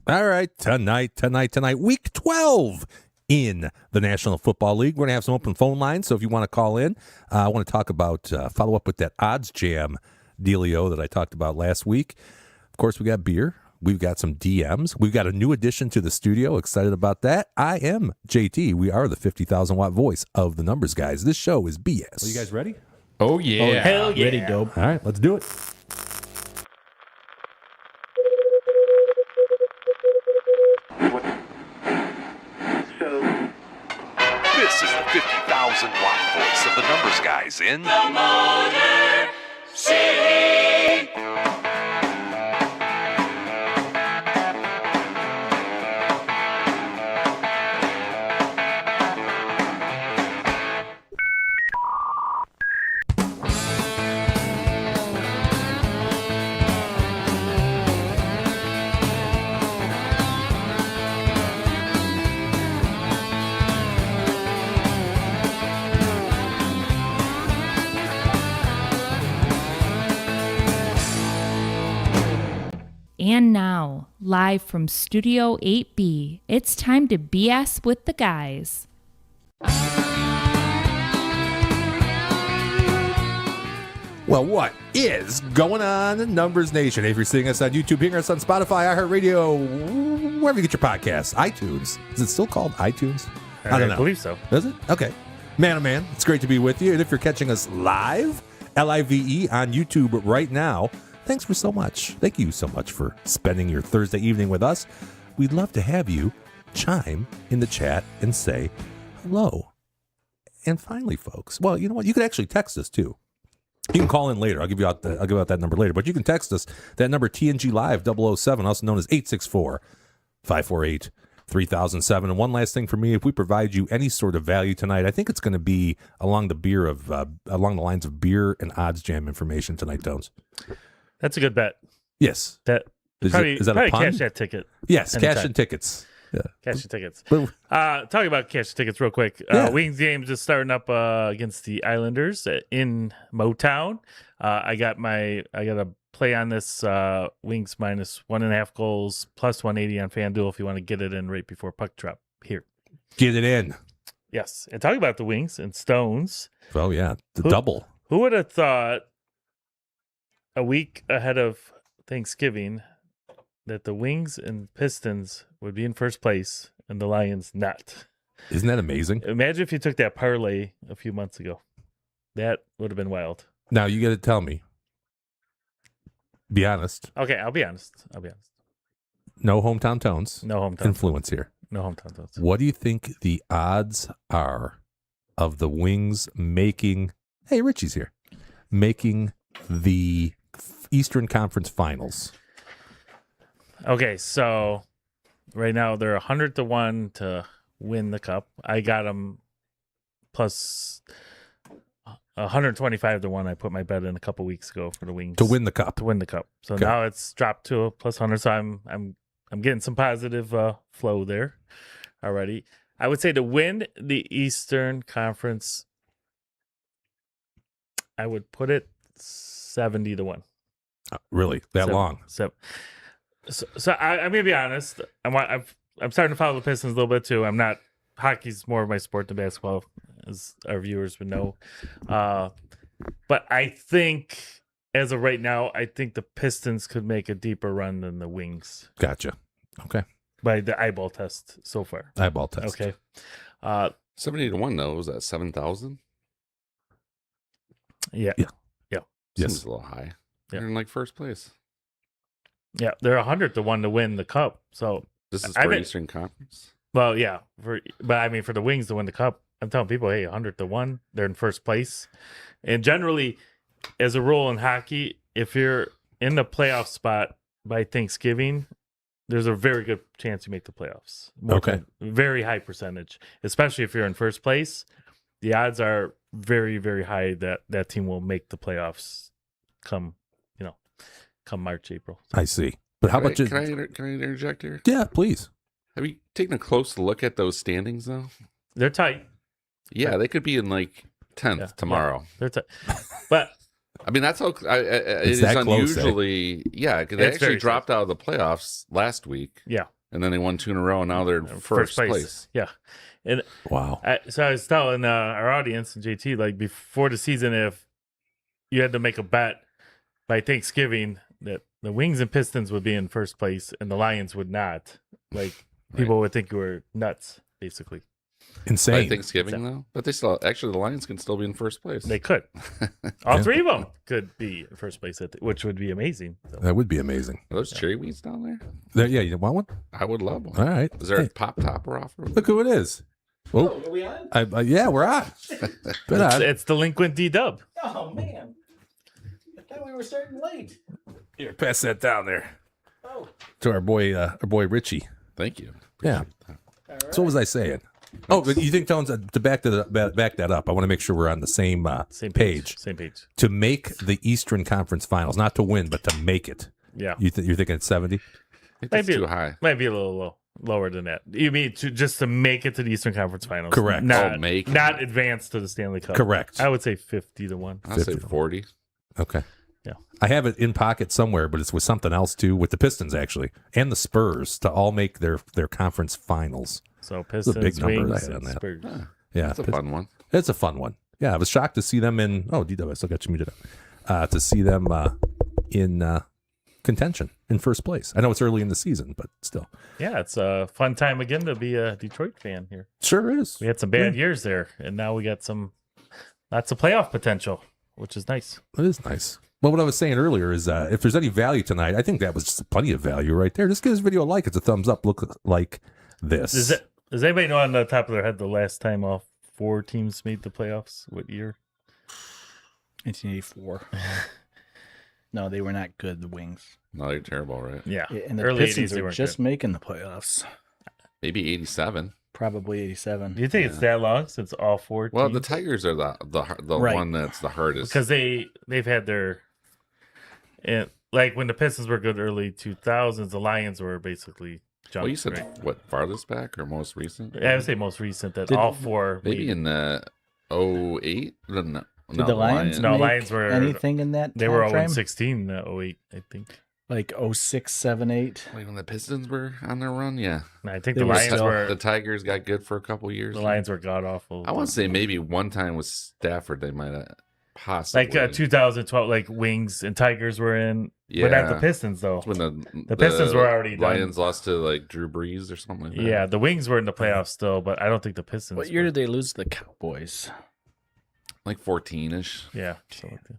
All right, tonight, week 12 in the National Football League. We're going to have some open phone lines, so if you want to call in, I want to talk about, follow up with that Oddsjam dealio that I talked about last week. Of course, we got beer. We've got some DMs. We've got a new addition to the studio. Excited about that. I am JT. We are the 50,000 watt voice of the numbers guys. This show is BS. Are you guys ready? Oh, yeah. Oh, hell yeah. Ready, dope. All right, let's do it. This is the 50,000 watt voice of the numbers guys in the Motor City. And now, live from Studio 8B, it's time to BS with the guys. Well, what is going on in Numbers Nation? If you're seeing us on YouTube, hearing us on Spotify, iHeartRadio, wherever you get your podcasts, iTunes. Is it still called iTunes? I don't know. I believe so. Is it? Okay. Man, oh man, it's great to be with you. And if you're catching us live, LIVE on YouTube right now, thanks for so much. Thank you so much for spending your Thursday evening with us. We'd love to have you chime in the chat and say hello. And finally, folks, well, you know what? You could actually text us too. You can call in later. I'll give out that number later. But you can text us. That number, TNG Live 007, also known as 864-548-3007. And one last thing for me, if we provide you any sort of value tonight, I think it's going to be along the lines of beer and Oddsjam information tonight, Tones. That's a good bet. Yes. That is probably that a pun? Cash that ticket. Yes, cash and tickets. Cash your tickets. But- Talking about cash your tickets real quick. Yeah. Wings game just starting up against the Islanders in Motown. I got a play on this Wings minus 1.5 goals plus 180 on FanDuel if you want to get it in right before puck drop here. Get it in. Yes. And talking about the Wings and Stones. Oh, yeah. The double. Who would have thought a week ahead of Thanksgiving that the Wings and Pistons would be in first place and the Lions not? Isn't that amazing? Imagine if you took that parlay a few months ago. That would have been wild. Now, you got to tell me. Be honest. Okay, I'll be honest. No hometown tones. No hometown. Influence here. No hometown tones. What do you think the odds are of the Wings making... Hey, Richie's here. Making the Eastern Conference Finals? Okay, so right now they're 100 to 1 to win the cup. I got them plus 125 to 1. I put my bet in a couple weeks ago for the Wings To win the cup. to win the cup. So Okay. now it's dropped to a plus 100. So I'm getting some positive flow there already. I would say to win the Eastern Conference, I would put it 70 to 1. Really? That Seven- long? So I'm gonna be honest. I'm starting to follow the Pistons a little bit too. I'm not. Hockey's more of my sport than basketball, as our viewers would know. But I think, as of right now, I think the Pistons could make a deeper run than the Wings Gotcha. Okay. by the eyeball test so far. Eyeball test. Okay. 70 to 1, though. Was that 7,000? Yeah. Yeah. Seems Yes. a little high. Yeah. They're in like first place. Yeah. They're 100 to 1 to win the cup. So, This is I for bet- Eastern Conference. well, yeah. But I mean, for the Wings to win the cup, I'm telling people, hey, 100 to 1, they're in first place. And generally, as a rule in hockey, if you're in the playoff spot by Thanksgiving, there's a very good chance you make the playoffs. Okay. Very high percentage, especially if you're in first place. The odds are very, very high that that team will make the playoffs come March, April. I see. But how Can I- about just... Can I interject here? Yeah, please. Have you taken a close look at those standings, though? They're tight. Yeah, they could be in like 10th Yeah. tomorrow. They're tight. But I mean, that's how it is that close, eh? unusually. Yeah, 'cause they It's actually very dropped out of the playoffs last week, yeah, and then they won 2 in a row, and now they're in first place. Yeah. And Wow. so I was telling our audience and JT, like before the season, if you had to make a bet by Thanksgiving that the Wings and Pistons would be in first place and the Lions would not, like people would think you were nuts, basically. By Insane. Thanksgiving, though, but they still actually the Lions can still be in first place. They could. All Yeah. three of them could be in first place, which would be amazing. So, That would be amazing. Are those cherry wheats down there? Yeah, you want one? I would love one. All right. Is there Hey, a pop topper offer? look who it is. Oh, Are we on? yeah, we're on. Been on. it's delinquent D-Dub. Oh man, I thought we were starting late. Here, pass that down there Oh, to our boy Richie. Thank you. Yeah. all right. So what was I saying? Oh, but you think, Tones, to back that up, I want to make sure we're on the same Same page. Same page. To make the Eastern Conference Finals, not to win, but to make it. Yeah. You're thinking it's 70? I think that's Maybe- too high. Might be a little lower than that. You mean just to make it to the Eastern Conference Finals? Correct. Not, make it. not advance to the Stanley Cup. Correct. I would say 50 to 1. I'll say 50. 40. Okay. Yeah. I have it in pocket somewhere, but it's with something else too, with the Pistons actually, and the Spurs to all make their conference finals. So a Pistons, big number Wings, I had on and that. Spurs. Yeah, That's a fun one. It's a fun one. Yeah, I was shocked to see them in. Oh, DW, I still got you muted up. To see them in contention in first place. I know it's early in the season, but still, Yeah, it's a fun time again to be a Detroit fan here. sure is. We had some bad years there, and now we got lots of playoff potential, which is nice. It is nice. Well, what I was saying earlier is if there's any value tonight, I think that was just plenty of value right there. Just give this video a like. It's a thumbs up. Look like this. Does anybody know on the top of their head the last time all 4 teams made the playoffs? What year? 1984. No, they were not good. The Wings. No, they're terrible, right? Yeah, And the early Pistons 80s they were weren't just good. making the playoffs. Maybe 87. Probably 87. Do you think it's that long since all 4 Well, teams? the Tigers are the Right. one that's the hardest. Because they've had their, and like when the Pistons were good early 2000s, the Lions were basically junk. Well, you said right? what, farthest back or most recent? Yeah, I would say most recent that Did- all four. Maybe in the 08? No, Did the Lions No, make Lions were- anything in that They were time frame? 0-16, 08, I think. Like 06, 7, 8? Like when the Pistons were on their run, yeah. And I think They the were Lions still- were The Tigers got good for a couple years. the Lions were god awful. I want to say maybe one time with Stafford they might have possibly. like 2012, like Wings and Tigers were in, yeah. but not the Pistons though. When The Pistons were already done. Lions lost to like Drew Brees or something like that. Yeah, the Wings were in the playoffs still, but I don't think the Pistons. What year were. did they lose to the Cowboys? Like 14-ish. Yeah, something like that.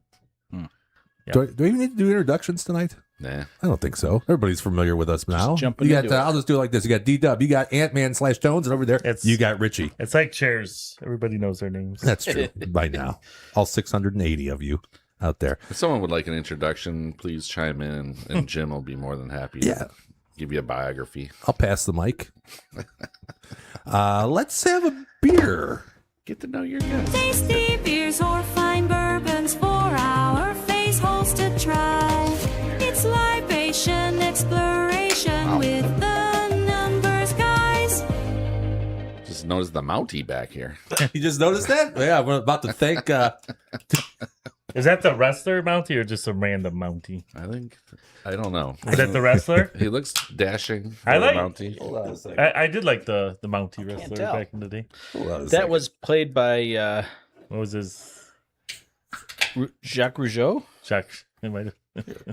Yeah. Do we even need to do introductions tonight? Nah. I don't think so. Everybody's familiar with us now. jumping You got, into it. I'll just do it like this. You got D-Dub. You got Ant-Man /Tones. And over there, It's- you got Richie. It's like chairs. Everybody knows their names. That's true by now. All 680 of you out there. If someone would like an introduction, please chime in, and Jim will be more than happy Yeah. to give you a biography. I'll pass the mic. Let's have a beer. Get to know your guest. Tasty beers or fine bourbons for our face holes to try. It's libation exploration with the numbers guys. Just notice the Mountie back here. You just noticed that? Yeah, we're about to thank. Is that the wrestler Mountie or just a random Mountie? I don't know. Is that the wrestler? He looks dashing. I for the like- Mountie. Hold on a second. I did like the Mountie wrestler tell. back in the day. Hold on a That second. was played by What was his Jacques Rougeau Jacques? It might have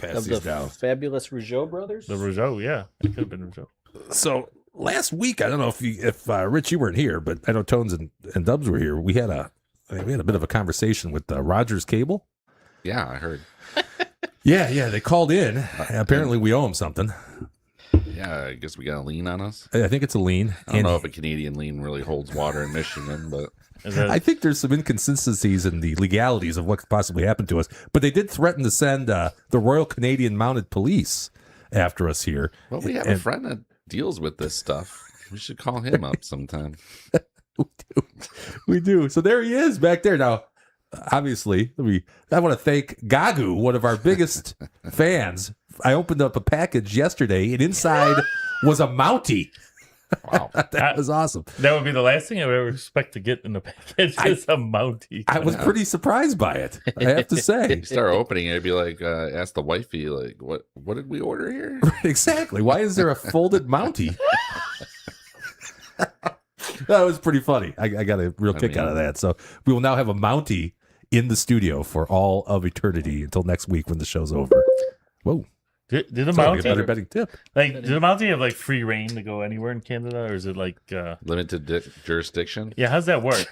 Pass of these the down. fabulous Rougeau brothers. the Rougeau. Yeah, it could have been Rougeau. So last week, I don't know if Rich, you weren't here, but I know Tones and Dubs were here. We had a bit of a conversation with Rogers Cable. Yeah, I heard. Yeah, they called in. Apparently, we owe them something. Yeah, I guess we got a lien on us. I think it's a lien. I don't know if a Canadian lien really holds water in Michigan, but Is that, I think there's some inconsistencies in the legalities of what could possibly happen to us. But they did threaten to send the Royal Canadian Mounted Police after us here. well, we have a friend that deals with this stuff. We should call him up sometime. We do. So there he is back there. Now, obviously, I want to thank Gagu, one of our biggest fans. I opened up a package yesterday, and inside was a Mountie. Wow. That was awesome. that would be the last thing I would ever expect to get in the package is a Mountie. I was pretty surprised by it, I have to say. You start opening it, it'd be like, ask the wifey, like, what did we order here? Exactly. Why is there a folded Mountie? That was pretty funny. I got a real kick out of that. So we will now have a Mountie in the studio for all of eternity until next week when the show's over. Whoa. Did the It's gonna be a better Mountie betting tip. did the Mountie have like free reign to go anywhere in Canada, or is it like Limited jurisdiction. yeah? How's that work?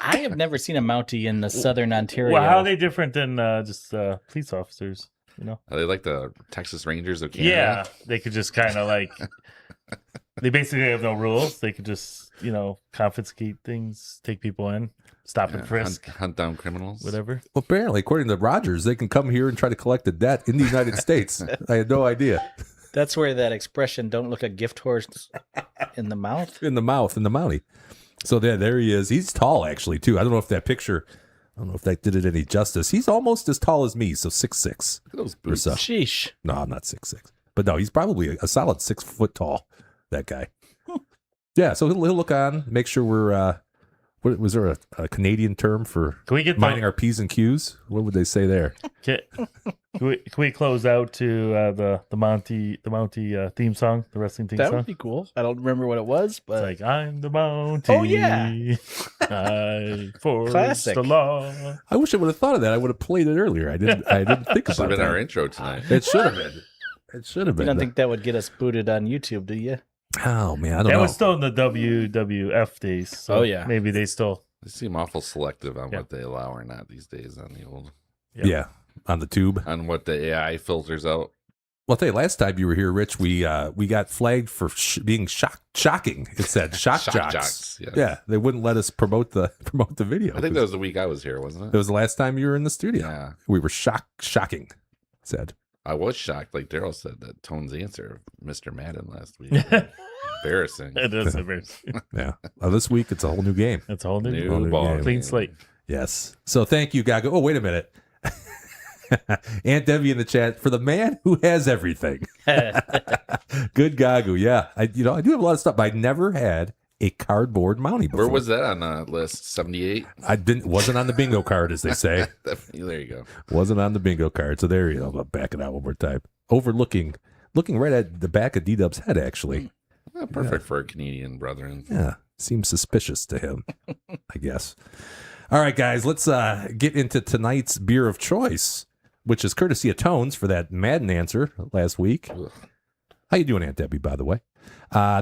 I have never seen a Mountie in the Southern Ontario. Well, how are they different than just police officers? You know? Are they like the Texas Rangers of Canada? Yeah, they could just kind of like they basically have no rules. They could just confiscate things, take people in, stop and frisk, Hunt down criminals. whatever. Well, apparently, according to Rogers, they can come here and try to collect a debt in the United States. I had no idea. That's where that expression "don't look a gift horse in the mouth." In the mouth, in the Mountie. So there he is. He's tall, actually, too. I don't know if that picture, I don't know if that did it any justice. He's almost as tall as me, so 6'6". Look at those Or boots. so. Sheesh. No, I'm not 6'6". But no, he's probably a solid 6 foot tall, that guy. Yeah, so he'll look on, make sure we're, what was there a Canadian term for Can we get minding our P's and Q's? What would they say there? Can we close out to the Mountie theme song, the wrestling theme That song? would be cool. I don't remember what it was, It's but like I'm the Mountie. Oh, yeah. I force Classic. the law. I wish I would have thought of that. I would have played it earlier. I didn't think Should have about been that. our intro tonight. It should have been. It should have you been. don't think that would get us booted on YouTube, do you? Oh man, I don't That know. was still in the WWF days. So Oh, yeah. maybe they still. They seem awful selective on Yeah. what they allow or not these days on the old, Yeah, on the tube. on what the AI filters out. Well, I'll tell you, last time you were here, Rich, we got flagged for being shocking. It said shock jocks. Yeah. Yeah, they wouldn't let us promote the video. I think that was the week I was here, wasn't It it? was the last time you were in the studio. Yeah. We were shocking. it Said I was shocked, like Daryl said, that Tone's answer of Mr. Madden last week. Embarrassing. It is embarrassing. yeah. This week it's a whole new game. It's a whole new New Whole new ball game. clean slate. Yes. So thank you, Gago. Oh, wait a minute. Aunt Debbie in the chat for the man who has everything. Good Gagu. Yeah. I do have a lot of stuff, but I never had a cardboard Mountie before. Where was that on the list? 78? Wasn't on the bingo card, as they say. There you go. Wasn't on the bingo card. So there you go. I'll back it out one more time. Looking right at the back of D-Dub's head, actually. Perfect for a Canadian brethren. Yeah. Seems suspicious to him, I guess. All right, guys, let's get into tonight's beer of choice, which is courtesy of Tones for that Madden answer last week. Ugh. How you doing, Aunt Debbie, by the way?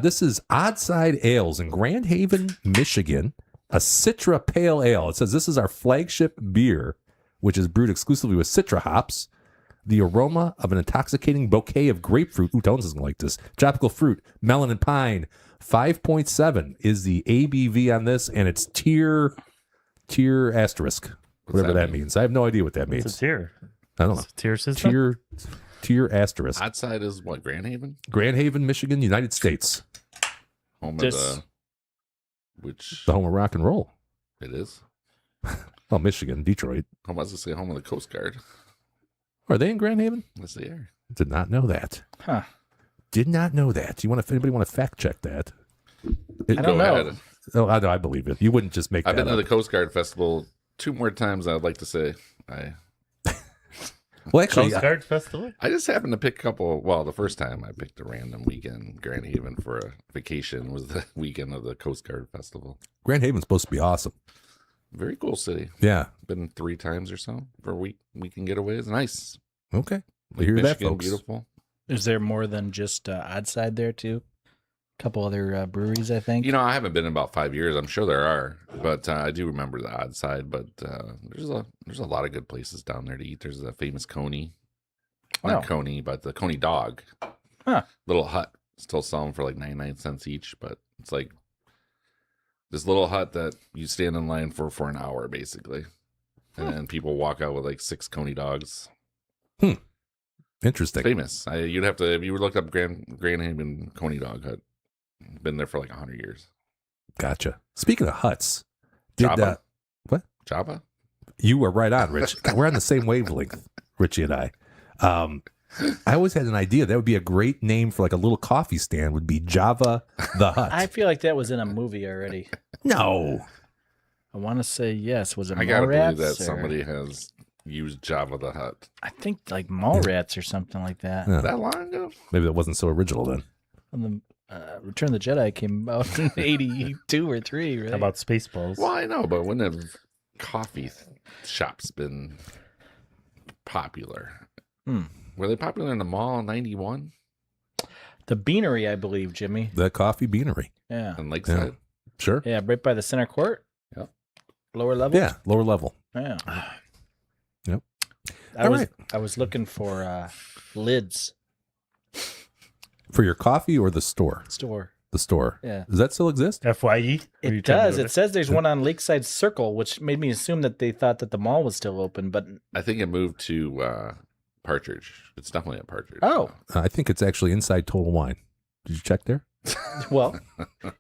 This is Oddside Ales in Grand Haven, Michigan, a Citra Pale Ale. It says this is our flagship beer, which is brewed exclusively with Citra hops. The aroma of an intoxicating bouquet of grapefruit. Ooh, Tones is going to like this. Tropical fruit, melon, and pine. 5.7 is the ABV on this, and it's tier asterisk, whatever that means. I have no idea what that means. It's a tier. I don't know. It's a tier system. Tier asterisk. Outside is what, Grand Haven? Grand Haven, Michigan, United States. Home This- of which The home of rock and roll. it is. Well, Michigan, Detroit. Home, I was going to say home of the Coast Guard. Are they in Grand Haven? Yes, they are. Did not know that. Huh. Did not know that. Anybody want to fact check that? I don't know. ahead. Oh, I believe it. You wouldn't just make I've that been to up. the Coast Guard Festival 2 more times. I'd like to say Well, actually, Coast Guard Festival. I just happened to pick a couple. Well, the first time I picked a random weekend, Grand Haven for a vacation was the weekend of the Coast Guard Festival. Grand Haven's supposed to be awesome. Very cool city. Yeah. Been 3 times or so for weekend getaways. Nice. Okay. We hear Michigan, that, folks. beautiful. Is there more than just Oddside there too? A couple other breweries, I think. You know, I haven't been in about 5 years. I'm sure there are, but I do remember the odd side. But there's a lot of good places down there to eat. There's a famous Coney, Wow. not Coney, but the Coney dog. Huh. Little hut. Still sell them for like 99 cents each, but it's like this little hut that you stand in line for an hour basically, and then people walk out with like 6 Coney dogs. Interesting. Famous. You'd have to, if you look up Grand Haven Coney Dog Hut. Been there for like 100 years. Gotcha. Speaking of huts, Java? What? Java? You were right on, Rich. We're on the same wavelength, Richie and I. I always had an idea that would be a great name for like a little coffee stand. Would be Java the Hut. I feel like that was in a movie already. No. I want to say yes. Was it I gotta believe Mallrats? that or- somebody has used Java the Hut. I think like Mallrats or something like that. Yeah. That long ago? Maybe that wasn't so original then. When the Return of the Jedi came out in 82 or 3, right? How about Spaceballs? Well, I know, but when have coffee shops been popular? Were they popular in the mall in 91? The Beanery, I believe, Jimmy. The Coffee Beanery. Yeah. And Lakeside? Sure. Yeah, right by the center court. Yep. Lower level. Yeah, lower level. Yeah. Yep. I All was right. I was looking for lids For your coffee or the store? store. The store. Yeah. Does that still exist? FYE. Are you It trying to does. go It says there's one on Lakeside Circle, which made me assume that they thought that the mall was still open, but I think it moved to Partridge. It's definitely at Partridge. oh, I think it's actually inside Total Wine. Did you check there? well,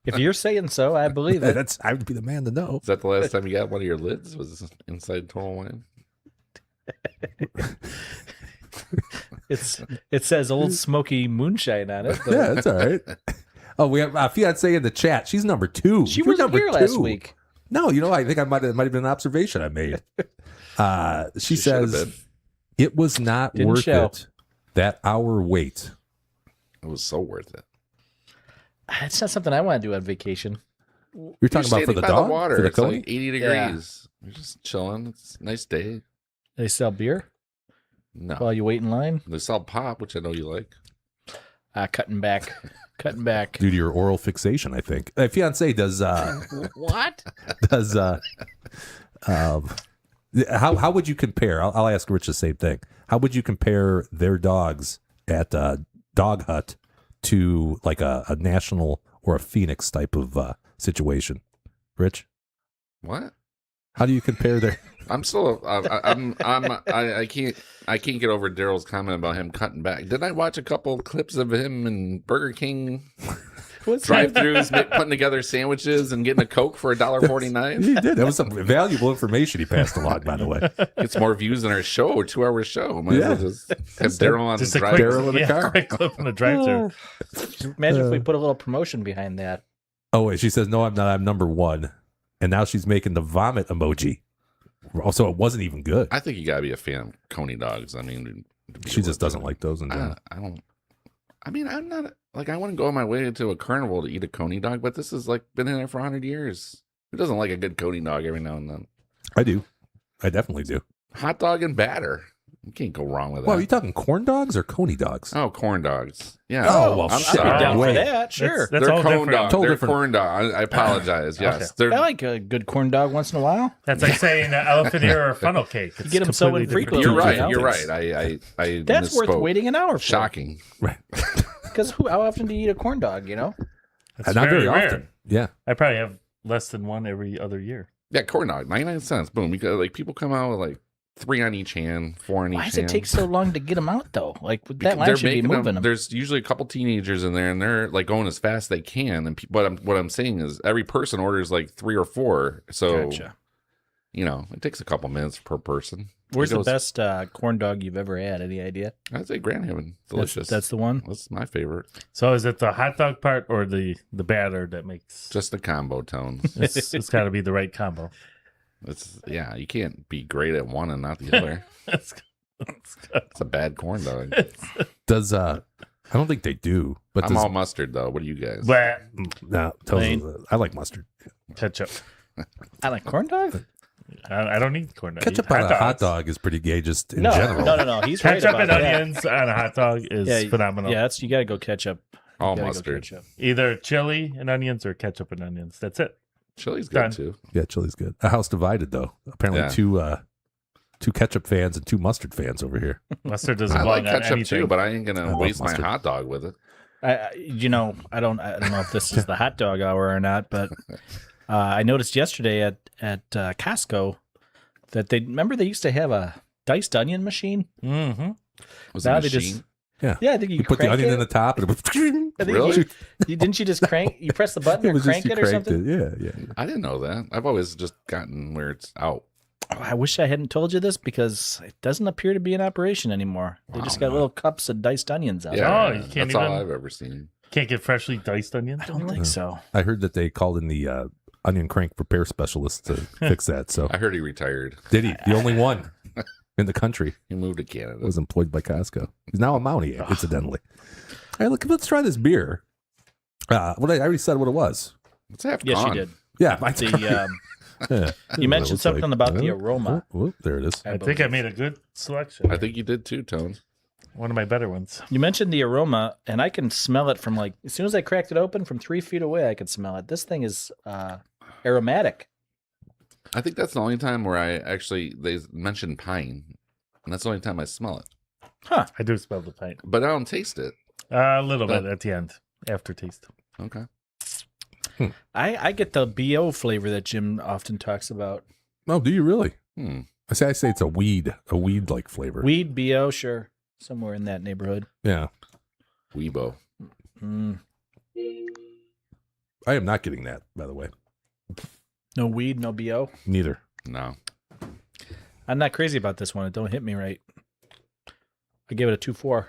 if you're saying so, I believe it. I would be the man to know. Is that the last time you got one of your lids? Was inside Total Wine? It says Old Smoky Moonshine on it. But Yeah, that's all right. Oh, we have a fiance in the chat. She's number 2. she You're was number here last 2. week. No, I think I might have been an observation I made. She should've says been. it was not Didn't worth show. it. That hour wait. It was so worth it. It's not something I want to do on vacation. You're talking about for standing the by dog? water. For the It's Coney? like 80 degrees. You're just chilling. It's a nice day. They sell beer No. while you wait in line. They sell pop, which I know you like. Cutting back. Due to your oral fixation, I think. Fiance does What? how would you compare? I'll ask Rich the same thing. How would you compare their dogs at Dog Hut to like a National or a Phoenix type of situation? Rich, What? how do you compare their? I'm still. I can't get over Daryl's comment about him cutting back. Didn't I watch a couple clips of him in Burger King drive-throughs, putting together sandwiches and getting a Coke for $1.49. He did. That was some valuable information he passed along, by the way. Gets more views than our show, a 2-hour show. Might as well just have Daryl on Just the a drive. quick, Daryl in the car. quick clip in the drive-thru. Imagine if we put a little promotion behind that. Oh, wait. She says, no, I'm not. I'm number one. And now she's making the vomit emoji. Also, it wasn't even good. I think you gotta be a fan of Coney dogs. I mean, She just doesn't like those in general. I don't. I mean, I'm not like I wouldn't go on my way to a carnival to eat a Coney dog, but this has like been in there for 100 years. Who doesn't like a good Coney dog every now and then? I do. I definitely do. Hot dog and batter. You can't go wrong with that. Well, are you talking corn dogs or coney dogs? Oh, corn dogs. Yeah. Oh, well, I'm shit. sorry. I'd be down Wait. for that, sure. That's They're all cone different. dogs. Total They're different. corn dog. I apologize. Yes. Okay. I like a good corn dog once in a while. That's like saying elephant ear or funnel cake. It's get 'em so completely different. infrequently. You're right. Yeah. You're right. I That's worth misspoke. waiting an hour for. Shocking. Right. Because how often do you eat a corn dog, you know? That's Not very rare. often. Yeah. I probably have less than one every other year. Yeah, corn dog, 99 cents. Boom. Because like people come out with like 3 on each hand, 4 on each Why hand. does it take so long to get them out, though? Like, that Because line should be making moving them. There's usually a couple teenagers in there, and they're like going as fast as they can. And what I'm saying is, every person orders like 3 or 4. So Gotcha. you know, it takes a couple minutes per person. Where's It the goes- best corn dog you've ever had? Any idea? I'd say Grand Haven. Delicious. That's the one. That's my favorite. So is it the hot dog part or the batter that makes Just the combo tones. it's got to be the right combo? Yeah, you can't be great at one and not the other. It's It's a bad corn dog. Does I don't think they do. But I'm does all mustard though. What do you guys? but no, Plain. I like mustard. ketchup. I like corn dog? I don't need corn dog. Ketchup I on eat a hot dogs. dog is pretty gay just in No, general. no. He's right Ketchup about and that. onions on a hot dog is phenomenal. Yeah, you got to go ketchup. all You gotta go mustard. ketchup. Either chili and onions or ketchup and onions. That's it. Chili's Done. good too. Yeah, chili's good. A house divided though. Apparently Yeah. two ketchup fans and 2 mustard fans over here. Mustard doesn't I belong like on ketchup anything. too, but I ain't I gonna love waste mustard. my hot dog with it. I don't know if this is the hot dog hour or not, but I noticed yesterday at Costco that they used to have a diced onion machine. Mm-hmm. Was Now it they machine? just I think You put the crank onion it. in the top and it I think Really? didn't you just crank? You press the button or was crank you it or cranked something? it. Yeah. I didn't know that. I've always just gotten where it's out. Oh, I wish I hadn't told you this because it doesn't appear to be in operation anymore. They just got little cups of diced onions out. Yeah, Oh, you can't that's all even- I've ever seen. Can't get freshly diced onions. I don't think so. I heard that they called in the onion crank repair specialist to fix that. So I heard he retired. did he? The only one in the country He moved to Canada. was employed by Costco. He's now a Mountie, incidentally. All right, look, let's try this beer. I already said what it was. It's half Yes, gone. you did. Yeah, The, yeah. you mentioned something about the aroma. There it is. I think I made a good selection. I think you did too, Tones. One of my better ones. You mentioned the aroma, and I can smell it from like as soon as I cracked it open from 3 feet away. I could smell it. This thing is aromatic. I think that's the only time where they mentioned pine, and that's the only time I smell it. Huh? I do smell the pint. But I don't taste it. A little bit at the end, aftertaste. Okay. I get the BO flavor that Jim often talks about. Oh, do you really? Hmm. I say it's a weed like flavor. Weed BO, sure, somewhere in that neighborhood. Yeah. Weebo. Mm. I am not getting that, by the way. No weed, no BO. Neither. No. I'm not crazy about this one. It don't hit me right. I give it a 2.4.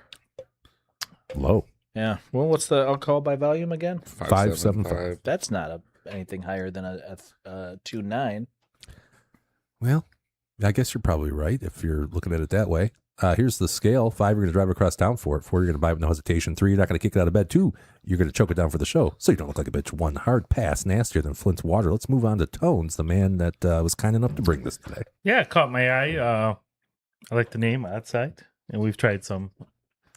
Low. Yeah. Well, what's the alcohol by volume again? 5.75. That's not anything higher than a 2.9. Well, I guess you're probably right if you're looking at it that way. Here's the scale. 5, you're going to drive across town for it. 4, you're going to buy it with no hesitation. 3, you're not going to kick it out of bed. 2, you're going to choke it down for the show so you don't look like a bitch. 1, hard pass, nastier than Flint's water. Let's move on to Tones, the man that was kind enough to bring this today. Yeah, it caught my eye. I like the name Outside, and we've tried some.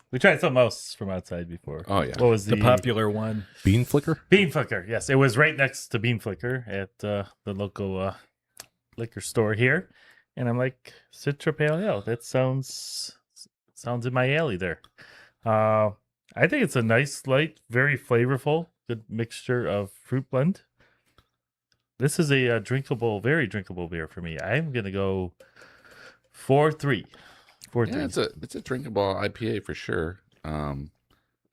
We tried something else from outside before. Oh, yeah. What was The popular one. Bean Flicker? Bean Flicker? Yes, it was right next to Bean Flicker at the local liquor store here, and I'm like, Citra Pale Ale. That sounds in my alley there. I think it's a nice, light, very flavorful, good mixture of fruit blend. This is a drinkable, very drinkable beer for me. I'm gonna go 4.3. 4.3. Yeah, it's a drinkable IPA for sure.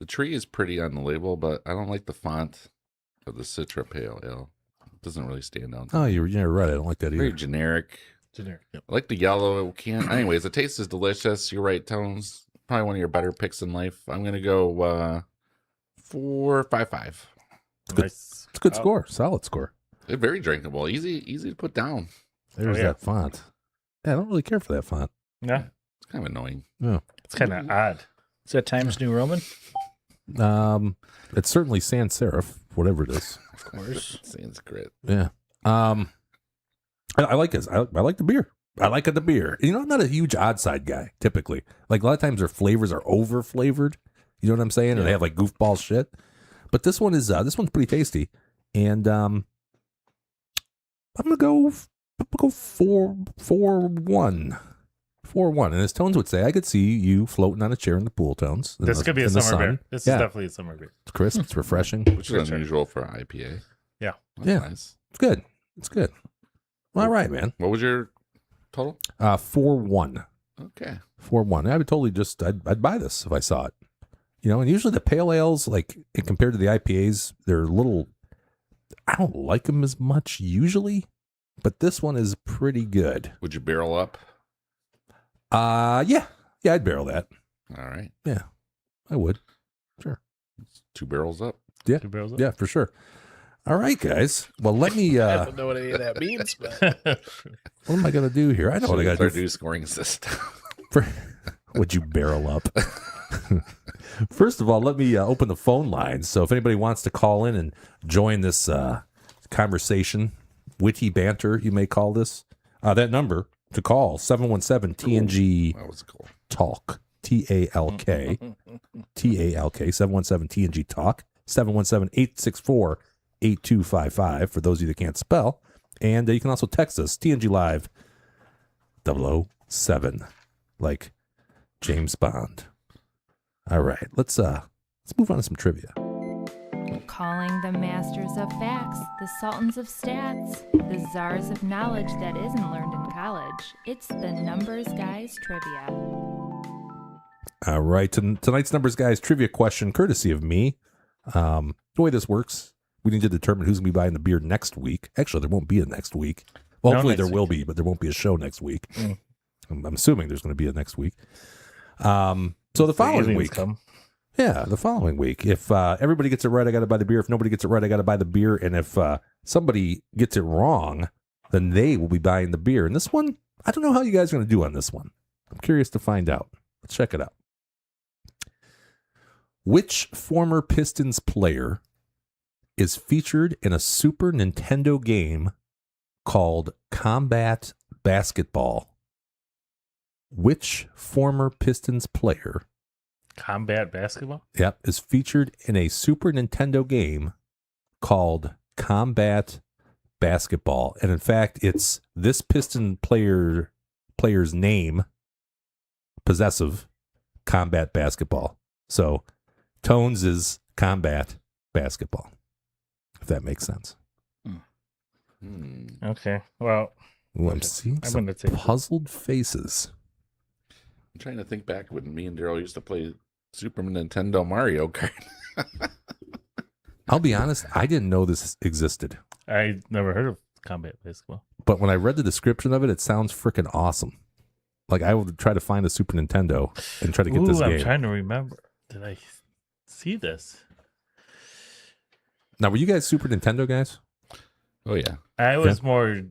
The tree is pretty on the label, but I don't like the font of the Citra Pale Ale. It doesn't really stand out. Oh, you're right. I don't like that Very either. generic. Generic. Yep. I like the yellow can. Anyways, the taste is delicious. You're right, Tones. Probably one of your better picks in life. I'm going to go 4.55. Nice. It's a good score. Solid score. It's very drinkable. Easy to put down. There's yeah. that font. Yeah, I don't really care for that font. Yeah. It's kind of annoying. Yeah. It's kind of odd. Is that Times New Roman? It's certainly sans serif, whatever it is. Of course. Sanskrit. Yeah. I like this. I like the beer. I like the beer. You know, I'm not a huge odd side guy, typically. Like, a lot of times their flavors are over flavored. You know what I'm saying? And they have like goofball shit. But this one's pretty tasty. And I'm gonna go 4-1. 4-1. And as Tones would say, I could see you floating on a chair in the pool, Tones. This could be a summer beer. This is definitely a summer beer. It's crisp. It's refreshing. Which is unusual for IPA. Yeah. That's Yeah. nice. It's good. It's good. All right, man. What was your total? 4-1. Okay. 4-1. I would totally I'd buy this if I saw it. You know, and usually the pale ales, like compared to the IPAs, they're a little, I don't like them as much usually, but this one is pretty good. Would you barrel up? Yeah, I'd barrel that. All right. Yeah, I would. Sure. 2 barrels up. Yeah, 2 barrels up. yeah, for sure. All right, guys. Well, let me. I don't know what any of that means, but What am I gonna do here? I know what I Our gotta do. new scoring system. Would you barrel up? First of all, let me open the phone lines. So if anybody wants to call in and join this conversation, witty banter, you may call this. That number to call, 717-TNG That was cool. Talk, T-A-L-K, 717-TNG Talk, 717-864-8255 for those of you that can't spell. And you can also text us, TNG Live 007, like James Bond. All right, let's move on to some trivia. Calling the masters of facts, the sultans of stats, the czars of knowledge that isn't learned in college. It's the Numbers Guys Trivia. All right, tonight's Numbers Guys trivia question, courtesy of me. The way this works, we need to determine who's going to be buying the beer next week. Actually, there won't be a next week. Well, No, hopefully next there will be, but there won't be a show next week. I'm assuming there's going to be a next week. So the following week. Yeah, the following week. If everybody gets it right, I got to buy the beer. If nobody gets it right, I got to buy the beer. And if somebody gets it wrong, then they will be buying the beer. And this one, I don't know how you guys are going to do on this one. I'm curious to find out. Let's check it out. Which former Pistons player is featured in a Super Nintendo game called Combat Basketball? Which former Pistons player Combat basketball? is featured in a Super Nintendo game called Combat Basketball? And in fact, it's this Piston player's name, possessive, Combat Basketball. So Tones is Combat Basketball, if that makes sense. Okay. Well, Ooh, I'm seeing I'm some gonna take puzzled faces. I'm trying to think back when me and Daryl used to play Super Nintendo Mario Kart. I'll be honest, I didn't know this existed. I never heard of combat basketball. But when I read the description of it, it sounds freaking awesome. Like, I would try to find a Super Nintendo and try to get this I'm game. trying to remember. Did I see this? Now, were you guys Super Nintendo guys? Oh, yeah. I was more.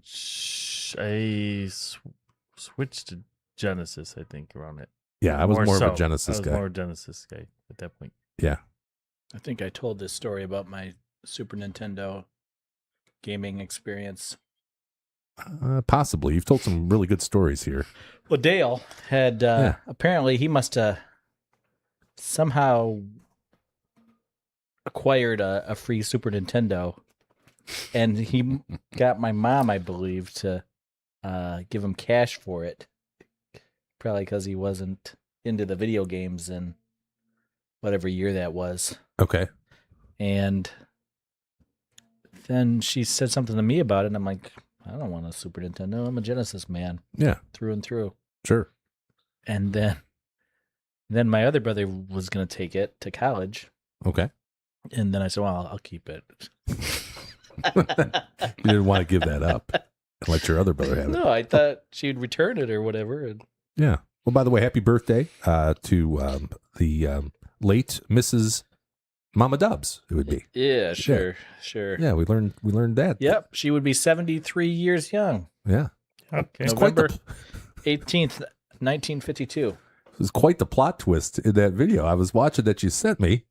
I switched to Genesis, I think, around it. Yeah, I was more of so. a Genesis I was guy. more a Genesis guy at that point. Yeah. I think I told this story about my Super Nintendo gaming experience. Possibly. You've told some really good stories here. Well, Dale had apparently he must have somehow acquired a free Super Nintendo, and he got my mom, I believe, to give him cash for it. Probably because he wasn't into the video games in whatever year that was. Okay. And then she said something to me about it, and I'm like, I don't want a Super Nintendo. I'm a Genesis man Yeah, through and through. sure. And then Then my other brother was going to take it to college. Okay. And then I said, well, I'll keep it. You didn't want to give that up and let your other brother have it. No, I thought she'd return it or whatever. And Yeah. Well, by the way, happy birthday to the late Mrs. Mama Dubs. It would be. yeah, sure. Yeah, we learned that. Yep, she would be 73 years young. Yeah. Okay. It's quite November the 18th, 1952. it was quite the plot twist in that video. I was watching that you sent me,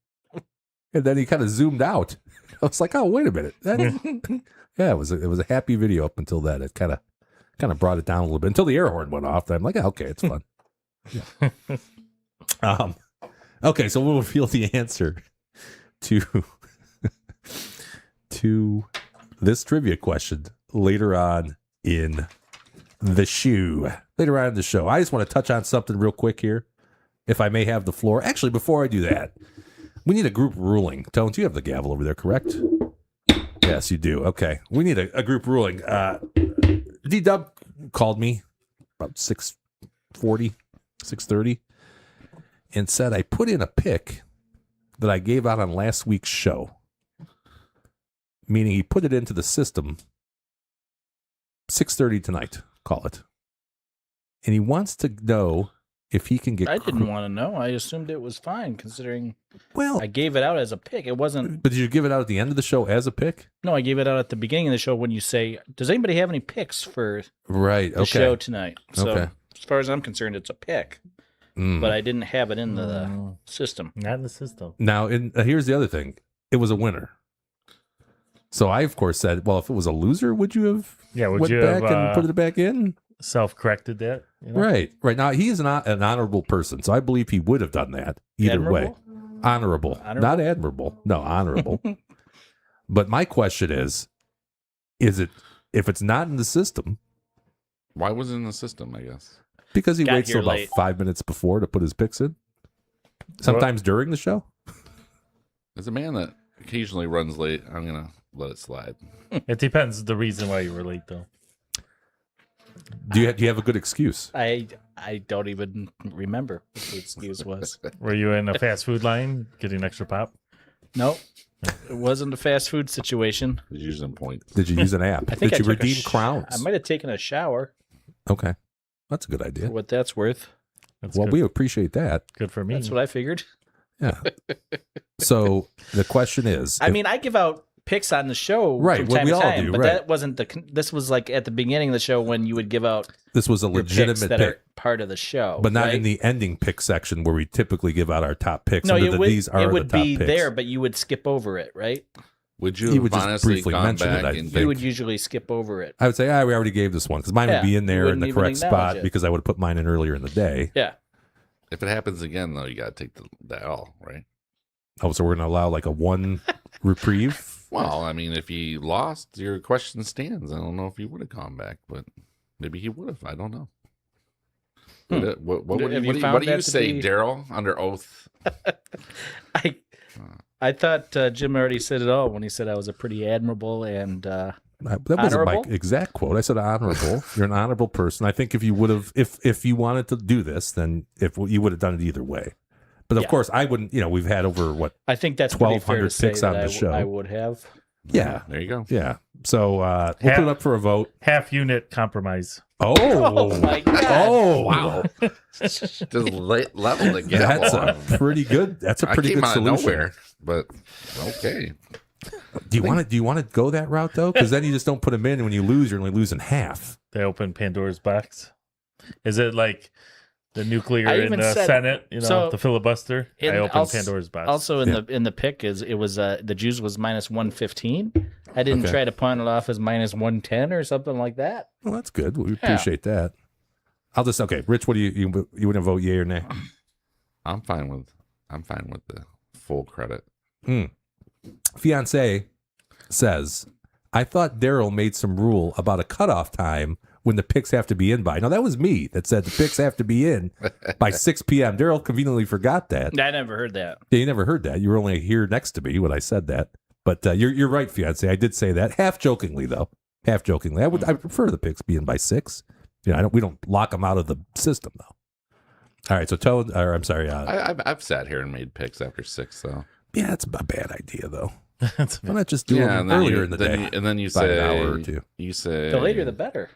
and then he kind of zoomed out. I was like, oh, wait a minute. Yeah, it was a happy video up until that. It kind of brought it down a little bit until the air horn went off. Then I'm like, oh, okay, it's fun. Yeah. Okay, so we'll reveal the answer to this trivia question later on in the show. Later on in the show. I just want to touch on something real quick here, if I may have the floor. Actually, before I do that, we need a group ruling. Tones, you have the gavel over there, correct? Yes, you do. Okay. We need a group ruling. D-Dub called me about 6:40, 6:30, and said I put in a pick that I gave out on last week's show. Meaning he put it into the system 6:30 tonight, call it. And he wants to know if he can get... I didn't want to know. I assumed it was fine, considering Well, I gave it out as a pick. It wasn't... but did you give it out at the end of the show as a pick? No, I gave it out at the beginning of the show when you say, does anybody have any picks for Right, the show tonight? So Okay. as far as I'm concerned, it's a pick. Mm. But I didn't have it in the system. Not in the system. Now, here's the other thing. It was a winner. So I, of course, said, well, if it was a loser, would you have Would went you back have and put it back in? self-corrected that? You know? Right. Now, he is an honorable person, so I believe he would have done that either way. Admirable? Honorable. Not admirable. No, honorable. But my question is it, if it's not in the system, Why was it in the system, I guess? because he Got waits here till about late. 5 minutes before to put his picks in? Sometimes during the show? As a man that occasionally runs late, I'm going to let it slide. It depends the reason why you were late, though. Do you have a good excuse? I don't even remember what the excuse was. Were you in a fast food line getting extra pop? Nope. It wasn't a fast food situation. It's using points. Did you use an app? I think Did you I took a redeem crowns? I might have taken a shower, Okay. That's a good for idea. what that's worth. That's Well, good. we appreciate that. Good for me. That's what I figured. Yeah. So the question is, I mean, I give out picks on the show Right, from well, time we to all time, do, but right. that wasn't this was like at the beginning of the show when you would give out this was a your picks legitimate that pick, are part of the show, but not right? in the ending pick section where we typically give out our top picks. No, under it the, would, these are it the would top be picks. there, but you would skip over it, right? Would you He have would just honestly briefly gone mention it, back I and think. You would usually skip over it. I would say, we already gave this one because mine would Yeah, be in you there in wouldn't the even correct spot acknowledge it. because I would have put mine in earlier in the day. Yeah. if it happens again, though, you got to take the L, right? Oh, so we're going to allow like a one reprieve? Well, I mean, if he lost, your question stands. I don't know if he would have gone back, but maybe he would have. I don't know. What Have you do found you that to say, be- Daryl, under oath? I thought Jim already said it all when he said I was a pretty admirable and That wasn't my Honorable? exact quote. I said honorable. You're an honorable person. I think if you would have, if you wanted to do this, then if you would have done it either way. But of Yeah. course, I wouldn't. We've had over what? I think that's pretty fair 1,200 to say picks that on the show. I would have. Yeah, There you go. yeah. So we'll put it up for a vote. Half unit compromise. Oh, Oh, my God. Oh, wow. Just level the gavel. That's on a him. pretty good. That's a I pretty came good out of solution. nowhere, but okay. Do you want to? Do you want to go that route though? Because then you just don't put them in, and when you lose, you're only losing half. They open Pandora's box. Is it like the nuclear I in even the said- Senate? so- The filibuster. I And opened also- Pandora's box. Also in the pick it was the juice was minus 115. I didn't Okay. try to pawn it off as minus 110 or something like that. Well, that's good. We appreciate that. I'll just Rich. What do you want to vote yay or nay? I'm fine with the full credit. Fiance says, I thought Daryl made some rule about a cutoff time when the picks have to be in by. Now, that was me that said the picks have to be in by 6 p.m. Daryl conveniently forgot that. I never heard that. Yeah, you never heard that. You were only here next to me when I said that. But you're right, Fiance. I did say that. Half jokingly, though. Half jokingly. I prefer the picks being by 6. We don't lock them out of the system, though. All right, so I'm sorry. I've sat here and made picks after 6, though. Yeah, that's a bad idea, though. That's Why not just do and it then earlier you- in the then day? you- and then you By say an hour or two. You say The later, the better.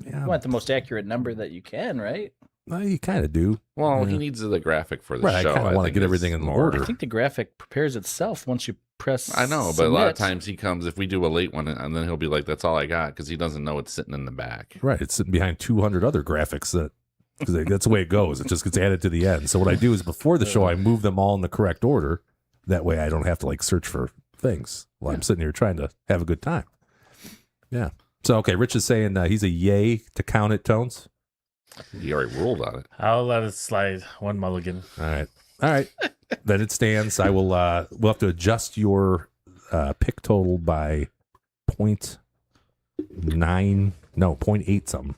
Yeah, You want the most accurate number that you can, right? well, you kind of do. Well, Yeah. he needs the graphic for the Right, I show. kinda wanna think get is everything in more- order. I think the graphic prepares itself once you press. I know, but a lot of submit. times he comes if we do a late one, and then he'll be like, "That's all I got," because he doesn't know it's sitting in the back. Right, it's sitting behind 200 other graphics because that's the way it goes. It just gets added to the end. So what I do is before the show, I move them all in the correct order. That way, I don't have to like search for things while I'm sitting here trying to have a good time. Yeah. So okay, Rich is saying he's a yay to count it, Tones. He already ruled on it. I'll let it slide. One mulligan. All right. Then it stands. I will. We'll have to adjust your pick total by 0.8 something.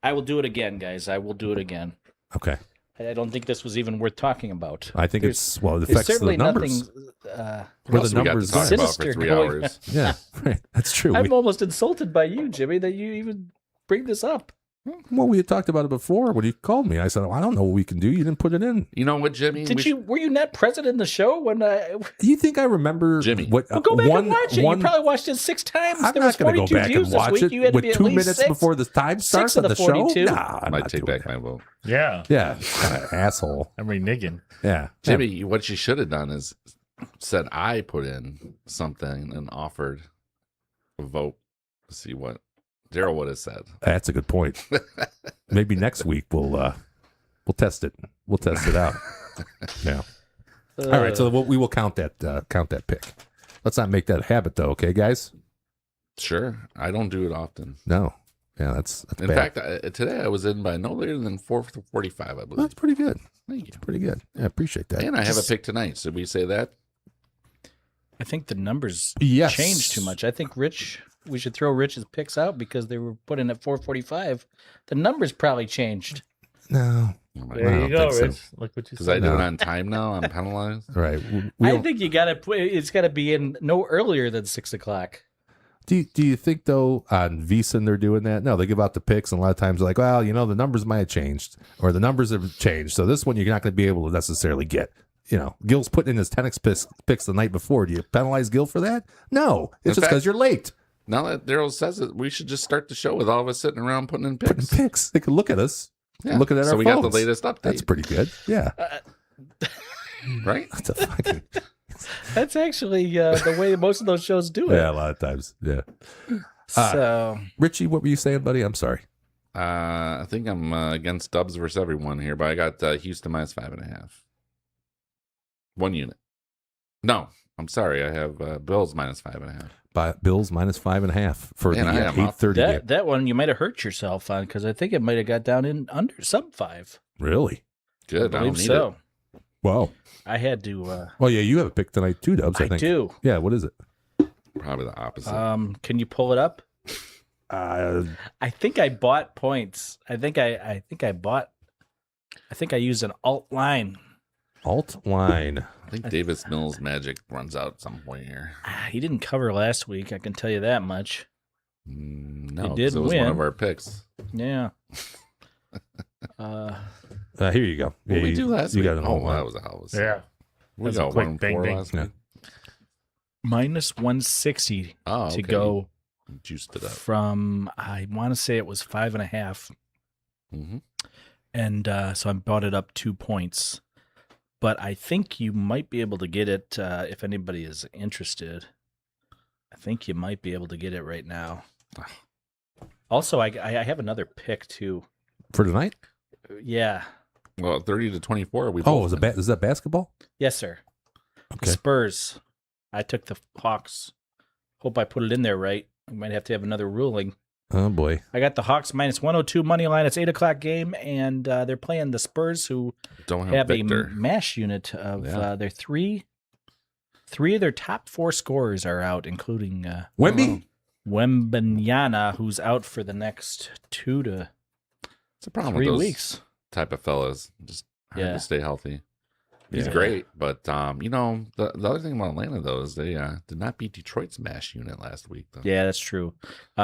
I will do it again, guys. I will do it again. Okay. I don't think this was even worth talking about. I think it There's affects certainly the numbers. nothing. What else the we got to numbers talk are. about for Sinister 3 going- hours? Yeah, right. That's true. I'm almost insulted by you, Jimmy, that you even bring this up. Well, we had talked about it before when you called me. I said, I don't know what we can do. You didn't put it in. You know what, Jimmy? Were you not present in the show when I? You think I remember Jimmy. what? Well, go back one, and watch it. one- You probably watched it 6 times. I'm there not was going to go 42 back views and this watch week. it You had to with be at 2 least minutes 6. before the time starts of on the the show. 42. Nah, I'm might not take doing back that. my vote. Yeah. Yeah, kind of asshole. I'm reneging. Yeah, Jimmy, what you should have done is said I put in something and offered a vote to see what Daryl would have said. That's a good point. Maybe next week we'll test it. We'll test it out. Yeah. All right. So we will count that pick. Let's not make that a habit, though. Okay, guys. Sure, I don't do it often. No. Yeah, that's In bad. fact, today I was in by no later than 4:45, I Well, believe. that's pretty good. Thank you. Pretty good. Yeah, I appreciate that. And I have a pick tonight. Should we say that? I think the numbers Yes. changed too much. I think we should throw Rich's picks out because they were put in at 4:45. The numbers probably changed. No. There I you don't go, think so. Rich. Look what you Because I said. do it No. on time now. I'm penalized. All right. I think you got to. It's got to be in no earlier than 6:00. Do you think, though, on VEASAN they're doing that? No, they give out the picks, and a lot of times they're like, well, the numbers might have changed, or the numbers have changed. So this one you're not going to be able to necessarily get. Gil's putting in his 10x picks the night before. Do you penalize Gil for that? No. It's In just fact- because you're late. Now that Daryl says it, we should just start the show with all of us sitting around putting in Putting picks. picks. They can look at us. Yeah. Looking at so our we got the phones. latest update. That's pretty good. Yeah. right. That's a fucking, That's actually the way most of those shows do it. yeah, a lot of times. Yeah. So Richie, what were you saying, buddy? I'm sorry. I think I'm against Dubs versus everyone here, but I got Houston minus 5.5. 1 unit. No, I'm sorry. I have Bills minus 5.5. Bills minus 5.5 for Man, I the am off 8:30 game. that one you might have hurt yourself on because I think it might have got down in under sub 5. Really? Good. I, believe don't need so. it. Wow. I had to. Well, yeah, you have a pick tonight too, Dubs. I I think. do. Yeah. What is it? Probably the opposite. Can you pull it up? Uh, I think I bought points. I think I used an alt line. alt line. I think Davis Mills' magic runs out at some point here. He didn't cover last week. I can tell you that much. No, He did because it was one win. of our picks. Yeah. Here you go. What Yeah, did we do last you week? got an Oh, alt line. that was a house. Yeah. We That's a got quick 1 bang, 4 bang. last Yeah. week. Minus 160 Oh, to okay. go Juiced it up. from, I want to say it was 5.5. Mm-hmm. And so I bought it up 2 points. But I think you might be able to get it if anybody is interested. I think you might be able to get it right now. Also, I have another pick too. For tonight? Yeah. Well, 30 to 24. We Oh, both is that basketball? Yes, sir. The Okay. Spurs. I took the Hawks. Hope I put it in there right. We might have to have another ruling. Oh boy. I got the Hawks minus 102 money line. It's 8:00 game, and they're playing the Spurs, who don't have a Victor. mash unit of Yeah. their three of their top 4 scorers are out, including Wemby? Wembanyama, who's out for the next 2 to It's a problem 3 with those weeks. type of fellas. Just hard Yeah. to stay healthy. He's Yeah. great, but the other thing about Atlanta though is they did not beat Detroit's mash unit last week. Though. Yeah, that's true.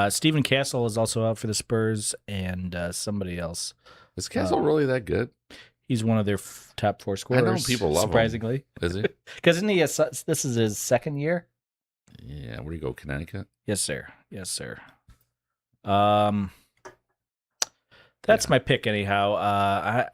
Stephen Castle is also out for the Spurs, and somebody else. Is Castle really that good? He's one of their top 4 scorers. I know people love him. surprisingly. Is he? Because isn't he? This is his second year. Yeah. Where do you go? Connecticut? Yes, sir. Yes, sir. That's my pick, anyhow.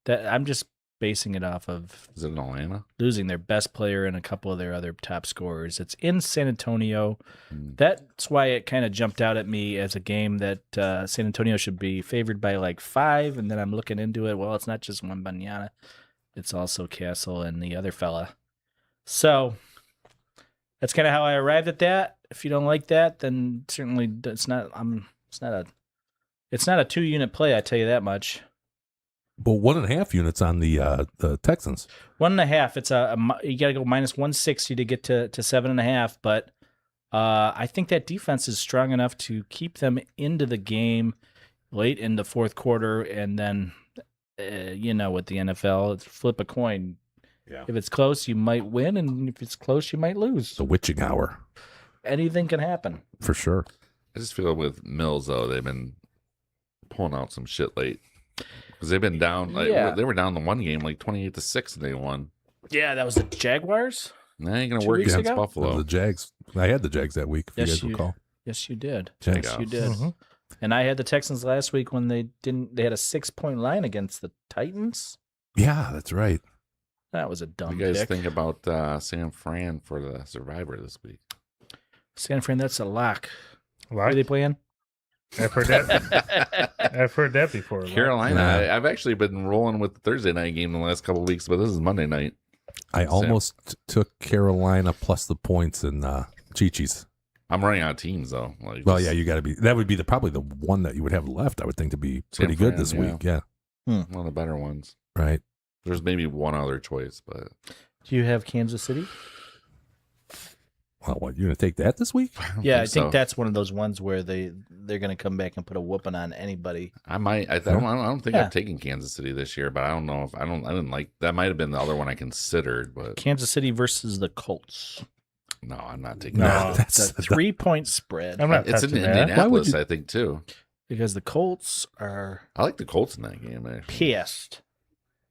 I'm just basing it off of Is it in Atlanta? losing their best player and a couple of their other top scorers. It's in San Antonio. Hmm. That's why it kind of jumped out at me as a game that San Antonio should be favored by like 5, and then I'm looking into it. Well, it's not just one Banyana. It's also Castle and the other fella. So that's kind of how I arrived at that. If you don't like that, then certainly it's not a 2-unit play, I tell you that much. But 1.5 units on the Texans. 1.5. It's you got to go minus 160 to get to 7.5. But I think that defense is strong enough to keep them into the game late in the fourth quarter, and then with the NFL, it's flip a coin. Yeah. If it's close, you might win, and if it's close, you might lose. The witching hour. Anything can happen. For sure. I just feel with Mills, though, they've been pulling out some shit late. Because they've been down, they were down the one game, like 28-6, and they won. Yeah, that was the Jaguars. That ain't going to 2 work weeks against ago? Buffalo. The Jags. I had the Jags that week, if you guys recall. Yes, you did. Jags. Yes, you did. Mhm. And I had the Texans last week when they had a 6-point line against the Titans. Yeah, that's right. That was a What dumb do you guys pick. think about San Fran for the Survivor this week? San Fran, that's a lock. Who Lock? are they playing? I've heard that. I've heard that before. Lock. Carolina. Nah. I've actually been rolling with the Thursday night game the last couple of weeks, but this is Monday night. I almost took Carolina plus the points in Chi-Chi's. I'm running out of teams, though. Like, Well, yeah, you got to be. That would be probably the one that you would have left, I would think, to be San pretty good Fran, this yeah. week. Yeah. one of the better ones. Right. There's maybe one other choice, but Do you have Kansas City? Well, what, you're going to take that this week? Yeah, I think so. that's one of those ones where they're going to come back and put a whooping on anybody. I might. I don't think Yeah. I've taken Kansas City this year, but I don't know if I didn't like that. Might have been the other one I considered, but Kansas City versus the Colts. no, I'm not taking No. that. It's a 3-point spread I'm not It's in touching that. Indianapolis, you- I think, too. because the Colts are I like the Colts in that game. Actually. pissed.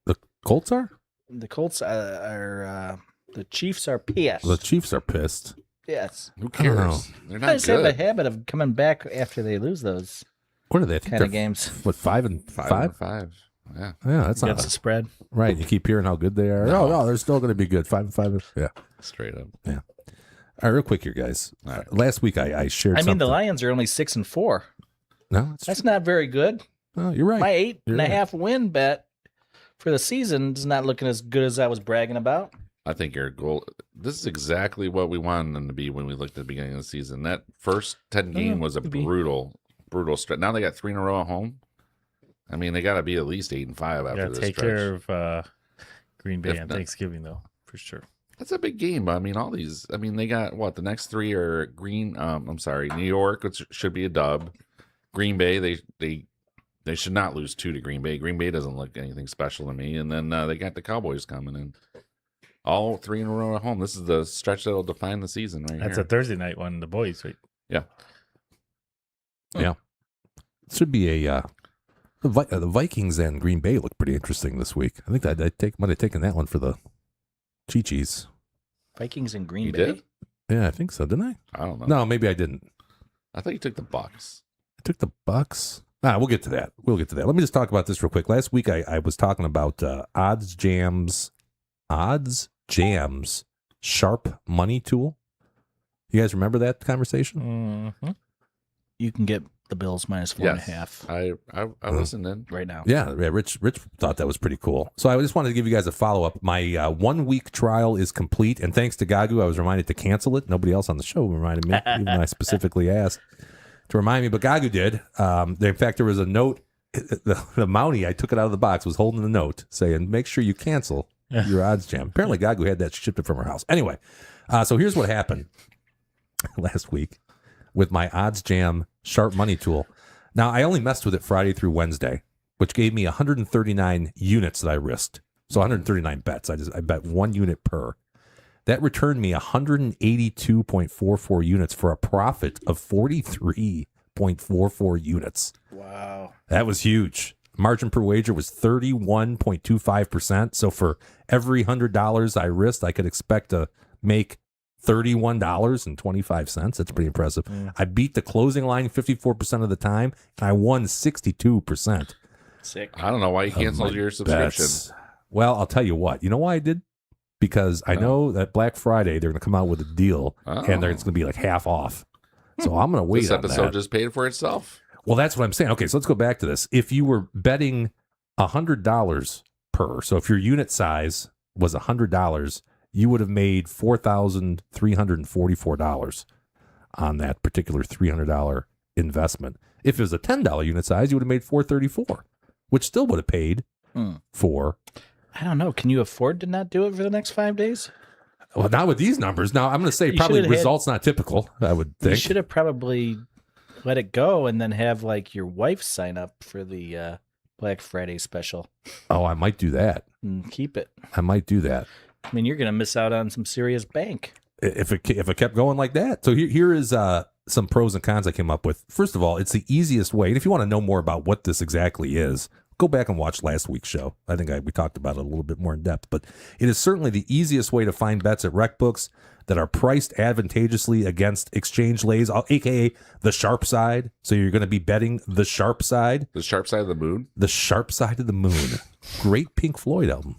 The Colts are? The Colts are the Chiefs are pissed. The Chiefs are pissed. Yes. Who I don't know. cares? They're I not just have a good. habit of coming back after they lose those What are they? I think kind of they're, games. What, 5-5? 5-5. Yeah. Yeah, that's not Against the spread. right. You keep hearing how good they are. No. No, they're still going to be good. 5-5. Yeah. Straight up. All right, real quick here, guys. All right. Last week I shared I mean, something. the Lions are only 6-4. No, That's not very good. no, you're right. My You're 8.5 win bet for the season is not looking as good as I was bragging about. I think your goal. This is exactly what we wanted them to be when we looked at the beginning of the season. That first 10 game was a could be. brutal stretch. Now they got 3 in a row at home. I mean, they got to be at least 8-5 after Yeah, this take stretch. care of Green Bay If on not- Thanksgiving, though, for sure. That's a big game. But I mean, all these. I mean, they got what the next 3 are New York, which should be a dub. Green Bay, they should not lose 2 to Green Bay. Green Bay doesn't look anything special to me. And then they got the Cowboys coming in. All 3 in a row at home. This is the stretch that'll define the season right That's here. a Thursday night one, the boys, right? Yeah. Yeah. It should be a the Vikings and Green Bay look pretty interesting this week. I think might have taken that one for the Chi-Chi's. Vikings and Green You Bay. did? Yeah, I think so. Didn't I? I don't know. No, maybe I didn't. I thought you took the Bucks. I took the Bucks. We'll get to that. Let me just talk about this real quick. Last week I was talking about Oddsjam's sharp money tool. You guys remember that conversation? Mm-hmm. You can get the Bills minus 4.5 I listened in. right now. Yeah, Rich thought that was pretty cool. So I just wanted to give you guys a follow-up. My 1 week trial is complete, and thanks to Gagu, I was reminded to cancel it. Nobody else on the show reminded me, even though I specifically asked to remind me, but Gagu did. In fact, there was a note. The Mountie, I took it out of the box, was holding the note saying, make sure you cancel your Oddsjam. Apparently, Gagu had that shipped it from her house. Anyway, so here's what happened last week with my Oddsjam sharp money tool. Now, I only messed with it Friday through Wednesday, which gave me 139 units that I risked. So 139 bets. I bet 1 unit per. That returned me 182.44 units for a profit of 43.44 units. Wow. That was huge. Margin per wager was 31.25%. So for every $100 I risked, I could expect to make $31.25. That's pretty impressive. I beat the closing line 54% of the time, and I won 62%. Sick. I don't know why you canceled your subscription. Bets. Well, I'll tell you what. You know why I did? Because I know that Black Friday they're going to come out with a deal, and it's going to be like half off. So I'm going to wait This on episode that. just paid for itself. Well, that's what I'm saying. Okay, so let's go back to this. If you were betting $100 per, so if your unit size was $100, you would have made $4,344 on that particular $300 investment. If it was a $10 unit size, you would have made $434, which still would have paid for. I don't know. Can you afford to not do it for the next 5 days? Well, not with these numbers. Now, I'm going to say You probably should've had- results not typical, I would You think. should have probably let it go and then have like your wife sign up for the Black Friday special Oh, I might do that. and keep it. I might do that. I mean, you're going to miss out on some serious bank. If it kept going like that. So here is some pros and cons I came up with. First of all, it's the easiest way. And if you want to know more about what this exactly is, go back and watch last week's show. I think we talked about it a little bit more in depth. But it is certainly the easiest way to find bets at rec books that are priced advantageously against exchange lays, a.k.a. the sharp side. So you're going to be betting the sharp side. The sharp side of the moon. The Sharp Side of the Moon. Great Pink Floyd album.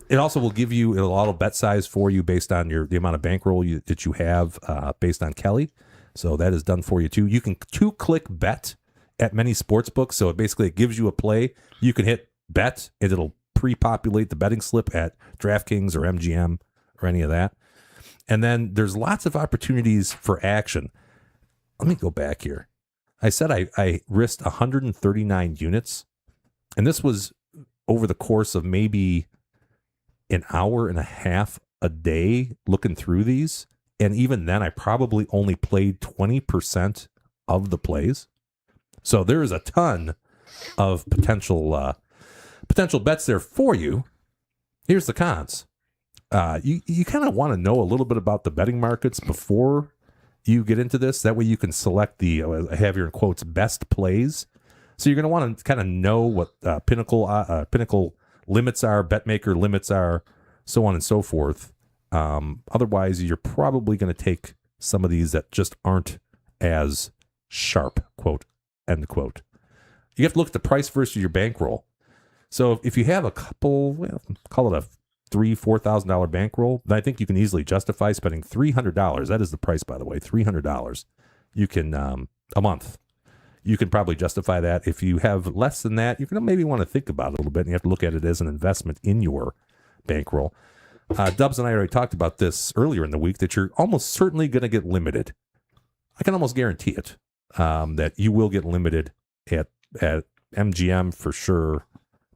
It also will give you a lot of bet size for you based on the amount of bankroll that you have based on Kelly. So that is done for you too. You can 2-click bet at many sports books. So it gives you a play. You can hit bet and it'll pre-populate the betting slip at DraftKings or MGM or any of that. And then there's lots of opportunities for action. Let me go back here. I said I risked 139 units, and this was over the course of maybe an hour and a half a day looking through these. And even then, I probably only played 20% of the plays. So there is a ton of potential bets there for you. Here's the cons. You kind of want to know a little bit about the betting markets before you get into this. That way you can select I have here in quotes, best plays. So you're going to want to kind of know what pinnacle limits are, betmaker limits are, so on and so forth. Otherwise, you're probably going to take some of these that just aren't as sharp, quote, end quote. You have to look at the price versus your bankroll. So if you have a couple, call it a $3,000-$4,000 bankroll, then I think you can easily justify spending $300. That is the price, by the way, $300. You can a month. You can probably justify that. If you have less than that, you're going to maybe want to think about it a little bit, and you have to look at it as an investment in your bankroll. Dubs and I already talked about this earlier in the week, that you're almost certainly going to get limited. I can almost guarantee it, that you will get limited at MGM for sure,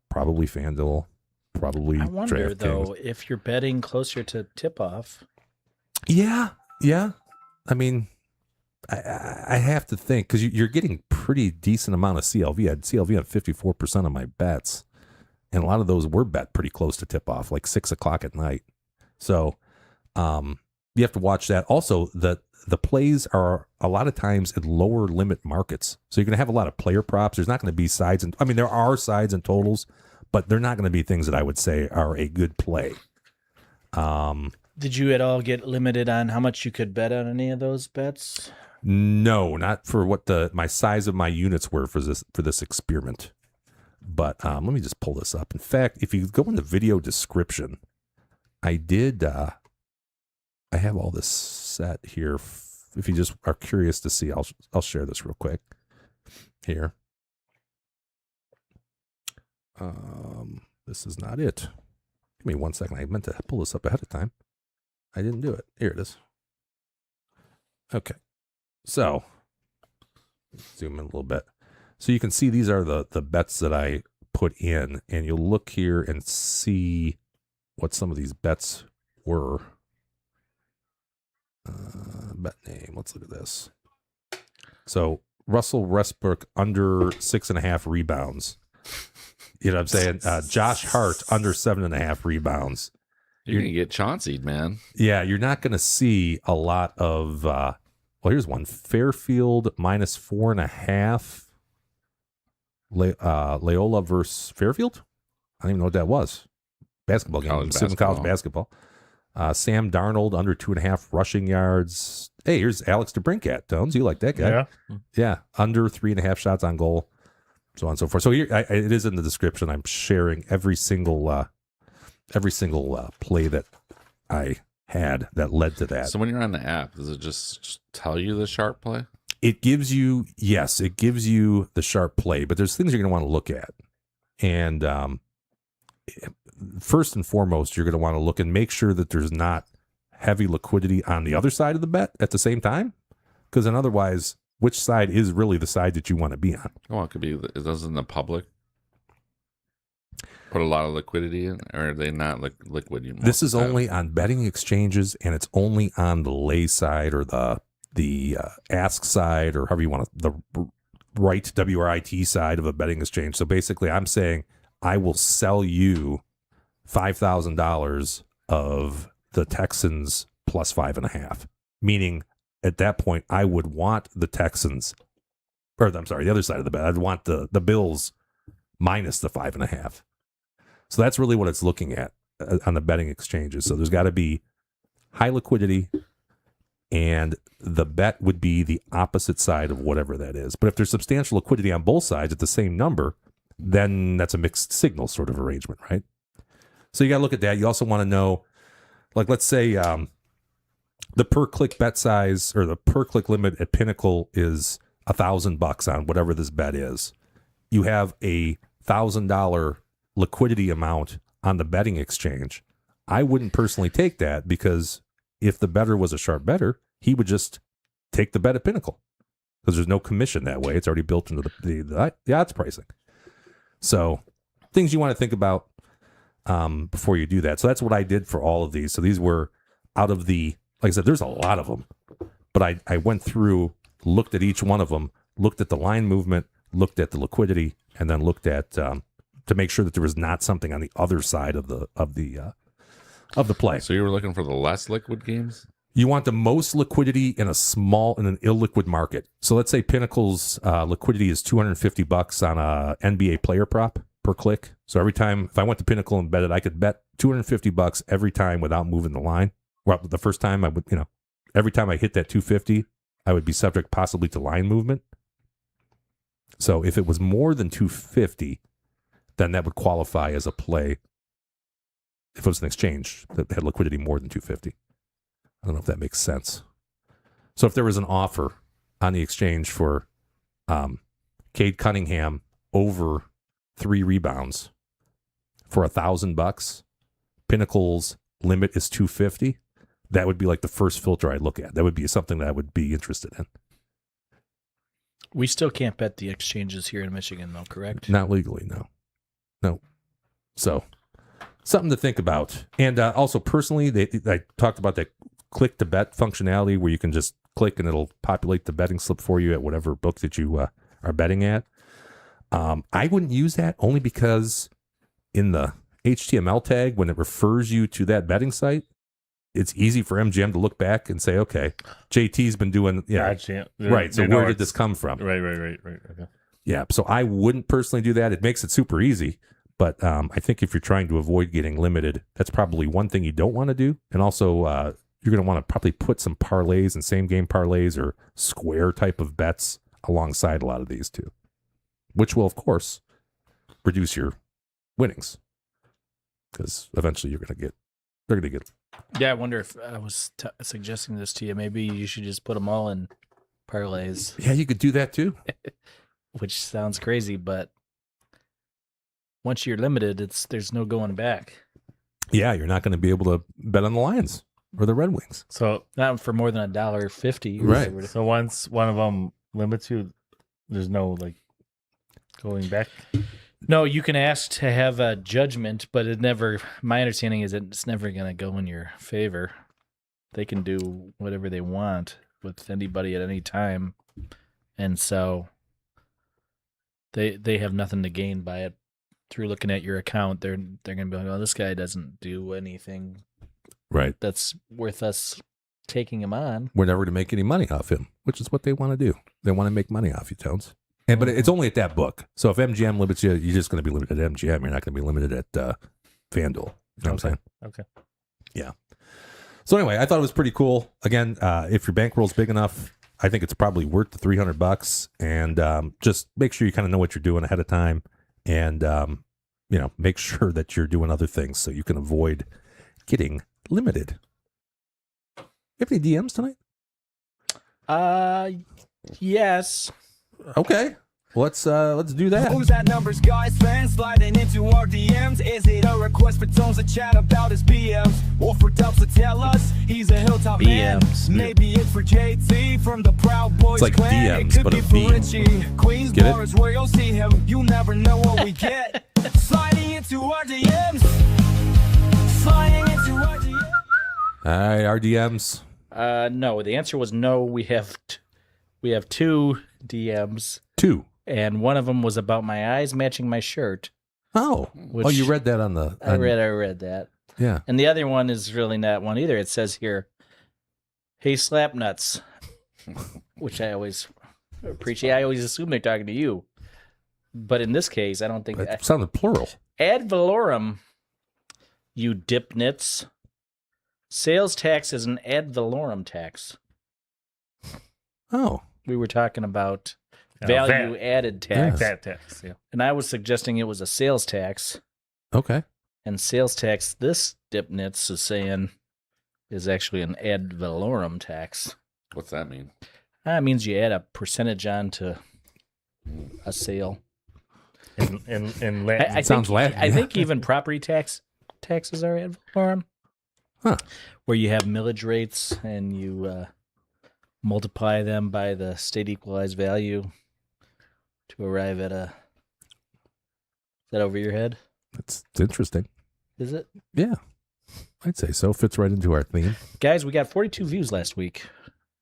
probably FanDuel, probably I wonder, DraftKings. though, if you're betting closer to tip-off. Yeah. I mean, I have to think, because you're getting pretty decent amount of CLV. I had CLV on 54% of my bets, and a lot of those were bet pretty close to tip-off, like 6 o'clock at night. So you have to watch that. Also, the plays are a lot of times in lower limit markets. So you're going to have a lot of player props. There's not going to be sides. There are sides and totals, but they're not going to be things that I would say are a good play. Did you at all get limited on how much you could bet on any of those bets? No, not for what my size of my units were for this experiment. But let me just pull this up. In fact, if you go in the video description, I did. I have all this set here. If you just are curious to see, I'll share this real quick here. This is not it. Give me 1 second. I meant to pull this up ahead of time. I didn't do it. Here it is. Okay. So, zoom in a little bit. So you can see these are the bets that I put in, and you'll look here and see what some of these bets were. Bet name. Let's look at this. So Russell Westbrook under 6.5 rebounds. You know what I'm saying? Josh Hart under 7.5 rebounds. You're going to get Chauncey'd, man. Yeah, you're not going to see a lot of. Well, here's one. Fairfield minus 4.5. Loyola versus Fairfield. I don't even know what that was. Basketball game. College College basketball. Sam Darnold under 2.5 rushing yards. Hey, here's Alex DeBrincat. Tones, you like that guy? Yeah. Yeah, under 3.5 shots on goal, so on and so forth. So here, it is in the description. I'm sharing every single play that I had that led to that. So when you're on the app, does it just tell you the sharp play? It gives you the sharp play, but there's things you're going to want to look at. And first and foremost, you're going to want to look and make sure that there's not heavy liquidity on the other side of the bet at the same time. Because then otherwise, which side is really the side that you want to be on? Well, it could be, doesn't the public put a lot of liquidity in, or are they not liquid? This is only on betting exchanges, and it's only on the lay side or the ask side, or however you want to, the right WRIT side of a betting exchange. So basically, I'm saying I will sell you $5,000 of the Texans plus 5.5, meaning at that point I would want the Texans, or I'm sorry, the other side of the bet. I'd want the Bills minus the 5.5. So that's really what it's looking at on the betting exchanges. So there's got to be high liquidity, and the bet would be the opposite side of whatever that is. But if there's substantial liquidity on both sides at the same number, then that's a mixed signal sort of arrangement, right? So you got to look at that. You also want to know, like, let's say the per click bet size or the per click limit at Pinnacle is $1,000 on whatever this bet is. You have a $1,000 liquidity amount on the betting exchange. I wouldn't personally take that, because if the bettor was a sharp bettor, he would just take the bet at Pinnacle, because there's no commission that way. It's already built into the odds pricing. So things you want to think about before you do that. So that's what I did for all of these. So these were out of the, like I said, there's a lot of them, but I went through, looked at each one of them, looked at the line movement, looked at the liquidity, and then looked at to make sure that there was not something on the other side of the play. So you were looking for the less liquid games? You want the most liquidity in an illiquid market. So let's say Pinnacle's liquidity is $250 on a NBA player prop per click. So every time, if I went to Pinnacle and bet it, I could bet $250 every time without moving the line. Well, the first time I would, every time I hit that 250, I would be subject possibly to line movement. So if it was more than 250, then that would qualify as a play. If it was an exchange that had liquidity more than 250. I don't know if that makes sense. So if there was an offer on the exchange for Cade Cunningham over 3 rebounds for $1,000, Pinnacle's limit is 250, that would be like the first filter I'd look at. That would be something that I would be interested in. We still can't bet the exchanges here in Michigan, though, correct? Not legally, no. So something to think about. And also personally, I talked about that click to bet functionality where you can just click and it'll populate the betting slip for you at whatever book that you are betting at. I wouldn't use that only because in the HTML tag, when it refers you to that betting site, it's easy for MGM to look back and say, okay, JT's been doing, Gotcha. Right. So where did this come from? Right. Okay. Yeah. So I wouldn't personally do that. It makes it super easy. But I think if you're trying to avoid getting limited, that's probably one thing you don't want to do. And also, you're going to want to probably put some parlays and same game parlays or square type of bets alongside a lot of these too, which will, of course, reduce your winnings, because eventually they're going to get. Yeah, I wonder if I was suggesting this to you. Maybe you should just put them all in parlays. Yeah, you could do that too. Which sounds crazy, but once you're limited, there's no going back. Yeah, you're not going to be able to bet on the Lions or the Red Wings. So not for more than $1.50. Right. So once one of them limits you, there's no going back. No, you can ask to have a judgment, but my understanding is that it's never going to go in your favor. They can do whatever they want with anybody at any time. And so they have nothing to gain by it. Through looking at your account, they're going to be like, oh, this guy doesn't do anything right that's worth us taking him on. We're never to make any money off him, which is what they want to do. They want to make money off you, Tones. But it's only at that book. So if MGM limits you, you're just going to be limited at MGM. You're not going to be limited at FanDuel. You know what I'm saying? Okay. Yeah. So anyway, I thought it was pretty cool. Again, if your bankroll's big enough, I think it's probably worth the $300. And just make sure you kind of know what you're doing ahead of time, and make sure that you're doing other things so you can avoid getting limited. You have any DMs tonight? Yes. Okay. Let's do that. Who's that numbers guys fan sliding into our DMs? Is it a request for Tones to chat about his BMs? Or for Dubs to tell us he's a hilltop BMs. man? Maybe it's for JT from the Proud Boys It's like clan. DMs, It could but be a for B. Richie. Queens Get it? bar is where you'll see him. You never know what we get. Sliding into our DMs. Sliding into our DMs. All right, our DMs. No, the answer was no. We have two DMs, 2. and one of them was about my eyes matching my shirt. Oh. Which- You read that on the... I read that. Yeah. And the other one is really not one either. It says here, "Hey, slap nuts," which I always appreciate. I always assume they're talking to you, but in this case, I don't think. It sounded plural. Ad valorem, you dip nits. Sales tax is an ad valorem tax. Oh. We were talking about Oh, value VAT. added tax, That tax. Yeah. and I was suggesting it was a sales tax. Okay. And sales tax, this dip nits is saying, is actually an ad valorem tax. What's that mean? That means you add a percentage on to a sale. In Latin. I Sounds think, Latin, I yeah. think even property taxes are ad valorem. Huh. Where you have millage rates and you multiply them by the state equalized value to arrive at a. Is that over your head? It's interesting. Is it? Yeah. I'd say so. Fits right into our theme. Guys, we got 42 views last week.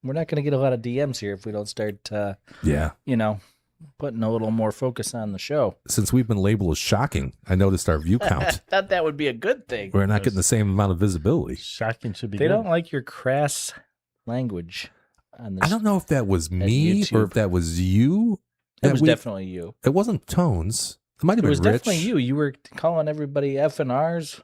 We're not going to get a lot of DMs here if we don't start, Yeah. putting a little more focus on the show. Since we've been labeled as shocking, I noticed our view count. Thought that would be a good thing. We're not getting the same amount of visibility. Shocking should be They good. don't like your crass language on this. I don't know if that was me YouTube. or if that was you. It was We- definitely you. It wasn't Tones. It might have It been was Rich. definitely you. You were calling everybody F and R's.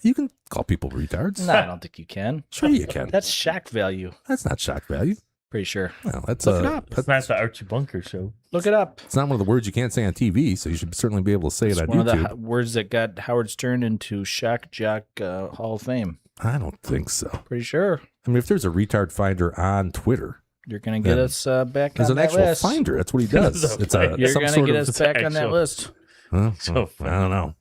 You can call people retards. No, I don't think you can. Sure you can. That's shock value. That's not shock value. Pretty sure. Well, that's Look it up. It's not the Archie Bunker show. Look it up. It's not one of the words you can't say on TV, so you should certainly be able to say It's it on one YouTube. of the words that got Howard Stern into Shock Jock Hall of Fame. I don't think so. Pretty sure. I mean, if there's a retard finder on Twitter, You're going to get Yeah. us back there's on an that actual list. finder. That's what he does. There's a It's a finder. You're some going to sort get of. us back on that actual- list. So I don't know.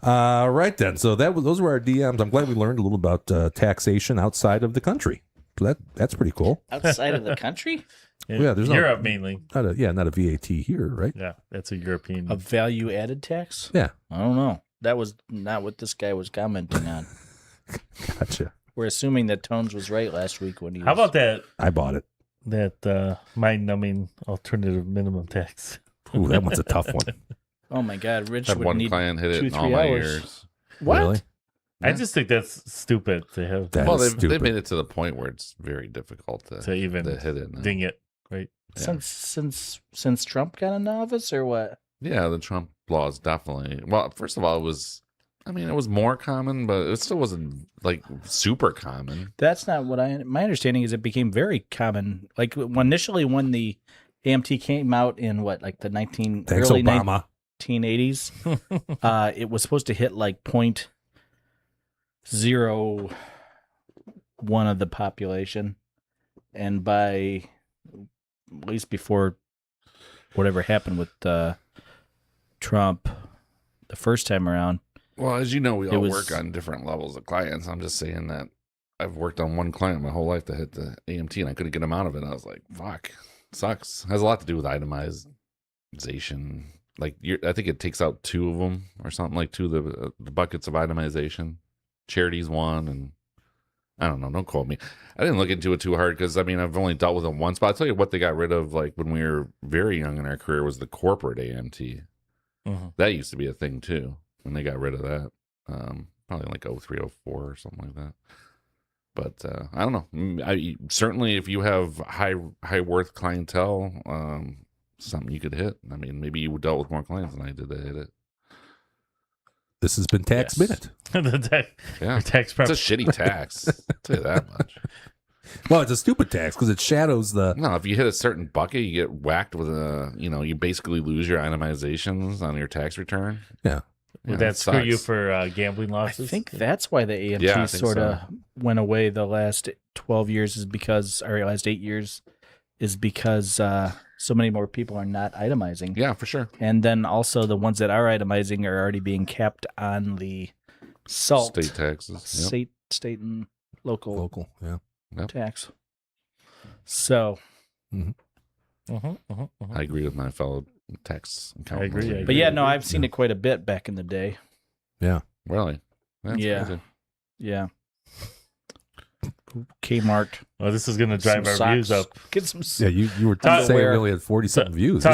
Right then. So those were our DMs. I'm glad we learned a little about taxation outside of the country. So that's pretty cool. Outside of the country? Yeah, there's no- Europe mainly. Not a VAT here, right? Yeah, that's a European. A value added tax? Yeah. I don't know. That was not what this guy was commenting on. Gotcha. We're assuming that Tones was right last week when he was. How about that? I bought it. That mind-numbing alternative minimum tax. Ooh, that one's a tough one. Oh my God, Rich Had would one need client hit it 2-3 in all my hours. ears. What? Really? I just think that's stupid to have That Well, is they've stupid. made it to the point where it's very difficult to even hit it. now. ding it, right? Yeah. Since Trump got into office or what? Yeah, the Trump laws definitely. Well, first of all, it was more common, but it still wasn't like super common. That's not what my understanding is. It became very common. Like initially when the AMT came out in what, like the Thanks, early Obama. 1980s, it was supposed to hit like 0.01 of the population, and by at least before whatever happened with Trump the first time around. Well, as you know, we It all was- work on different levels of clients. I'm just saying that I've worked on one client my whole life that hit the AMT, and I couldn't get him out of it. I was like, "Fuck, sucks." Has a lot to do with itemization. Like, I think it takes out 2 of them or something, like 2 of the buckets of itemization. Charity's one, and I don't know. Don't quote me. I didn't look into it too hard because I've only dealt with them once. But I'll tell you what they got rid of, like when we were very young in our career, was the corporate AMT. That used to be a thing too, and they got rid of that. Probably like 03, 04 or something like that. But I don't know. Certainly, if you have high worth clientele, something you could hit. I mean, maybe you dealt with more clients than I did that hit it. This has been Tax Yes. Minute. the tax, Yeah, tax prep. it's a shitty tax. I'll tell you that much. Well, it's a stupid tax because it shadows the. No, if you hit a certain bucket, you get whacked with you basically lose your itemizations on your tax return. Yeah. Would Yeah, that it screw you sucks. for gambling I losses? think that's why the AMT Yeah, I think sort of so. went away the last 12 years is because, or last 8 years, is because so many more people are not itemizing. Yeah, for sure. And then also the ones that are itemizing are already being capped on the salt, State taxes. Yep. state and local Local, yeah. tax. So, I agree with my fellow tax accountant. I agree. but yeah, no, I've seen it quite a bit back in the day. Yeah. Really? That's Yeah. crazy. Yeah. Kmart. Well, this is going to drive some our views socks. up. Get some. Yeah, you were Talk- saying we only had 40-something views.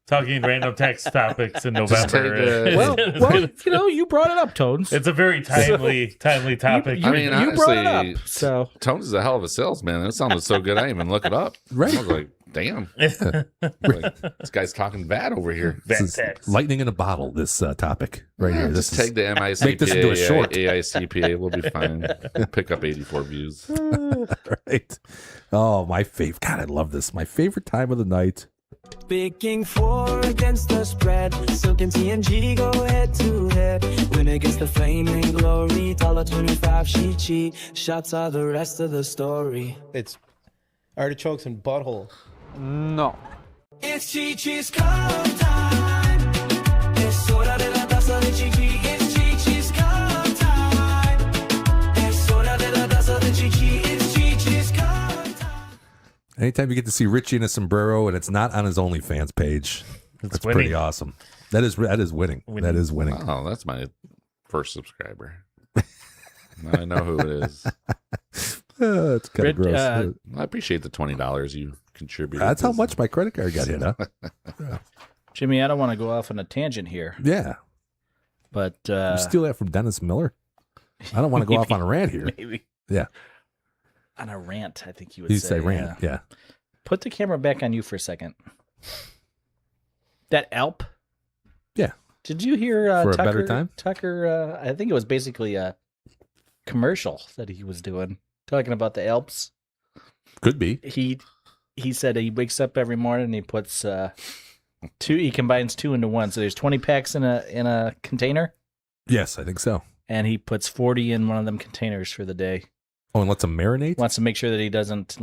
Talking random tax topics in Just take November. the- Well, you brought it up, Tones. It's a very timely topic. I mean, you brought it honestly, up. So Tones is a hell of a salesman. It sounded so good. I didn't even look it up. Right. I was like, damn. Like, this guy's talking bad over here. This That is tax. lightning in a bottle, this topic right here. This Just take the make this into a short. AICPA. We'll be fine. Pick up 84 views. right. Oh, my favorite. God, I love this. My favorite time of the night. Picking 4 against the spread. Silk and TNG go head to head. Win against the flaming glory. $1.25 she cheat. Shots are the rest of the story. It's artichokes and butthole. No. It's Chi-Chi's cup time. Es hora de la taza de Chi-Chi. It's Chi-Chi's cup time. Es hora de la taza de Chi-Chi. It's Chi-Chi's cup time. Anytime you get to see Richie in a sombrero and it's not on his OnlyFans page, that's winning. pretty awesome. That is winning. That is winning. Oh, that's my first subscriber. Now I know who it is. It's kind of Rid- gross. I appreciate the $20 you contributed. That's how much my credit card got hit, huh? Jimmy, I don't want to go off on a tangent here, Yeah. but You steal that from Dennis Miller? I don't want to go off on a rant here. maybe Yeah. on a rant, I think you would You say. say rant. Yeah. Put the camera back on you for a second. That Alp. Yeah. Did you hear For a Tucker? better time? Tucker, I think it was basically a commercial that he was doing, talking about the Alps. Could be. He said he wakes up every morning and he puts he combines 2 into 1. So there's 20 packs in a container, Yes, I think so. and he puts 40 in one of them containers for the day. Oh, and lets them marinate? Wants to make sure that he doesn't,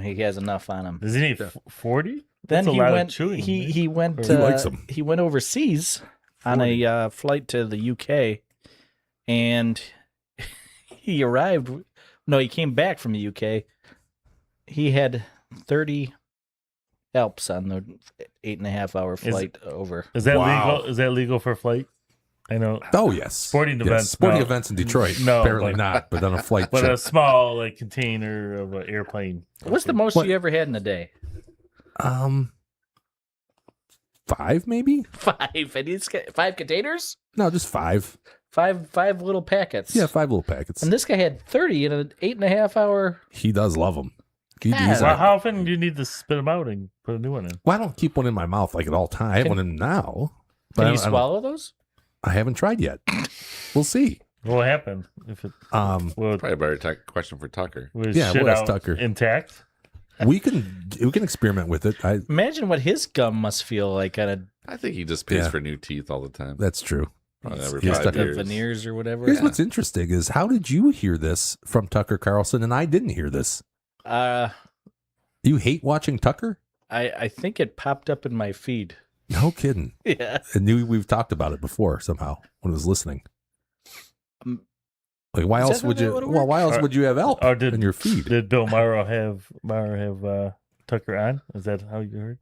he has enough on him. Does he need 40? Then That's a he lot of went. chewing, He right? he went. He likes 'em. He went overseas on a flight to the UK, and he arrived. No, he came back from the UK. He had 30 Alps on the 8.5-hour flight over. Is that Wow. legal? Is that legal for flight? I know. Oh, yes. Sporting Yes, events, Sporting no. events in Detroit. No, Apparently like- not, but on a flight But trip. a small container of an airplane. What's the most What? you ever had in a day? 5 maybe? 5. And he's got 5 containers. No, just 5. 5 little packets. Yeah, 5 little packets. And this guy had 30 in an 8.5-hour. He does love them. He's Yeah. like, Well, how often do you need to spit them out and put a new one in? well, I don't keep one in my mouth like at all time. I have one in now. But Can I you don't- I don't- swallow those? I haven't tried yet. We'll see. What will happen if it will, Probably a better question for Tucker. will Yeah, shit we'll ask out Tucker. intact? we can experiment with it. Imagine what his gum must feel like on a I think he just pays Yeah. for new teeth all the time. That's true. Probably every he's 5 stuck in years. veneers or whatever. Here's what's interesting is how did you hear this from Tucker Carlson and I didn't hear this? You hate watching Tucker? I think it popped up in my feed. No kidding. Yeah. And we've talked about it before somehow when I was listening. Like why Is else that would how you? that would Well, work? why else would you have Elp Or did in your feed? Did Bill Morrow have Tucker on? Is that how you heard?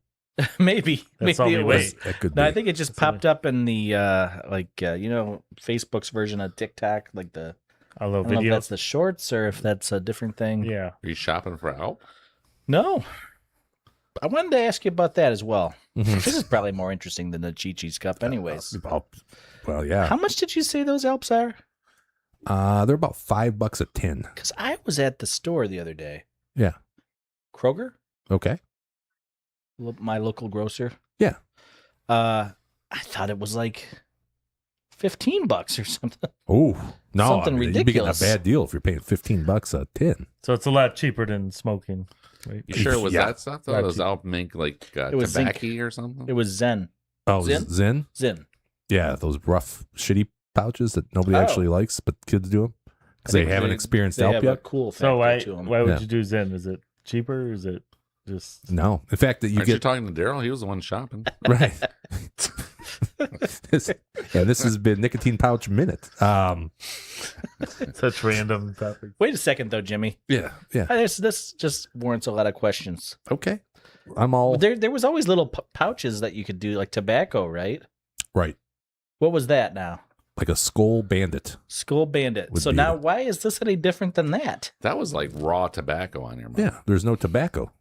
Maybe. That's Maybe all it we was. wait. That could No, be. I think it just popped up in the Facebook's version of TikTok, like the A I little don't know if video. that's the shorts or if that's a different thing. Yeah. Are you shopping for Alp? No. I wanted to ask you about that as well. Mhm. This is probably more interesting than the Chi-Chi's cup anyways. Well, yeah. How much did you say those Alps are? They're about $5 a tin. Because I was at the store the other day. Yeah. Kroger, Okay. my local grocer. Yeah. I thought it was like $15 or something. Oh, no. Something You'd be getting a ridiculous. bad deal if you're paying $15 a tin. So it's a lot cheaper than smoking. Right? You sure it was Yeah. that stuff though? Does Alp make like It was zinc. tobacco or something? It was Zen. Oh, Zin? Zin? Zin. Yeah, those rough, shitty pouches that nobody Oh. actually likes, but kids do them because I they think haven't they- experienced They Alp have a yet. cool factor So why to them. would Yeah. you do Zen? Is it cheaper? Or is it just No. In fact, that you Aren't you get talking to Daryl? He was the one shopping. right. this has been Nicotine Pouch Minute. such random topics? Wait a second, though, Jimmy. Yeah. This just warrants a lot of questions. Okay. I'm all There was always little pouches that you could do, like tobacco, right? right. What was that now? Like a Skull Bandit. Skull Bandit. Would So be now, it. why is this any different than that? That was like raw tobacco on your mouth. Yeah. There's no tobacco.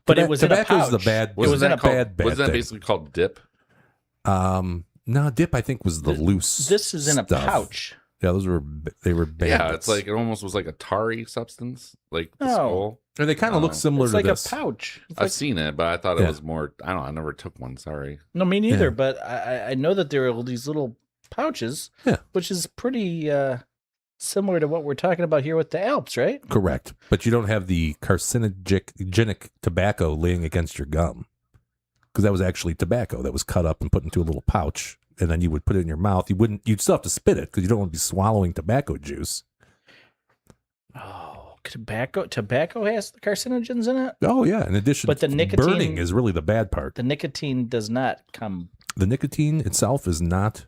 But it was in a tobacco's pouch. the bad. It was Wasn't in that a called? bad Wasn't that thing. basically called dip? No, dip. I think was the loose. This is in a stuff. pouch. Yeah, they were bandits. Yeah, it's like it almost was like a tarry substance, like the Oh. skull. and they kind of look similar It's to like this. a pouch. It's I've like- seen it, but I thought it Yeah. was more. I don't know. I never took one. Sorry. No, me neither. Yeah. But I know that there are these little pouches, Yeah. which is pretty similar to what we're talking about here with the Alps, right? Correct, but you don't have the carcinogenic tobacco laying against your gum, because that was actually tobacco that was cut up and put into a little pouch, and then you would put it in your mouth. You'd still have to spit it because you don't want to be swallowing tobacco juice. Oh, tobacco has carcinogens in it. Oh yeah, in addition, But the nicotine- burning is really the bad part. The nicotine does not come. The nicotine itself is not,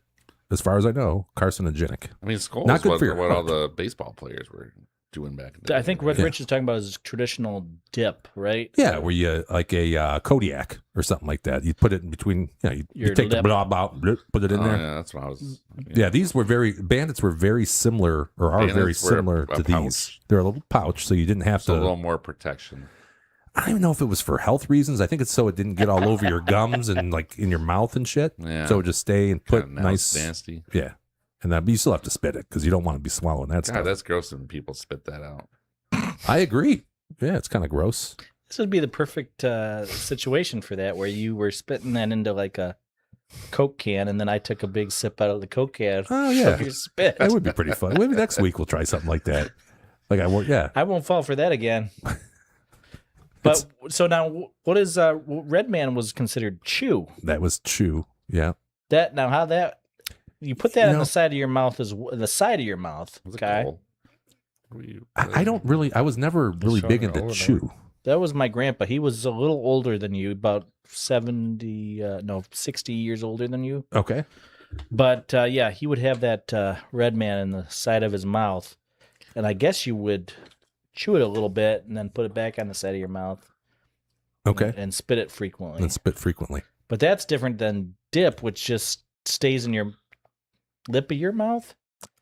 as far as I know, carcinogenic. I mean, skull Not is good what, for your what all heart. the baseball players were doing back in the I day, think right? what Rich is talking about is traditional dip, right? Yeah, where you like a Kodiak or something like that. You put it in between. You Your take the lip. blah blah, blah, put it in Oh, there. yeah, that's what I was. Yeah, these were bandits were very similar, or are Bandits very were similar a to pouch. these. They're a little pouch, so you didn't have So a to. little more protection. I don't even know if it was for health reasons. I think it's so it didn't get all over your gums and like in your mouth and shit. Yeah. So it would just stay and put Kinda nice. nasty. Yeah, and but you still have to spit it because you don't want to be swallowing that God, stuff. that's gross when people spit that out. I agree. Yeah, it's kind of gross. This would be the perfect situation for that, where you were spitting that into like a Coke can, and then I took a big sip out of the Coke can. Oh, yeah. of your spit. That would be pretty fun. Maybe next week we'll try something like that. Like I won't. Yeah, I won't fall for that again. But so now, what is Red Man was considered chew? that was chew. Yeah. That now how that you put that You on know- the side of your mouth is the side of your mouth. Was it Okay, cold? Were you- I don't really. I was never really big stronger, into older. chew. that was my grandpa. He was a little older than you, about 60 years older than you. Okay. But yeah, he would have that Red Man in the side of his mouth, and I guess you would chew it a little bit and then put it back on the side of your mouth. Okay. and spit it frequently. And spit frequently. But that's different than dip, which just stays in your lip of your mouth.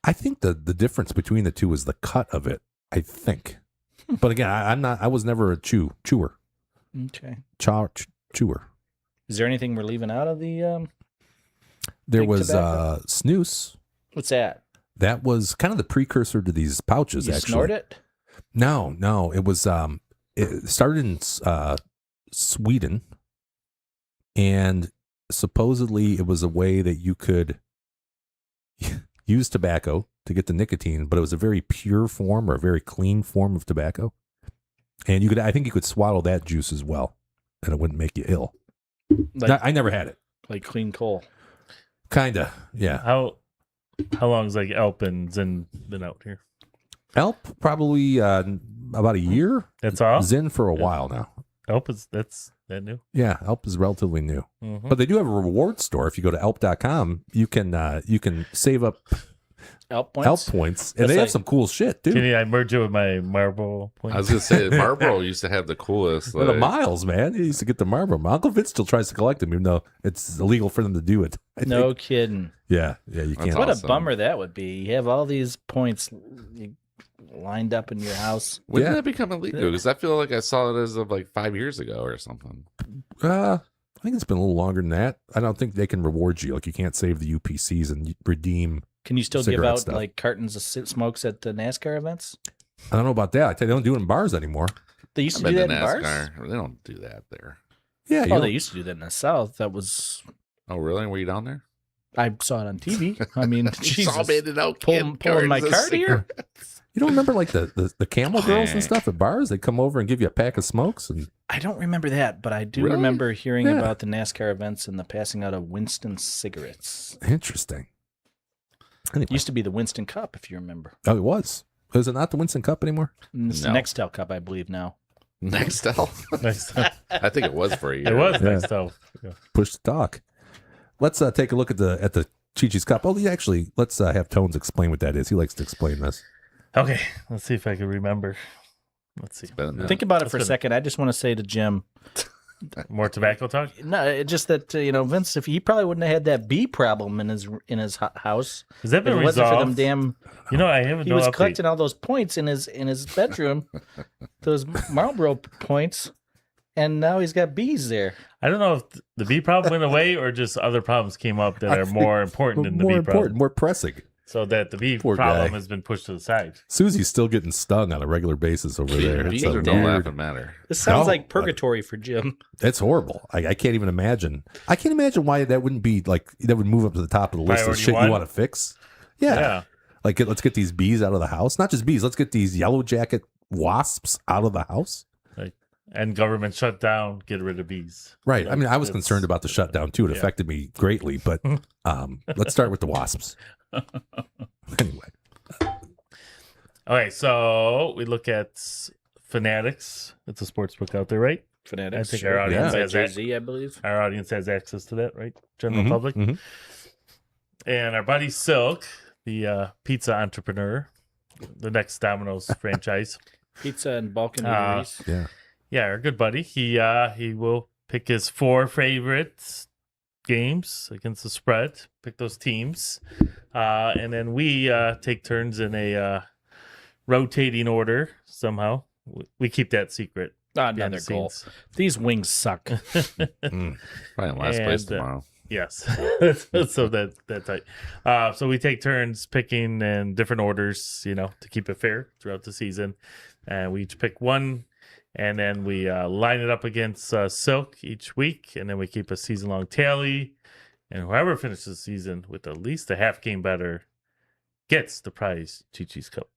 I think the difference between the two is the cut of it. I think. But again, I'm not. I was never a chewer. Okay. Chewer. Is there anything we're leaving out of the? There Big was tobacco? snus. What's that? That was kind of the precursor to these pouches. You actually, snort it? No. It was. It started in Sweden, and supposedly it was a way that you could use tobacco to get the nicotine, but it was a very pure form or a very clean form of tobacco, and you could. I think you could swallow that juice as well, and it wouldn't make you ill. Like, I never had it. like clean coal. Kinda, yeah. How long's like Alp and Zin been out here? Alp probably about a year. That's all. Zin for a Yeah. while now. Alp is that's that new. Yeah, Alp is relatively new, Mhm. but they do have a reward store. If you go to Alp.com, you can save up Alp points. Alp points, and That's they have like- some cool shit too. Can I merge it with my Marlboro points? I was gonna say Marlboro used to have the coolest. They're the like- miles, man. He used to get the Marlboro. My Uncle Vince still tries to collect them, even though it's illegal for them to do it. I No think. kidding. Yeah, you That's can't. What awesome. a bummer that would be. You have all these points lined up in your house. When Yeah. did that become illegal? Because I feel like I saw it as of like 5 years ago or something. I think it's been a little longer than that. I don't think they can reward you. Like you can't save the UPCs and redeem. Can you still give Cigarette out stuff. like cartons of smokes at the NASCAR events? I don't know about that. I tell you, they don't do it in bars anymore. They used I to bet do the that in bars. NASCAR, they don't do that there. Yeah, you Oh, know, they used to do that in the South. That was Oh, really? Were you down there? I saw it on TV. I mean, Jesus, it out. pulling my card here. you don't remember like the camel girls and stuff at bars? They come over and give you a pack of smokes, and I don't remember that, but I do Really? remember hearing Yeah. about the NASCAR events and the passing out of Winston cigarettes. interesting. Anyway, It used to be the Winston Cup, if you remember. oh, it was. Is it not the Winston Cup anymore? And it's No. the Nextel Cup, I believe now. Nextel. Nice. I think it was for you. It was Yeah. nice stuff. Yeah. Push the talk. Let's take a look at the Chi-Chi's Cup. Oh, yeah, actually, let's have Tones explain what that is. He likes to explain this. Okay, let's see if I can remember. Let's see. Think about it That's for a good. second. I just want to say to Jim, More tobacco talk? no, it's just that Vince, if he probably wouldn't have had that bee problem in his house. Has that If been it wasn't for them resolved? damn, You know, I haven't he no was update. collecting all those points in his bedroom, those Marlboro points, and now he's got bees there. I don't know if the bee problem went away or just other problems came up that I are think more important than the more bee important, problem. more pressing. So that the bee Poor problem guy. has been pushed to the side. Susie's still getting stung on a regular basis over there. It's Bees a or don't laugh weird- and matter. This sounds No, like purgatory for Jim. It's horrible. I can't even imagine. I can't imagine why that wouldn't be like that would move up to the top of the list of Priority shit one? you want to fix. Yeah. Like let's get these bees out of the house. Not just bees. Let's get these yellow jacket wasps out of the house. And government shut down, get rid of bees. Right. I mean, I was It's- concerned about the shutdown too. It yeah. affected me greatly, but let's start with the wasps. Anyway, Okay, so we look at Fanatics. It's a sports book out there, right? Fanatics. I think our audience Yeah. has that. Jay-Z, I believe. Our audience has access to that, right? General Mhm, public. mhm. And our buddy Silk, the pizza entrepreneur, the next Domino's franchise. Pizza and Balkan Uh, eateries. Yeah. Yeah, our good buddy. He will pick his 4 favorite games against the spread. Pick those teams, and then we take turns in a rotating order. Somehow, we keep that secret. behind Another the goal. scenes. These wings suck. Probably in last place And, tomorrow. Yes, so that tight. So we take turns picking in different orders, to keep it fair throughout the season, and we each pick one. And then we line it up against Silk each week, and then we keep a season-long tally. And whoever finishes the season with at least a half game better gets the prize Chi-Chi's Cup.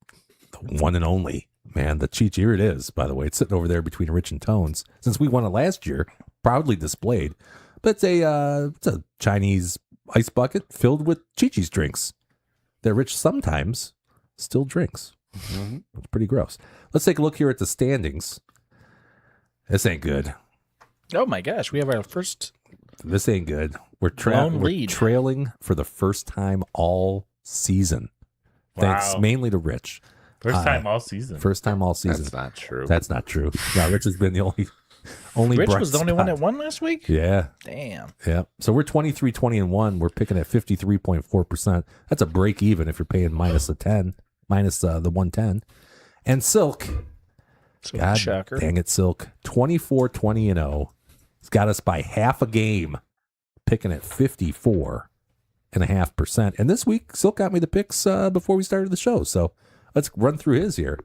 The one and only, man. The Cheech, here it is, by the way. It's sitting over there between Rich and Tones. Since we won it last year, proudly displayed. But it's a Chinese ice bucket filled with Chi-Chi's drinks that Rich sometimes still drinks. Mhm. It's pretty gross. Let's take a look here at the standings. This ain't good. Oh my gosh, we have our first. This ain't good. We're, Lone we're lead. trailing for the first time all season. Thanks Wow. mainly to Rich. First time all season. First time all season. That's not true. That's not true. No, Rich has been the only Rich bright was the only one spot. that won last week. Yeah, Damn. yeah. So we're 23-20-1. We're picking at 53.4%. That's a break even if you're paying minus the 10, minus the 110. And Silk, So God shocker. dang it, Silk, 24-20-0. It's got us by half a game, picking at 54.5%. And this week, Silk got me the picks before we started the show. So let's run through his here.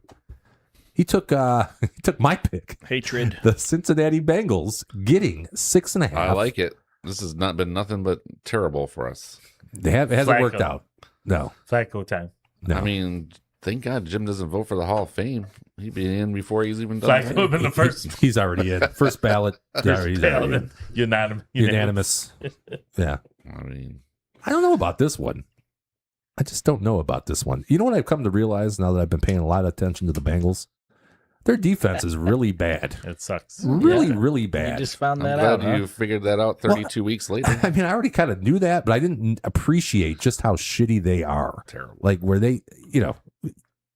He took he took my pick, Hatred. the Cincinnati Bengals, getting 6.5. I like it. This has not been nothing but terrible for us. It hasn't worked Flacco. out. No, Flacco time. no. I mean, thank God Jim doesn't vote for the Hall of Fame. He'd be in before he's even done. Flacco would have been the first. He's already in. First ballot. Yeah, he's already in. Unanimous. Yeah. I mean, I don't know about this one. I just don't know about this one. You know what I've come to realize now that I've been paying a lot of attention to the Bengals? Their defense is really bad. It sucks. Really, Yeah. really You bad. just found I'm that glad out. you Huh? figured that out 32 weeks later. I mean, I already kind of knew that, but I didn't appreciate just how shitty they are. Terrible. Like where they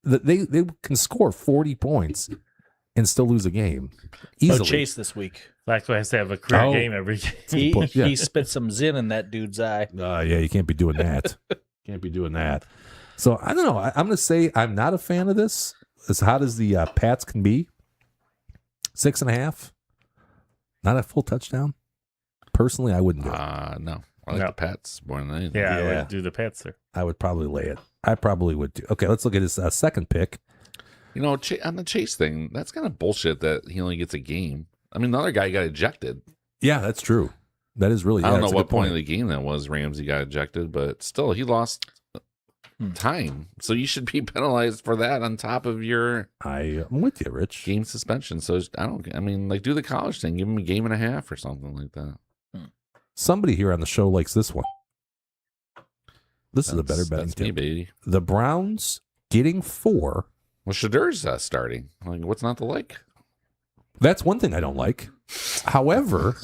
can score 40 points and still lose a game So easily. Chase this week. Flacco has to have a career Oh. game every game. He, Yeah. he spit some zin in that dude's eye. Yeah, you can't be doing that. Can't be doing that. So I don't know. I'm going to say I'm not a fan of this. As hot as the Pats can be, 6.5, not a full touchdown. Personally, I wouldn't do it. No. I like No. the Pats more than anything. Yeah, I Yeah. would do the Pats there. I would probably lay it. I probably would do. Okay, let's look at his second pick. You know, on the Chase thing, that's kind of bullshit that he only gets a game. I mean, the other guy got ejected. Yeah, that's true. That is really. I don't that's know a what good point of the game that was. Ramsey got ejected, but still, he lost time. So you should be penalized for that on top of your I'm with you, Rich. game suspension. So do the college thing. Give him a game and a half or something like that. Somebody here on the show likes this one. This is a better betting That's me, tip. baby. The Browns getting 4. Well, Shadur's starting. Like, what's not to like? That's one thing I don't like. However,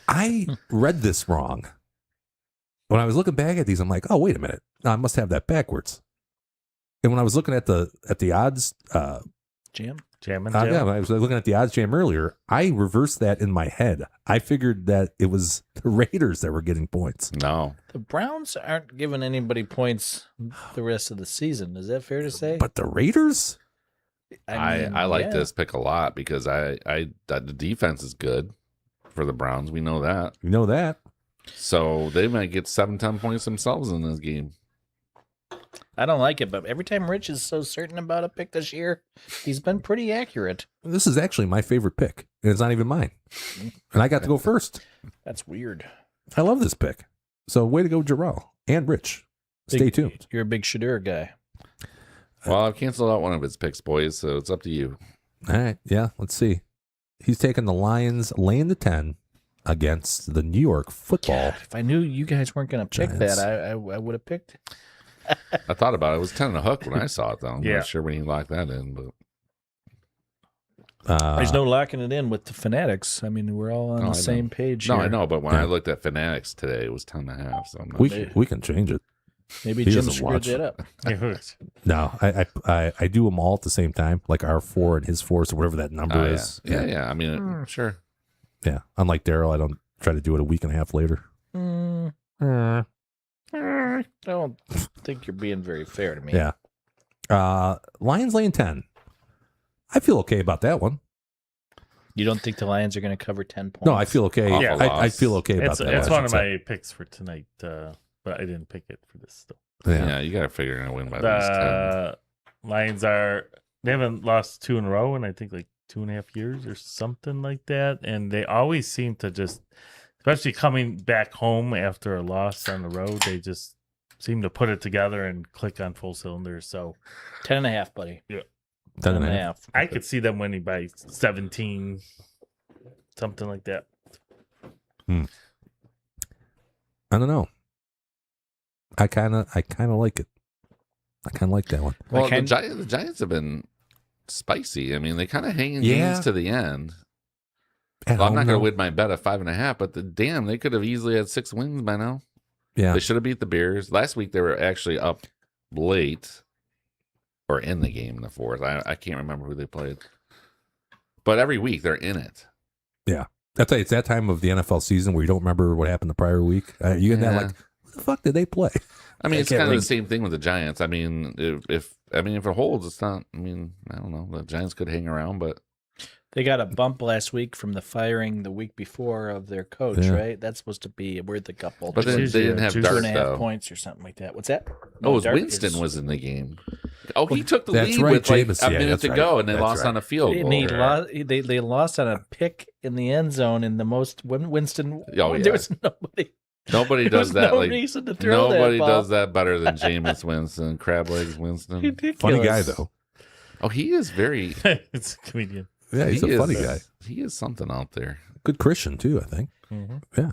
I read this wrong. When I was looking back at these, I'm like, oh, wait a minute. No, I must have that backwards. And when I was looking at the odds, Jam? yeah, when I was looking at the odds jam earlier, I reversed that in my head. I figured that it was the Raiders that were getting points. No. The Browns aren't giving anybody points the rest of the season. Is that fair to say? But the Raiders? I like this pick a lot because the defense is good for the Browns. We know that. You know that. So they might get 7-10 points themselves in this game. I don't like it, but every time Rich is so certain about a pick this year, he's been pretty accurate. This is actually my favorite pick, and it's not even mine. And I got to go first. That's weird. I love this pick. So way to go, Jarrell and Rich. Stay tuned. You're a big Shadur guy. Well, I've canceled out one of his picks, boys, so it's up to you. All right. Yeah, let's see. He's taking the Lions laying the 10 against the New York Football. God, if I knew you guys weren't going to pick Giants. that, I would have picked. I thought about it. It was 10 and a hook when I saw it, though. I'm Yeah. not sure when he locked that in, but There's no locking it in with the Fanatics. I mean, we're all on No, the I same know. page no, here. I know. But when Yeah. I looked at Fanatics today, it was 10 and a half. So I'm not we can change it. Maybe He Jim doesn't screwed watch. that up. No, I do them all at the same time, like our 4 and his 4, so whatever that number yeah. is. Yeah. I mean, sure. Yeah. Unlike Daryl, I don't try to do it a week and a half later. I don't think you're being very fair to me. Yeah. Lions laying 10. I feel okay about that one. You don't think the Lions are going to cover 10 points? No, I feel okay. Awful I loss. feel okay about It's, that. it's I one should of say. my picks for tonight, but I didn't pick it for this. Yeah, you got to figure you're going to win by at least 10. The Lions they haven't lost 2 in a row in I think like 2.5 years or something like that, and they always seem to just, especially coming back home after a loss on the road, they just seem to put it together and click on full cylinders. So 10.5, buddy. Yeah. 10.5. I could see them winning by 17, something like that. I don't know. I kind of like it. I kind of like that one. Well, can- the Giants have been spicy. I mean, they kind of hang in Yeah. games to the end. At Well, I'm home, not going to though. win my bet at 5.5, but they could have easily had 6 wins by now. Yeah. They should have beat the Bears. Last week, they were actually up late or in the game in the fourth. I can't remember who they played. But every week, they're in it. That's it's that time of the NFL season where you don't remember what happened the prior week. You get that Yeah. like, what the fuck did they play? I mean, I it's can't kind of the link- same thing with the Giants. I mean, if it holds, it's not. I mean, I don't know. The Giants could hang around, but They got a bump last week from the firing the week before of their coach, Yeah. right? That's supposed to be worth the couple. But then they didn't have Two Dart 2.5 though. points or something like that. What's that? Oh, it was Dart Winston is- was in the game. Oh, he took the That's lead right, with like Jameson. a Yeah, minute that's to right. go, and they That's lost right. on a field And goal. they lost on a pick in the end zone in the most when Winston. Oh, yeah. There was nobody. Nobody There does was that. no Like reason to throw nobody that ball. does that better than Jameis Winston, Crab Legs Winston. Ridiculous. Funny guy though. Oh, he is very. It's a comedian. Yeah, he's he a funny is- guy. He is something out there. Good Christian too, I think. Mm-hmm. Yeah,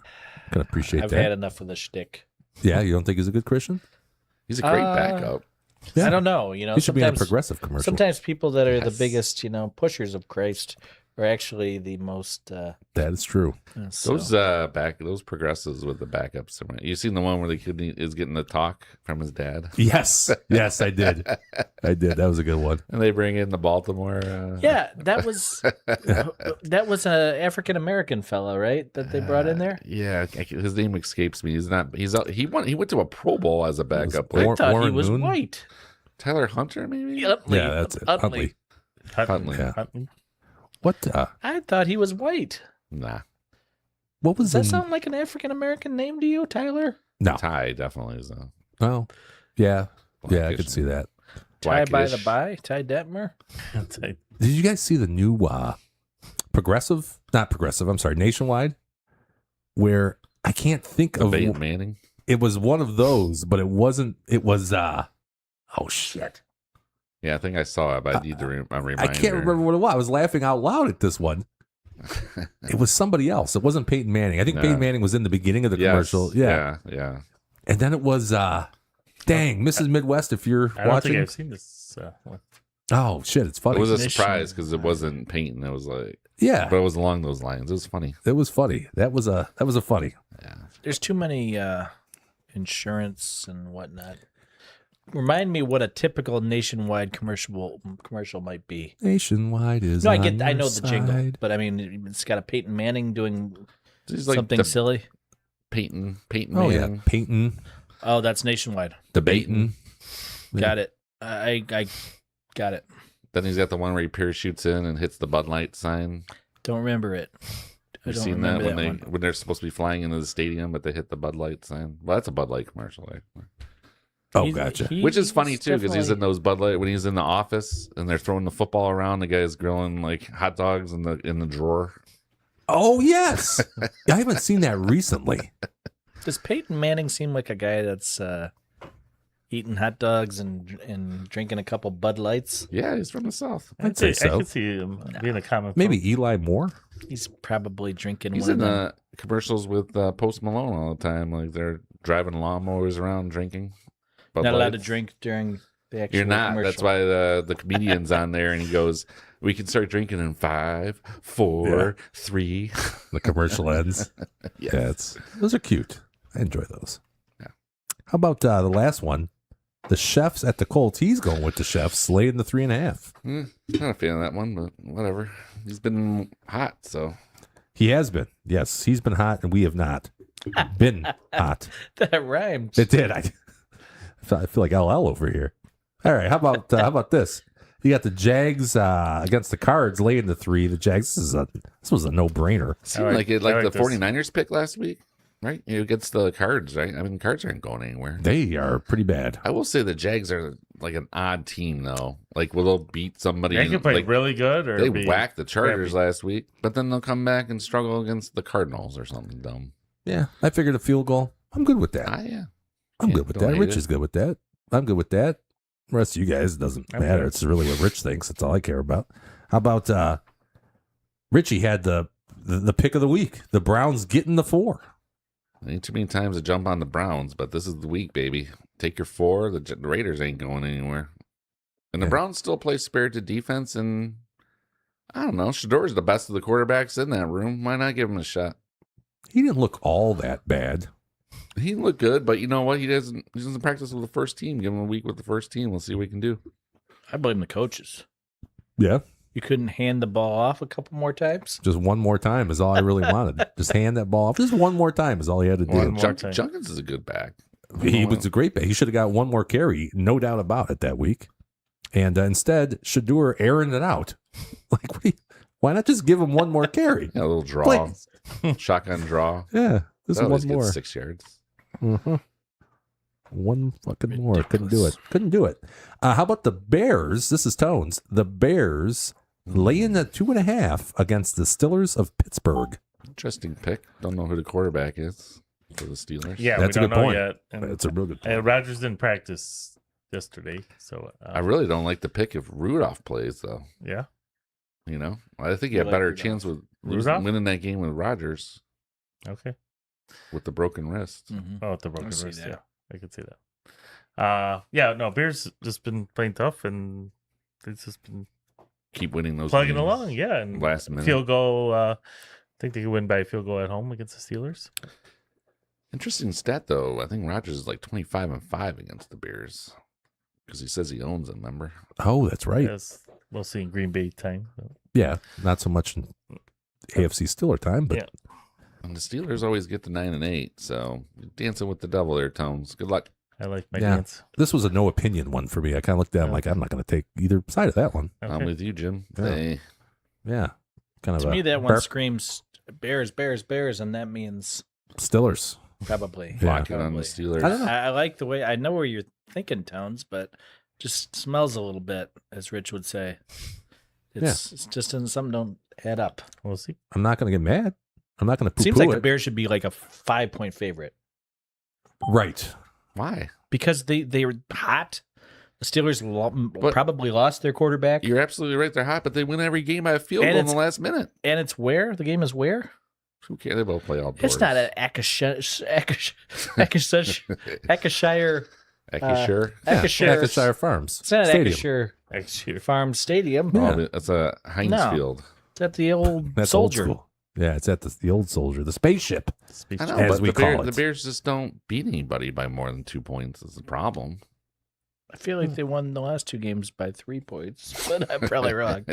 can appreciate I've that. had enough of the shtick. Yeah, you don't think he's a good Christian? He's a great Uh, backup. Yeah. I don't know. You know, He should be on a sometimes progressive commercial. sometimes people that are the Yes. biggest, pushers of Christ are actually the most. That is true. So- Those progressives with the backups. You seen the one where the kid is getting the talk from his dad, Yes, yes, I did. I did. That was a good one. and they bring in the Baltimore. Yeah, that was a African American fellow, right? That they brought in there. Yeah, his name escapes me. He's not. He went to a Pro Bowl as a backup. War- Like I thought he Warren was Hmm. Moon? white. Tyler Hunter, maybe. Huntley. Yeah, that's it. Huntley. Huntley. Huntley. Yeah. Huntley. What? I thought he was white. Nah, What was Does that in? sound like an African American name to you, Tyler? No. Ty definitely is a Oh, yeah, yeah, I Blackish. could see that. Ty by the blackish. by, Ty Detmer. Did you guys see the new Nationwide, where I can't think of. Peyton Manning. It was one of those, but it wasn't. It was. Oh shit! Yeah, I think I saw it, but I need to remind. I can't remember what it was. I was laughing out loud at this one. It was somebody else. It wasn't Peyton Manning. I think Peyton Manning was in the beginning of the commercial. Yeah. And then it was, dang, Mrs. Midwest, if you're I don't watching. think I've seen this one. Oh, shit, it's funny. It was a surprise because it wasn't Peyton. It was like, yeah. but it was along those lines. It was funny. It was funny. That was a funny. Yeah. There's too many insurance and whatnot. Remind me what a typical Nationwide commercial might be. Nationwide is No, I on know your the jingle, side. but I mean, it's got a Peyton Manning doing He's like something silly. Peyton Oh, Manning. yeah. Peyton. Oh, that's Nationwide. Debating. Got it. I got it. Then he's got the one where he parachutes in and hits the Bud Light sign. Don't remember it. You've seen that when they're supposed to be flying into the stadium, but they hit the Bud Light sign. Well, that's a Bud Light commercial, actually. Oh, gotcha. Which is funny too, because he's in those Bud Light when he's in the office and they're throwing the football around. The guy's grilling like hot dogs in the drawer. Oh, yes. I haven't seen that recently. Does Peyton Manning seem like a guy that's eating hot dogs and drinking a couple Bud Lights? Yeah, he's from the South. I'd say so. I could see him being a comic. Maybe Eli Moore. He's probably drinking He's one in of them. commercials with Post Malone all the time. Like they're driving lawnmowers around drinking. Bud Not allowed to Lights. drink during the actual You're not. commercial. That's why the comedian's on there and he goes, "We can start drinking in 5, 4, 3." The commercial ends. Yes. Those are cute. I enjoy those. Yeah. How about the last one? The chefs at the Colts. He's going with the chefs, laying the 3.5. Not a fan of that one, but whatever. He's been hot, so. He has been. Yes, he's been hot, and we have not been hot. That rhymes. It did. I feel like LL over here. All right. How about this? You got the Jags against the Cards, laying the 3. The Jags. This was a no-brainer. Seemed I like it, like like the this. 49ers pick last week, right? Against the Cards, right? I mean, Cards aren't going anywhere. They are pretty bad. I will say the Jags are like an odd team, though. Like, will they'll beat somebody? They can play like, really good, or they be whacked the Chargers crappy. last week, but then they'll come back and struggle against the Cardinals or something dumb. Yeah, I figured a field goal. I'm good with that. Yeah. I'm Yeah, good with don't that. hate Rich it. is good with that. I'm good with that. The rest of you guys, it doesn't I'm matter. good. It's really what Rich thinks. That's all I care about. How about Richie had the pick of the week. The Browns getting the 4. Ain't too many times to jump on the Browns, but this is the week, baby. Take your 4. The Raiders ain't going anywhere. And the Yeah. Browns still play spirited defense, and I don't know. Shador's the best of the quarterbacks in that room. Why not give him a shot? He didn't look all that bad. He looked good, but you know what? He doesn't practice with the first team. Give him a week with the first team. We'll see what we can do. I blame the coaches. Yeah. You couldn't hand the ball off a couple more times? Just one more time is all I really wanted. Just hand that ball off. Just one more time is all he had to do. One more time. Junkins is a good back. He was a great back. He should have got one more carry, no doubt about it, that week. And instead, Shador airing it out. Like, why not just give him one more carry? Yeah, a little draw. Please. Shotgun draw. Yeah, just That always one more. gets 6 yards. Mm-hmm. One fucking more. Couldn't do it. How about the Bears? This is Tones. The Bears laying at 2.5 against the Steelers of Pittsburgh. Interesting pick. Don't know who the quarterback is for the Steelers. Yeah, That's a we don't good know point. yet. And, That's a real good point. Rodgers didn't practice yesterday, so I really don't like the pick if Rudolph plays, though. yeah. You know, I think you You have like better Rudolph. chance with Rudolph? winning that game with Rodgers Okay. with the broken wrist. Mm-hmm. Oh, with the broken see wrist. that. Yeah, I could see that. Yeah, no, Bears just been playing tough, and it's just been Keep winning those plugging games along. Yeah, and last minute. field goal. I think they could win by a field goal at home against the Steelers. Interesting stat though. I think Rodgers is like 25-5 against the Bears because he says he owns them. Remember? Oh, that's right. Yes, we'll see in Green Bay time. Yeah, not so much in AFC Steeler time, but Yeah. And the Steelers always get to 9-8. So you're dancing with the devil there, Tones. Good luck. I like my Yeah. dance. this was a no opinion one for me. I kind of looked at him like, I'm not going to take either side of that one. I'm Okay. with you, Jim. Yeah. Hey, Yeah, kind of To a me, that one burp. screams Bears, Bears, Bears, and that means Steelers. probably. Yeah. lock it on the Probably. Steelers. I don't know. I like the way I know where you're thinking, Tones, but just smells a little bit, as Rich would say. It's just something don't add up. We'll see. I'm not going to get mad. I'm not going to poo-poo Seems like it. the Bears should be like a 5-point favorite Right. Why? because they were hot. The Steelers probably lost their quarterback. You're absolutely right. They're hot, but they win every game by a field And goal in it's- the last minute. And it's where? The game is where? Who cares? They both play outdoors. It's not an Ackshire. Ackshire Farms. It's not an Stadium. Ackshire Actually, Farm Stadium. Yeah. Oh, it's a Heinz No. Field. It's at the old That's Soldier. old school. Yeah, it's at the old Soldier, the spaceship. I know, As but we call it. the Bears just don't beat anybody by more than 2 points. Is the problem. I feel like they won the last 2 games by 3 points, but I'm probably wrong.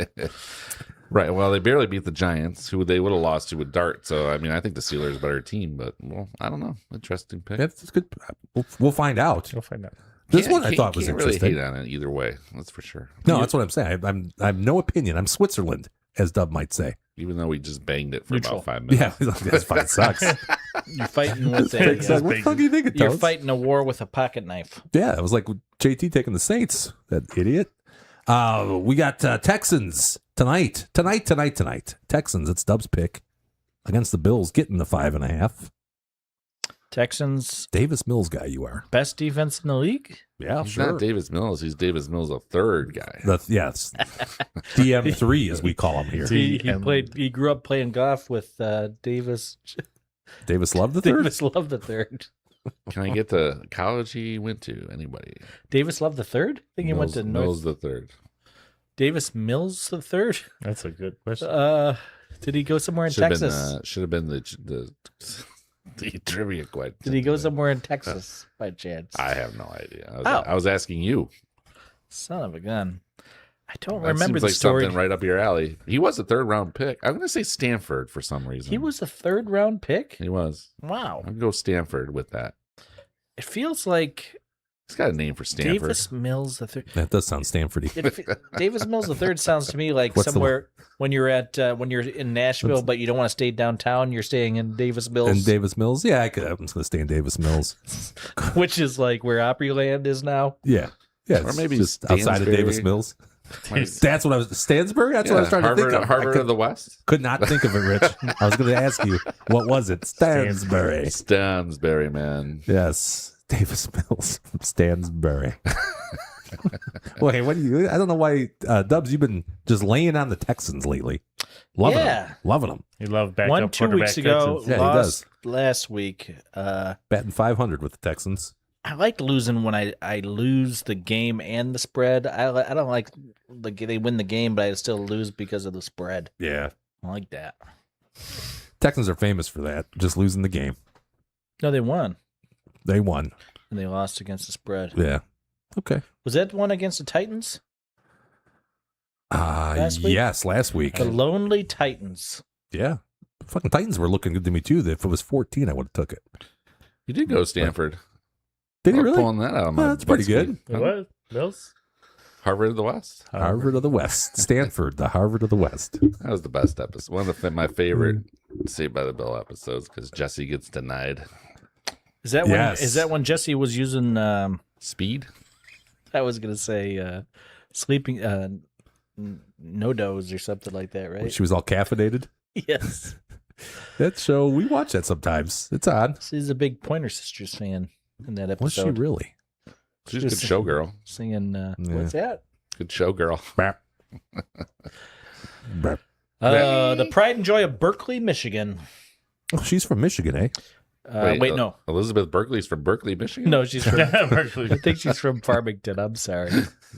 Right. Well, they barely beat the Giants, who they would have lost to with Dart. So, I mean, I think the Steelers are a better team, but, well, I don't know. Interesting pick. That's good. We'll find out. You'll find out. This Can't- one I can't- thought was can't interesting. really hate on it either way. That's for sure. No, that's what I'm saying. I have no opinion. I'm Switzerland, as Dub might say. Even though we just banged it for Neutral. about 5 minutes. Yeah, that's fine. It sucks. You're fighting with It's like, a, what the fuck do you think it you're does? fighting a war with a pocket knife. Yeah, it was like JT taking the Saints. That idiot. We got Texans tonight. Texans. It's Dub's pick against the Bills, getting the 5.5. Texans, Davis Mills guy, you are. best defense in the league. Yeah, He's not Davis Mills. He's Davis Mills, a third guy. Yes, DM3 as we call him here. He grew up playing golf with Davis Davis Love the third. Davis Love the third. Can I get the college he went to? Anybody? Davis Love the third. I think he went to North. Mills the third. Davis Mills the third. That's a good question. Did he go somewhere in Should have Texas? been, should have been the trivia question. Did he go somewhere in Texas by chance? I have no idea. Oh. I was asking you. Son of a gun. I don't That remember seems the like story. something right up your alley. He was a third round pick. I'm going to say Stanford for some reason. He was a 3rd round pick. He was. Wow. I'm going to go Stanford with that. It feels like He's got a name for Stanford. Davis Mills the third. That does sound Stanfordy. Davis Mills the third sounds to me like What's the somewhere when you're in Nashville, but you don't want to stay downtown. You're staying in Davis Mills, And Davis Mills. Yeah, I'm just going to stay in Davis Mills. which is like where Opryland is now. Yeah. Yeah. Or it's maybe just outside of Stansbury. Davis Mills. That's what I was. Stansbury? That's what I was trying to think of. Harvard I of the West? could not think of it, Rich. I was going to ask you, what was it? Stansbury. Stansbury, man. Yes. Davis Mills from Stansbury. Wait, what do you? I don't know why, Dubs, you've been just laying on the Texans lately. Loving them. Loving them. You love backup 2 quarterback weeks ago, Texans. Yeah, he lost last week. Batting 500 with the Texans. I like losing when I lose the game and the spread. I don't like they win the game, but I still lose because of the spread. Yeah. I like that. Texans are famous for that, just losing the game. No, they won They won. and they lost against the spread. Yeah. Okay. Was that one against the Titans? Last week? Yes, last week. The Lonely Titans. Yeah. Fucking Titans were looking good to me, too. If it was 14, I would have took it. You did go Stanford. Did he I'm really? Pulling that out of my Well, that's pretty butt good. skeet. What? Bills? Harvard of the West. Harvard of the West. Stanford, the Harvard of the West. That was the best episode. One of my favorite Saved by the Bell episodes because Jesse gets denied. Is that Yes. when Jesse was using Speed? I was gonna say sleeping no dose or something like that, right? She was all caffeinated. Yes. That show, we watch that sometimes. It's on. She's a big Pointer Sisters fan in that Was she episode. really? She's a good showgirl. Singing what's that? Good showgirl. The Pride and Joy of Berkeley, Michigan. Oh, she's from Michigan, eh? Wait, no. Elizabeth Berkley's from Berkeley, Michigan? No, she's from Berkeley. I think she's from Farmington. I'm sorry.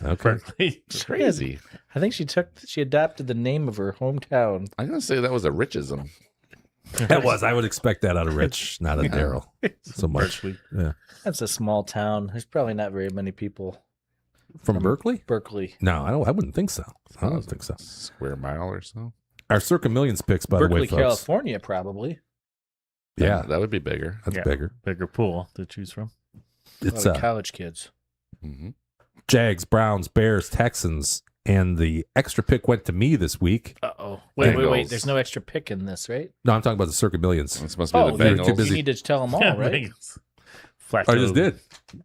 Okay. Berkeley. Crazy. I think she adopted the name of her hometown. I'm going to say that was a Richism. That was. I would expect that out of Rich, not of Daryl. So much. Berkeley. Yeah. That's a small town. There's probably not very many people. From Berkeley? Berkeley. No, I wouldn't think so. I don't think so. Square mile or so. Our Circa Millions picks, by Berkeley, the way, folks. California, probably. Yeah, That would be bigger. that's Yeah. bigger. Bigger pool to choose from. It's A lot of college kids. Mm-hmm. Jags, Browns, Bears, Texans, and the extra pick went to me this week. Uh-oh. Wait. Bengals. There's no extra pick in this, right? No, I'm talking about the Circa Millions. This must be Oh, the you're too Bengals. busy. You need to tell them all, right? Bengals. Flat I just did.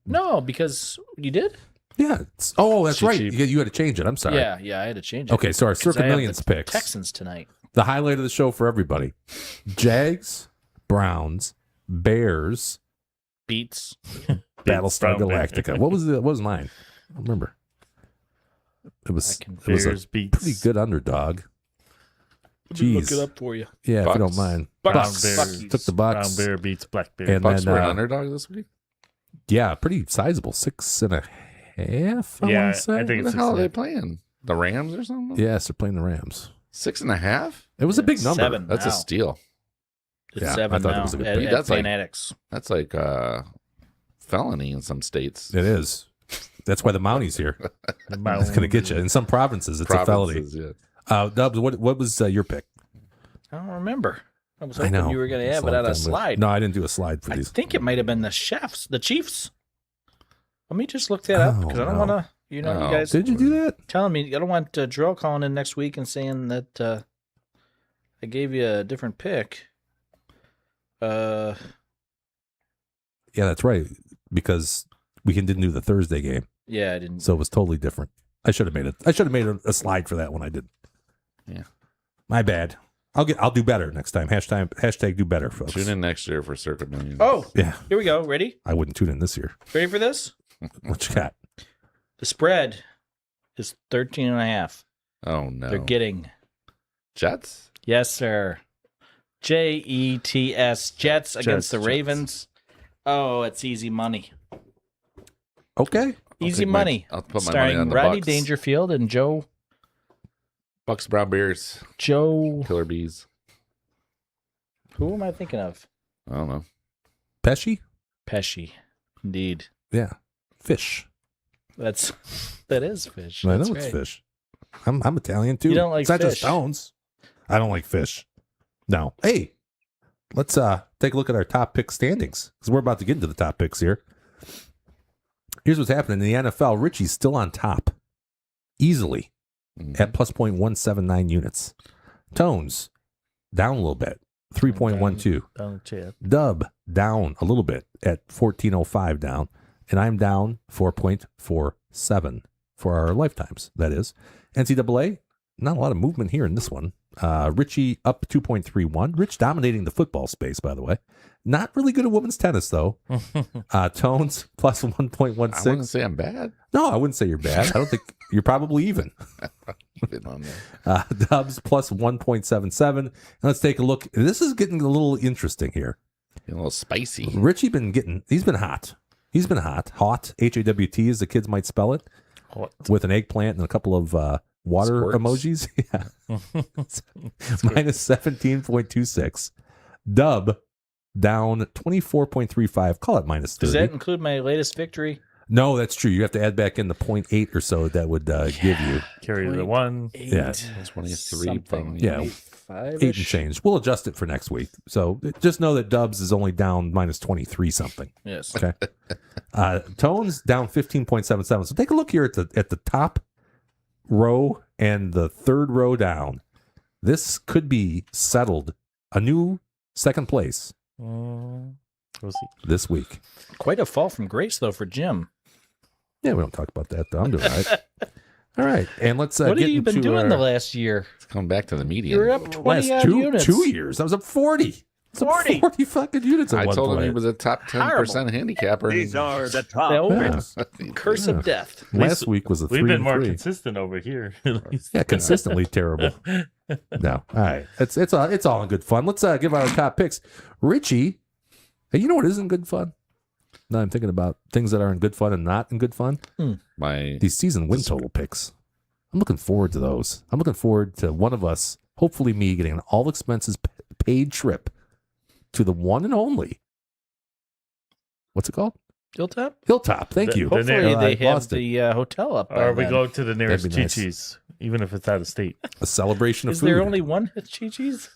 No, because you did? Yeah. That's Cheap, right. cheap. You had to change it. I'm sorry. Yeah, I had to change it. Okay, so our 'Cause Circa I have Millions the picks. Texans tonight. The highlight of the show for everybody. Jags, Browns, Bears, Beats. Battlestar Brown Bear. Galactica. What was mine? I don't remember. It was Bears, a Beats. pretty good underdog. Look Jeez. it up for you. Yeah, if Bucks. you don't mind. Bucks. Bears. Took the Brown Bucks. Bear beats Black Bear. And Bucks then, were an underdog this week. Yeah, pretty sizable. 6.5. I Yeah, wanna say. I think Who it's the hell are they 6.5. playing? The Rams or something? Yes, they're playing the Rams. 6.5? It was a big number. 7 That's now. a steal. It's Yeah, I 7 thought it now was a good at, beat. at That's like- Fanatics. That's like felony in some states. It is. That's why the Mounties here. The It's going to get you. In some provinces, it's a felony. Provinces, yeah. Dubs, what was your pick? I don't remember. I was I hoping know. you were going to It's have a it long on a time, but- slide. No, I didn't do a slide for I these. think it might have been the Chiefs. Let me just look that up Oh, because I don't no. want to. You know, No. you guys Did you do that? telling me I don't want Drill calling in next week and saying that I gave you a different pick. Yeah, that's right. Because we didn't do the Thursday game, Yeah, I didn't. so it was totally different. I should have made it. I should have made a slide for that one. I didn't. Yeah. My bad. I'll do better next time. Hashtag do better, folks. Tune in next year for Circa Millions. Oh, Yeah, here we go. Ready? I wouldn't tune in this year. Ready for this? What you got? The spread is 13.5. Oh, no. They're getting. Jets? Yes, sir. Jets. Jets against the Jets. Ravens. Oh, it's easy money. Okay. Easy take my- money. I'll put my money Starring on the Rodney Bucks. Dangerfield and Bucks, Brown Bears, Joe. Killer Bees. Who am I thinking of? I don't know. Pesci? Pesci. Indeed. Yeah. Fish. That is fish. I know That's it's right. fish. I'm Italian too. You don't like it's not just fish. stones. I don't like fish. No. Hey, let's take a look at our top pick standings because we're about to get into the top picks here. Here's what's happening in the NFL. Richie's still on top, easily at plus 0.179 units. Tones down a little bit, 3.12. Down the chat. Dub down a little bit at 1405 down, and I'm down 4.47 for our lifetimes. That is NCAA. Not a lot of movement here in this one. Richie up 2.31. Rich dominating the football space, by the way. Not really good at women's tennis, though. Tones plus I 1.16. wouldn't say I'm bad. No, I wouldn't say you're bad. I don't think you're probably even. Been on there. Dubs plus 1.77. And let's take a look. This is getting a little interesting here. Getting a little spicy. Richie he's been hot. He's been hot. Hot, H-A-W-T, as the kids might spell it, Hot. with an eggplant and a couple of water Squirts. emojis. Yeah. Minus 17.26. Dub down 24.35. Call it minus 30. Does that include my latest victory? No, that's true. You have to add back in the 0.8 or so that would give you. Carry the one. Yeah. 23 Something. probably. Yeah. 8 and change. We'll adjust it for next week. So just know that Dubs is only down minus 23 something. Yes. Okay. Tones down 15.77. So take a look here at the top row and the third row down. This could be settled. A new second place We'll see. this week. Quite a fall from grace, though, for Jim. Yeah, we don't talk about that, though. I'm doing all right. All right. And let's What get have you been into doing our the last year? It's coming back to the median. You're up 20 last odd two units. 2 years. I was up 40. 40. 40 fucking units at I one told him point. he was a top 10% handicapper. These are the top The old picks. curse of death. Last week was a 3 We've been and more 3. consistent over here. At least. Yeah, consistently terrible. No, all right. It's all in good fun. Let's give our top picks. Richie, hey, you know what isn't good fun? Now I'm thinking about things that are in good fun and not in good fun. My These season win total picks. I'm looking forward to those. I'm looking forward to one of us, hopefully me, getting an all expenses paid trip to the one and only. What's it called? Hilltop? Hilltop. Thank The- you. the Hopefully name- they have lost it. the hotel up. by Or we then. go to the nearest That'd be nice. Chi-Chi's, even if it's out of state. A celebration of Is food. there only one at Chi-Chi's?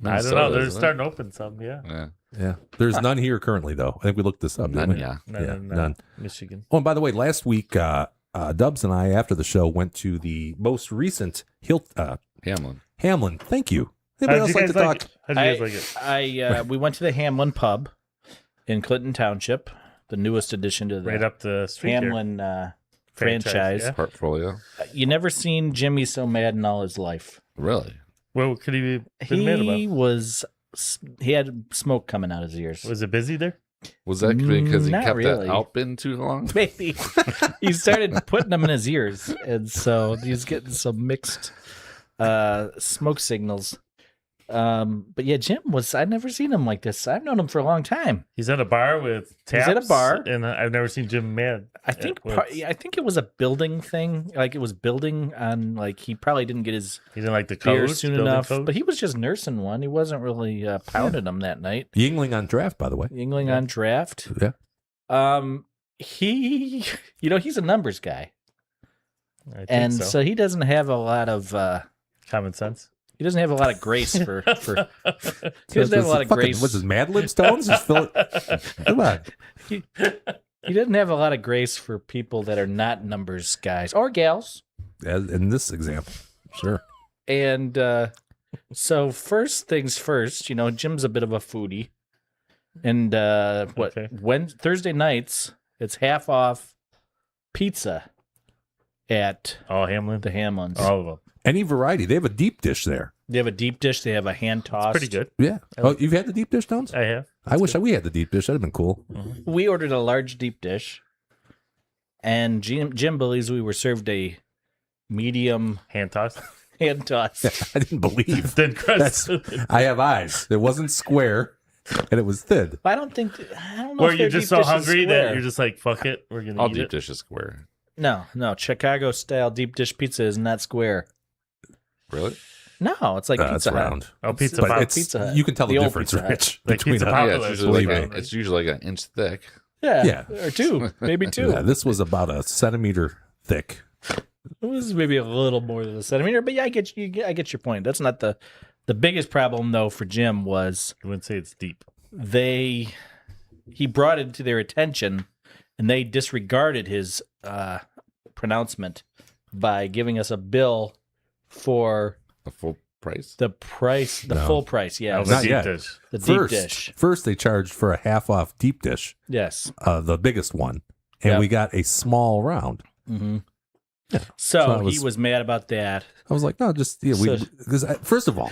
I don't know. They're starting to open some, yeah. Yeah. Yeah. There's none here currently, though. I think we looked this up. didn't None, we? yeah. Yeah, none. Michigan. Oh, and by the way, last week, Dubs and I, after the show, went to the most recent Hamlin. Hamlin. Thank you. Anybody else like to talk? How'd you guys like it? We went to the Hamlin Pub in Clinton Township, the newest addition to the Right up the street here. Hamlin franchise. yeah. Portfolio. You never seen Jimmy so mad in all his life. Really? What could he be been mad He had smoke coming out his ears. about? Was it busy there? Was that because he Not kept really. that Alpin too long? Maybe he started putting them in his ears, and so he's getting some mixed smoke signals. But yeah, Jim I've never seen him like this. I've known him for a long time. He's at a bar with taps. He's at a bar. and I've never seen Jim mad. I think He I think it was a building thing. Like it was building on like he probably didn't get his didn't like the beer codes, soon building enough. codes. But he was just nursing one. He wasn't really pounding them that night. Yingling on draft, by the way. Yingling on draft. Yeah. He he's a numbers guy. I think And so. so he doesn't have a lot of Common sense. he doesn't have a lot of grace for he doesn't have a lot of grace. What's his Mad Lib tones? Just fill it. Come on. He doesn't have a lot of grace for people that are not numbers guys or gals. As in this example. Sure. And so first things first, Jim's a bit of a foodie. And Okay. Thursday nights, it's half off pizza at All Hamlin. the Hamlins. All of them. Any variety. They have a deep dish there. They have a deep dish. They have a hand tossed. Pretty good. Yeah. Oh, you've had the deep dish tones? I have. I wish we had the deep dish. That'd have been cool. We ordered a large deep dish, and Jim believes we were served a medium Hand toss. hand toss. I didn't believe. Thin crust. I have eyes. It wasn't square, and it was thin. I don't know. Where if you're their just deep so dish is hungry that square. you're just like, fuck it. We're going to All eat deep it. dish is square. No, Chicago style deep dish pizza is not square. Really? No, it's like It's Pizza Hut. round. Oh, Pizza But Pop. it's, Pizza Hut. you can tell the, The old difference, Pizza Hut. Rich, Like between Pizza a- Pop. Yeah, Popular, it's usually, believe me. it's usually like an inch thick. Yeah, Yeah. or two, maybe two. Yeah, this was about a centimeter thick. It was maybe a little more than a centimeter, but yeah, I get your point. That's not the biggest problem though for Jim was I wouldn't say it's deep. he brought it to their attention and they disregarded his pronouncement by giving us a bill for The full price? the full price. Yeah, That was Not a deep yet. dish. the deep First, dish. first they charged for a half off deep dish, Yes. the biggest one, and Yep. we got a small round. Mm-hmm. Yeah. So So I he was- was mad about that. I was like, no, just yeah, So- because first of all,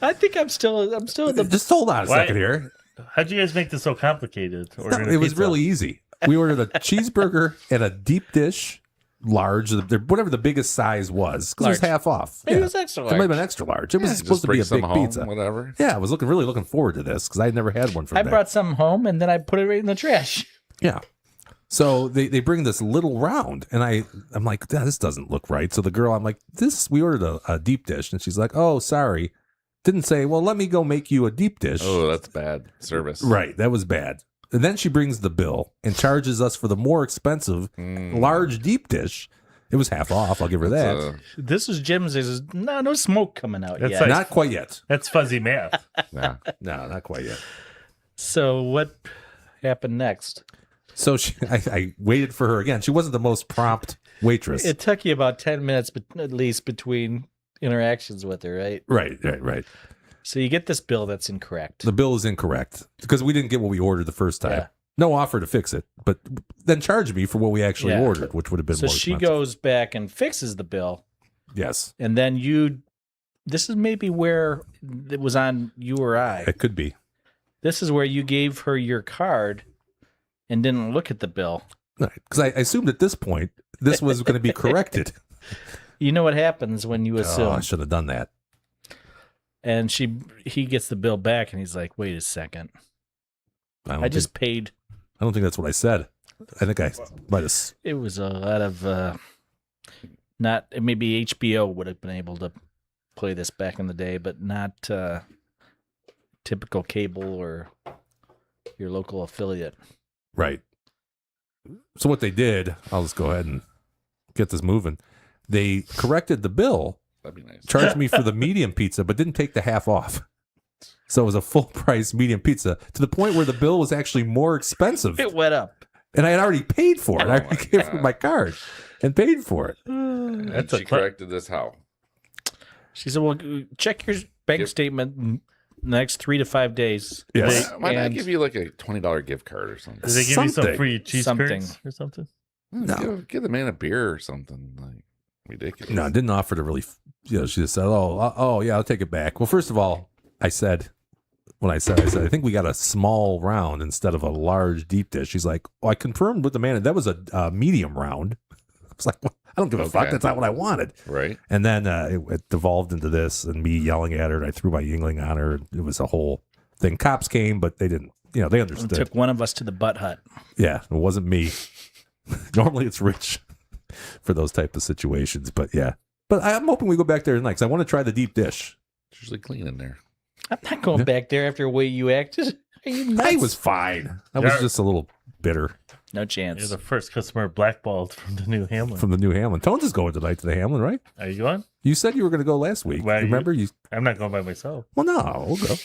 I think I'm still in the just hold on a Why- second here. How'd you guys make this so complicated? No, Ordering a it was pizza? really easy. We ordered a cheeseburger and a deep dish, large, whatever the biggest size was, because it was Large. half off. Maybe Yeah. it was extra It might have large. been extra large. It was Yeah, supposed just to be bring a some big home, pizza. whatever. Yeah, I was really looking forward to this because I had never had one from I there. brought some home and then I put it right in the trash. Yeah. So they bring this little round, and I'm like, this doesn't look right. So the girl, I'm like, we ordered a deep dish, and she's like, oh, sorry. Didn't say, well, let me go make you a deep dish. Oh, that's bad service. Right, that was bad. And then she brings the bill and charges us for the more expensive large deep dish. It was half off. I'll give her that. So, This is Jim's. There's no smoke coming out That's yet. like- Not quite yet. That's fuzzy math. yeah. No, not quite yet. So what happened next? So I waited for her again. She wasn't the most prompt waitress. It took you about 10 minutes, at least, between interactions with her, right? Right. So you get this bill that's incorrect. The bill is incorrect because we didn't get what we ordered the first time. Yeah. No offer to fix it, but then charge me for what we actually Yeah. ordered, which would have been So more she expensive. goes back and fixes the bill, Yes, and then this is maybe where it was on you or I. it could be. This is where you gave her your card and didn't look at the bill. Because I assumed at this point this was going to be corrected. You know what happens when you Oh, assume. I should have done that. And he gets the bill back and he's like, wait a second. don't I just think- paid. I don't think that's what I said. I think I might have. It was a lot of not maybe HBO would have been able to play this back in the day, but not typical cable or your local affiliate. Right. So what they did, I'll just go ahead and get this moving. They corrected the bill, That'd be nice. charged me for the medium pizza, but didn't take the half off. So it was a full price medium pizza to the point where the bill was actually more expensive. It went up. And I had already paid for it. Oh I already my gave her God. my card and paid for it. And That's a she cl- corrected this how? She said, well, check your bank Yep. statement in the next 3 to 5 days. Yes. Why not and- give you like a $20 gift card or something? Did they give you some Something. free cheese Something. curds or something? No. Give the man a beer or something. Like, ridiculous. No, I didn't offer to really, she just said, oh, yeah, I'll take it back. Well, first of all, I said, I think we got a small round instead of a large deep dish. She's like, I confirmed with the man that was a medium round. I was like, well, I don't give a fuck. That's not what I wanted. Right. And then it devolved into this and me yelling at her. And I threw my Yingling on her. It was a whole thing. Cops came, but they didn't, they It understood. took one of us to the butt hut. Yeah, it wasn't me. Normally it's Rich for those type of situations. But yeah. But I'm hoping we go back there tonight because I want to try the deep dish. It's usually clean in there. I'm not going back there after the way you acted. Are you nuts? I was fine. I was just a little bitter No chance. You're the first customer blackballed from the new Hamlin. from the new Hamlin. Tones is going tonight to the Hamlin, right? Are you going? You said you were going to go last week. Well, Remember? I'm not going by myself. Well, no, we'll go.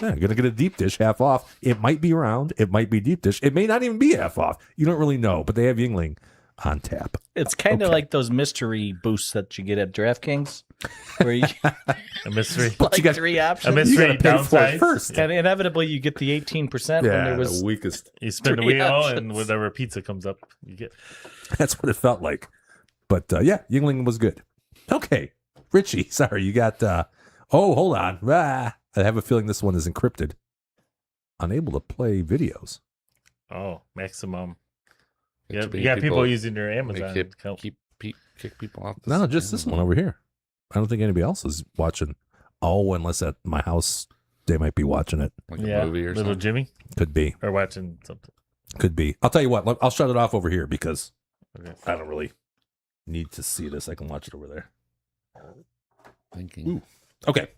Yeah, you're going to get a deep dish half off. It might be round. It might be deep dish. It may not even be half off. You don't really know, but they have Yingling on tap. It's kind of like those mystery boosts that you get at DraftKings, where you A mystery. like you got- three A options. You mystery got to pay for it downside. first. And inevitably, you get the 18% when there was. the weakest. You spin the Three wheel options. and whatever pizza comes up, you get. That's what it felt like. But yeah, Yingling was good. Okay, Richie, sorry, you got. Hold on. I have a feeling this one is encrypted. Unable to play videos. Oh, maximum. It Yeah, should be you got people using their They Amazon account. kick people off. No, just this one over here. I don't think anybody else is watching. Oh, unless at my house, they might be watching it. Like Yeah, a movie or little something. Jimmy, Could be. or watching something. Could be. I'll tell you what. I'll shut it off over here because Okay. I don't really need to see this. I can watch it over there. Thinking. Okay.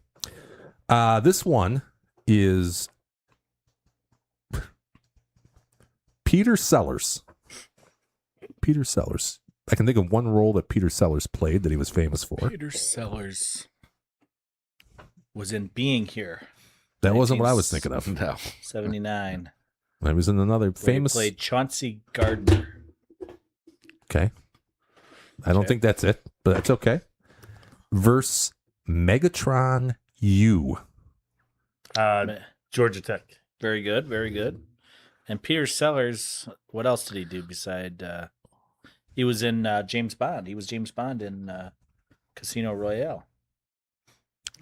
This one is Peter Sellers. Peter Sellers. I can think of one role that Peter Sellers played that he was famous for. Peter Sellers was in Being Here, That wasn't what I was thinking of. No. 79. I was in another Where he famous. played Chauncey Gardner. Okay. I don't think that's it, but that's okay. Verse Megatron U. Georgia Tech. Very good, very good. And Peter Sellers, what else did he do beside? He was in James Bond. He was James Bond in Casino Royale.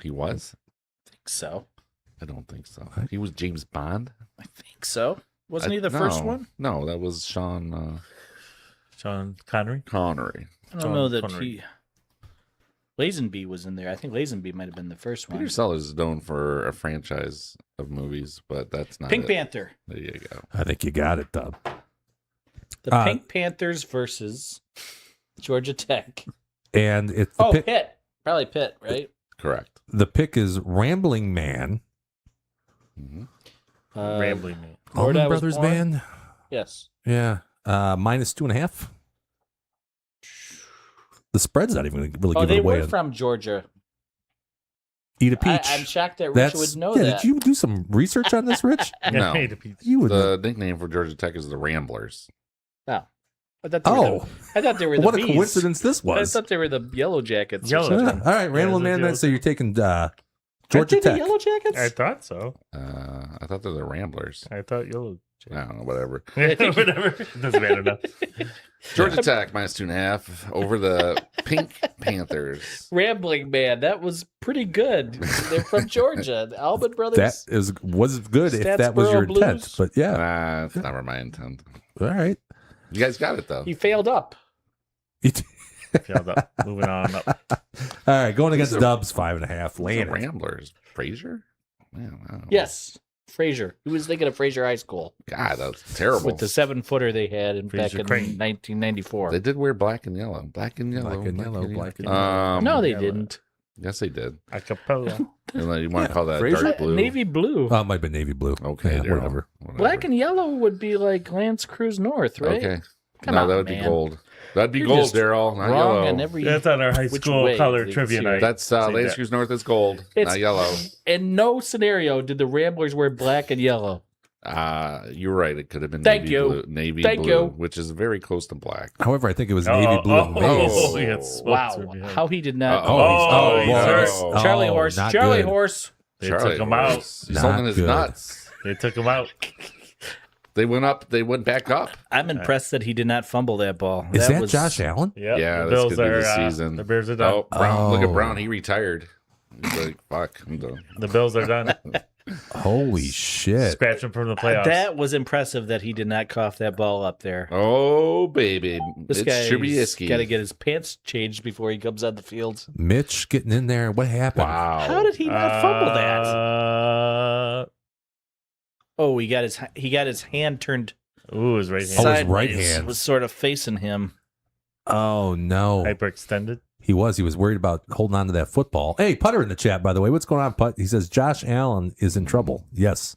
He was? I think so. I don't think so. He was James Bond? I think so. Wasn't he the first one? No, that was Sean Sean Connery. Connery. I don't know that Connery. he. Lazenby was in there. I think Lazenby might have been the first one. Peter Sellers is known for a franchise of movies, but that's not Pink it. Panther. There you go. I think you got it, Dub. The Pink Panthers versus Georgia Tech. And it's the pick. Pitt. Probably Pitt, right? Correct. The pick is Rambling Man. Mhm. Rambling Man. Lord, Allman I Was Brothers Born? Band. Yes. Yeah. -2.5. The spread's not even going to really Oh, give they it away. were from Georgia. Eat a peach. I'm shocked that Richie would know yeah, that. Did you do some research on this, Rich? No. I ate a pizza. You would. The nickname for Georgia Tech is the Ramblers. Oh. I thought they were Oh, I thought they were the what a bees. coincidence this I was. thought they were the Yellow Jackets. Yellow or Yeah. something. All right, Rambling Yeah, Man. it's a Then, so you're taking Aren't Georgia they the Tech. Yellow Jackets? I thought so. I thought they were the Ramblers. I thought yellow. I don't know, whatever. Whatever. It doesn't matter enough. Georgia Tech -2.5 over the Pink Panthers. Rambling Man. That was pretty good. They're from Georgia. The Allman That Brothers. was good if that was your Statsboro intent. Blues. But yeah, It's never my intent. all right. You guys got it though. He failed up. Failed up. Moving on up. All right, going against These are- Dubs 5.5. The Laying it. Ramblers. Frazier? Man, I don't know. Yes. Frazier. He was thinking of Frazier High School God, that was terrible. with the 7-footer they had back Frazier in Crane. 1994. They did wear black and yellow. Black and yellow. Black and yellow, black and yellow. No, they Yeah, didn't. Yes, they did. Acapella. And then you want to call that Frazier? dark blue? Navy blue. Oh, it might have been navy blue. Okay, Yeah, Daryl. whatever. Black and yellow would be like Lance Cruise North, right? Okay. Come no, on, that would man. be gold. That'd be You're gold, just Daryl, not Wrong yellow. in every. That's on our high Which school way color this trivia year? night. That's See Lance that. Cruise North is gold, It's- not yellow. In no scenario did the Ramblers wear black and yellow. You're right. It could have been Thank navy you. blue, navy Thank blue, you. which is very close to black. However, I think it was navy blue and maize. oh. he got smoked Wow, through behind. how he did not. Oh, he's boy. hurt. Charlie Oh, Horse, not Charlie good. Horse. They took him out. He's Not holding his good. nuts. They took him out. They went up. They went back up. I'm impressed that he did not fumble that ball. Is that was Josh Allen? Yep. Yeah, the this Bills could be are the season. The Bears are done. Oh, Brown. Look Oh. at Brown. He retired. He's like, fuck, I'm done. The Bills are done. Holy shit. Scratch them from the playoffs. That was impressive that he did not cough that ball up there. Oh, baby. This It's guy's Trubisky. got to get his pants changed before he comes on the field. Mitch getting in there. What happened? Wow. How did he not fumble that? Oh, He got his hand turned his right hand. Oh, his sideways. right hand. Was sort of facing him. Oh, no. Hyperextended. He was worried about holding on to that football. Hey, Putter in the chat, by the way. What's going on, Putt? He says Josh Allen is in trouble. Yes,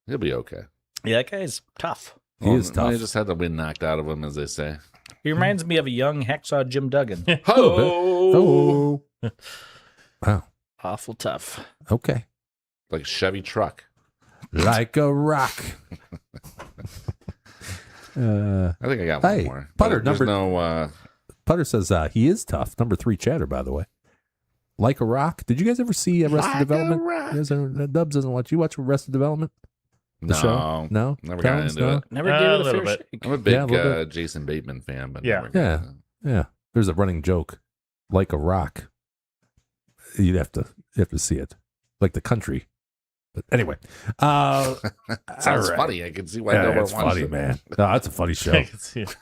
He'll be okay. Yeah, that guy's tough. he is tough. He just had the wind knocked out of him, as they say. He reminds me of a young hacksaw Jim Duggan. Oh, Oh. Wow. Awful tough. Okay. like a Chevy truck. Like a rock. I think I got one Hey, more. Putter, But there's number- no. Putter says he is tough. Number 3 chatter, by the way. Like a rock. Did you guys ever see Arrested Like a Development? rock. You guys Dubs doesn't watch. You watch Arrested Development? The No, show? No? never got Tones? into No? it. Never A gave it a little fair bit. shake. I'm a big Yeah, a little bit. Jason Bateman fan, but Yeah. never got Yeah. into it. Yeah. There's a running joke. Like a rock. You'd have to see it. Like the country. But anyway. Sounds all right. funny. I can see why Yeah, no one it's watched funny, it. man. No, that's a funny show. I can see it.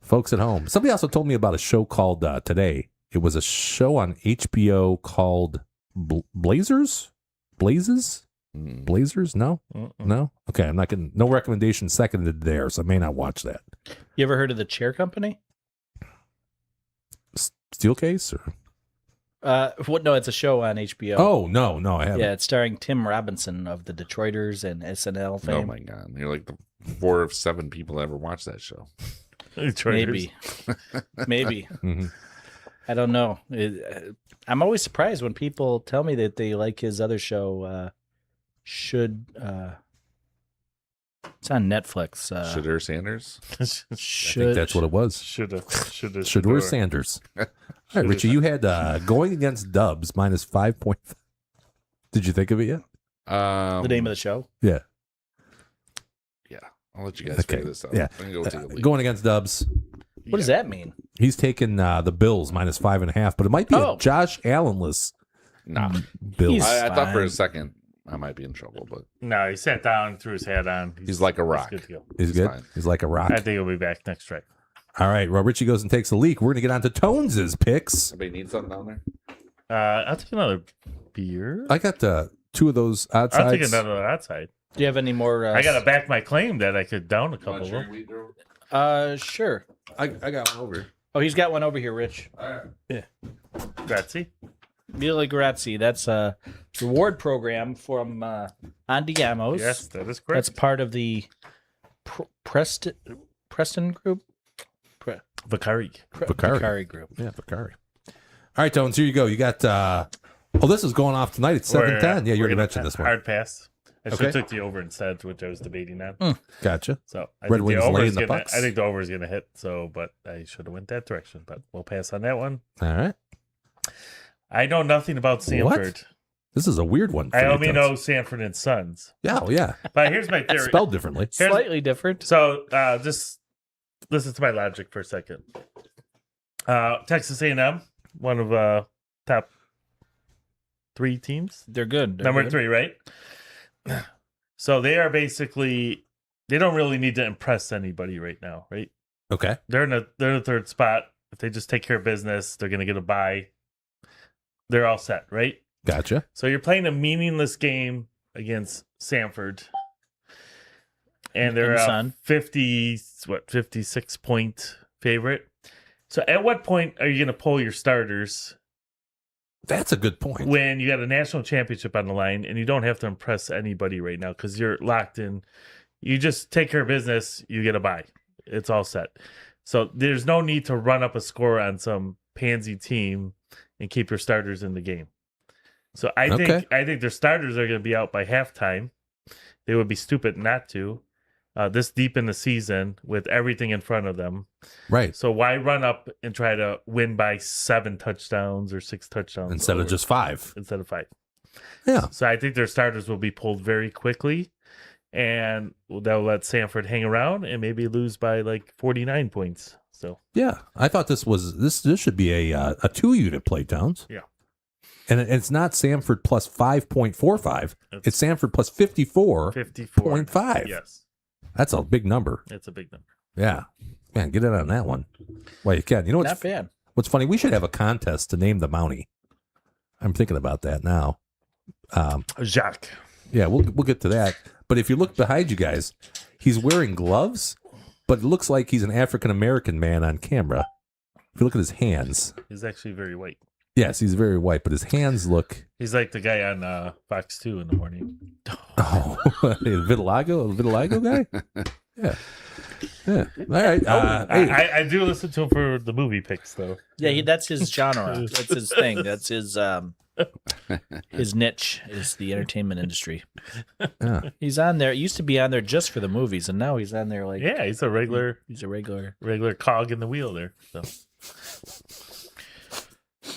Folks at home. Somebody also told me about a show called Today. It was a show on HBO called Blazers? Blazes? Mm. Blazers? No? Mm-mm. No? Okay, I'm not getting no recommendation seconded there, so I may not watch that. You ever heard of the Chair Company? Steelcase? Or? What? No, it's a show on HBO. Oh, no, I haven't. yeah, it's starring Tim Robinson of the Detroiters and SNL fame. Oh my god, you're like the 4 of 7 people that ever watched that show. Maybe, maybe. Mhm. I don't know. I'm always surprised when people tell me that they like his other show. It's on Netflix. Shedeur Sanders. I think that's what it was. Shoulda. Shedeur Sanders. All right, Richie, you had going against Dubs -5.5. Did you think of it yet? The name of the show. Yeah. Yeah, I'll let you guys Okay. figure this out. Yeah. I'm gonna go take a leak. Going against Dubs. What does that mean? He's taking the Bills -5.5, but it might be Oh. a Josh Allen-less Nah, Bills. He's I thought for a fine. second I might be in trouble, but No, he sat down, threw his hat on. he's like a rock. Good to go. He's good. fine. He's like a rock. I think he'll be back next strike. All right. Well, Richie goes and takes a leak. We're going to get on to Tones' picks. Somebody need something down there? I'll take another beer. I got 2 of those I'll take outsides. another outside. Do you have any more? I got to back my claim that I could down a couple of them. Sure. I got one over. Oh, he's got one over here, Rich. Grazie. Mille grazie. That's a reward program from Andiamos. Yes, that is correct. That's part of the Preston group. Vicari. Vicari group. Yeah, Vicari. All right, Tones, here you go. You got, this is going off tonight. It's 7:10. Yeah, you're going to mention this one. Hard pass. I should Okay. have took the over instead, which I was debating on. Gotcha. So I Red think Wings the over laying is the gonna. Bucks. I think the over is going to hit. So, but I should have went that direction. But we'll pass on that one. All right. I know nothing about Sanford. This is a weird one. for I you, only Tones. know Sanford and Sons. Yeah, oh, yeah. But here's my theory. Spelled differently. Here's- Slightly different. So just listen to my logic for a second. Texas A&M, one of top 3 teams. They're good. They're Number good. 3, right? So they are basically, they don't really need to impress anybody right now, right? Okay. They're in the 3rd spot. If they just take care of business, they're going to get a bye. They're all set, right? Gotcha. So you're playing a meaningless game against Sanford. And they're And a Sun. 56 point favorite. So at what point are you going to pull your starters That's a good point. when you got a national championship on the line and you don't have to impress anybody right now because you're locked in? You just take care of business, you get a bye. It's all set. So there's no need to run up a score on some pansy team and keep your starters in the game. So I think their starters are going to be out by halftime. They would be stupid not to. This deep in the season with everything in front of them. Right. So why run up and try to win by 7 touchdowns or 6 touchdowns Instead of over- just 5. instead of 5? Yeah. So I think their starters will be pulled very quickly, and they'll let Sanford hang around and maybe lose by like 49 points. So Yeah, I thought this should be a 2-unit play, Towns. yeah, And it's not Samford plus 5.45. It's Samford plus 54.5. 54. Yes, That's a big number. it's a big number. Yeah. Man, get in on that one. Well, you can. You know Not bad. what's funny? We should have a contest to name the Mountie. I'm thinking about that now. Jacques. Yeah, we'll get to that. But if you look behind you guys, he's wearing gloves, but it looks like he's an African American man on camera. If you look at his hands, He's actually very white. yes, he's very white, but his hands look. He's like the guy on Fox 2 in the morning. Oh, Vitiligo guy. Yeah. All right. Hey. I do listen to him for the movie picks, though. Yeah, that's his genre. That's his thing. That's his niche is the entertainment industry. Yeah. He's on there. He used to be on there just for the movies, and now he's on there like Yeah, he's a regular cog in the wheel there. So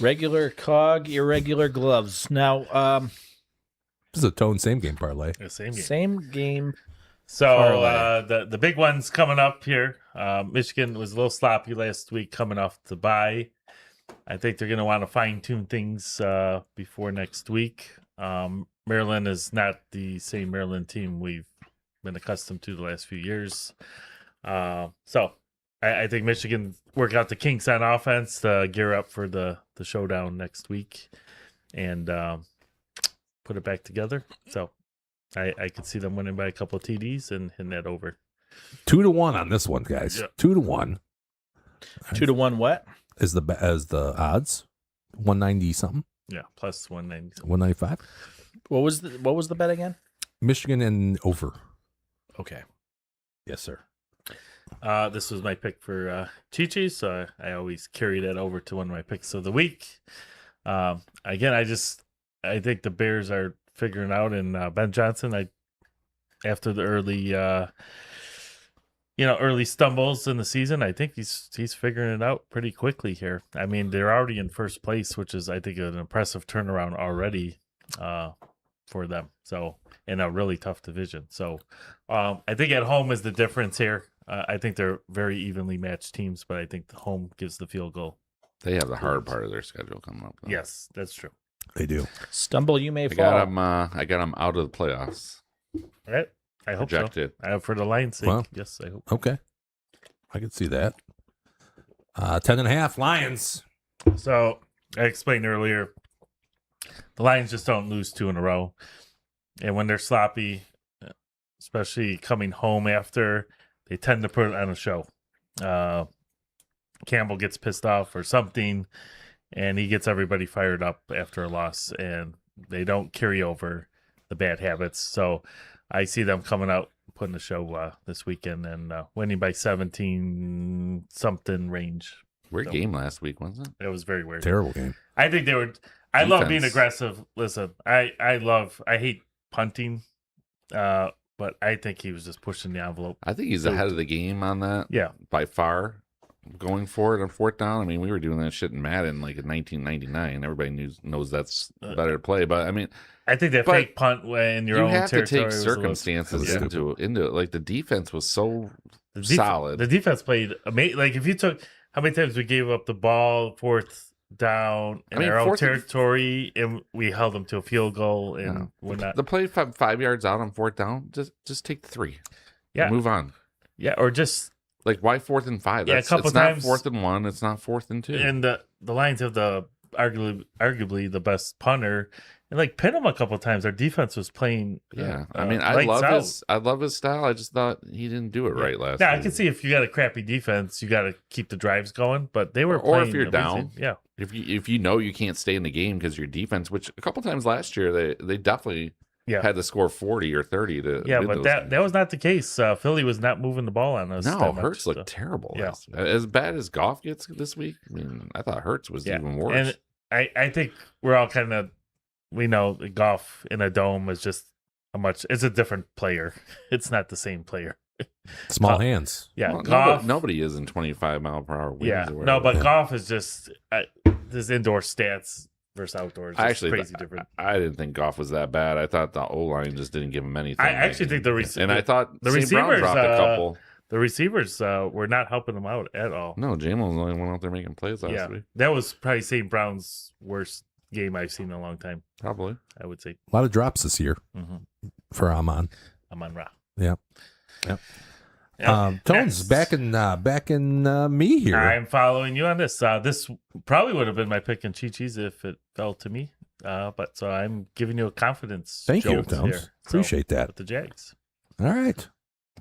regular cog, irregular gloves. Now, This is a Tone same game parlay. the same game. same game. So parlay. the big one's coming up here. Michigan was a little sloppy last week coming off the bye. I think they're going to want to fine tune things before next week. Maryland is not the same Maryland team we've been accustomed to the last few years. So I think Michigan work out the kinks on offense to gear up for the showdown next week and put it back together. So I could see them winning by a couple of TDs and hitting that over. 2-1 on this one, guys. Yeah. 2-1 2-1 what? is the odds. 190 something. Yeah, plus 190. 195. What was the bet again? Michigan and over. Okay. Yes, sir. This was my pick for Chi-Chi, so I always carry that over to one of my picks of the week. Again, I think the Bears are figuring out, and Ben Johnson, after the early stumbles in the season, I think he's figuring it out pretty quickly here. I mean, they're already in first place, which is, I think, an impressive turnaround already for them. So, in a really tough division. So, I think at home is the difference here. I think they're very evenly matched teams, but I think the home gives the field goal. They have the hard part of their schedule coming up, though. Yes, that's true. They do. Stumble, you may I fall. got them out of the playoffs. All right. I hope Projected. so. For the Lions' sake, Well. yes, I hope. Okay. I can see that. 10.5 Lions. So I explained earlier, the Lions just don't lose 2 in a row. And when they're sloppy, especially coming home after, they tend to put it on a show. Campbell gets pissed off or something, and he gets everybody fired up after a loss, and they don't carry over the bad habits. So I see them coming out, putting a show this weekend, and winning by 17-something range. Weird So- game last week, wasn't it? It was very weird. Terrible game. I think they were. I love being Defense. aggressive. Listen, I hate punting, but I think he was just pushing the envelope. I think he's ahead of the game on that. Yeah. By far. Going for it on fourth down. I mean, we were doing that shit in Madden like in 1999. Everybody knows that's better to play. But I mean, I think that But fake punt in your you own have to territory take was a little- circumstances Yeah. into it. Like the defense was so The solid. The defense played amazing. Like if you took how many times we gave up the ball fourth down in our own fourth and- territory, and we held them to a field goal, and we're not. The play 5 yards out on fourth down, just take the 3. Yeah. And move on. Yeah, or just Like why 4th and 5? Yeah, a That's, couple it's not times- 4th and 1. It's not 4th and 2. and the Lions have the arguably the best punter, and like pin him a couple times. Our defense was playing. Yeah, I mean, lights I love his style. I just thought he didn't do it right last. Yeah, I week. can see if you got a crappy defense, you got to keep the drives going. But they were Or playing if you're amazing. down. Yeah, If you know you can't stay in the game because your defense, which a couple times last year they definitely yeah, had to score 40 or 30 to yeah. win But those that games. was not the case. Philly was not moving the ball on us. No, that much, Hurts so. looked terrible. Yeah. last week. As bad as Goff gets this week. I mean, I thought Hurts was Yeah, even worse. and I think we're all kind of we know the golf in a dome is just it's a different player. It's not the same player. Small hands. Yeah, Well, Goff. nobody is in 25 mile per hour winds. Yeah, or no, whatever. but golf is just this indoor stats. versus outdoors. I It's actually, crazy different. I didn't think Goff was that bad. I thought the O line just didn't give him anything. I actually think and I thought the St. Brown receivers, dropped a couple. The receivers were not helping them out at all. No, Jamal was the only one out there making plays last week. That was probably St. Brown's worst game I've seen in a long time. Probably, I would say. A lot of drops this year for Amon. Amon Ra. Yep. Yep. Tones, back in me here. I'm following you on this. This probably would have been my pick in Chi-Chi's if it fell to me. But so I'm giving you a confidence. Thank you, jolt Tones. here. Appreciate that. With the Jags. All right.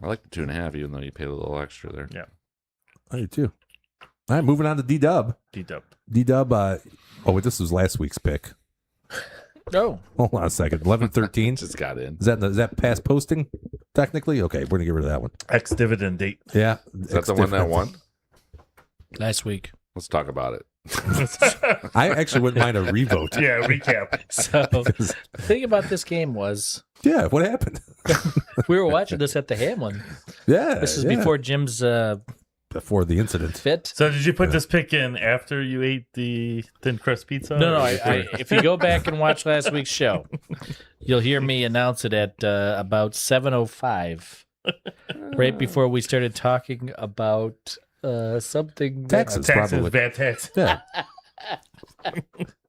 I like the 2.5, even though you paid a little extra there. Yeah. I do too. All right, moving on to D-Dub. D-Dub, this was last week's pick. No. Hold on a second. 11-13. Just got in. Is that past posting, technically? Okay, we're going to get rid of that one. Ex-dividend date. Yeah. Is that the one that won? Last week. Let's talk about it. I actually wouldn't mind a revote. Yeah, recap. So the thing about this game was... Yeah, what happened? We were watching this at the Hamlin. Yeah. This is before Jim's... before the incident. Fit. So did you put this pick in after you ate the thin crust pizza? No. If you go back and watch last week's show, you'll hear me announce it at about 7:05, right before we started talking about something. Taxes, probably. Bad tax. Yeah.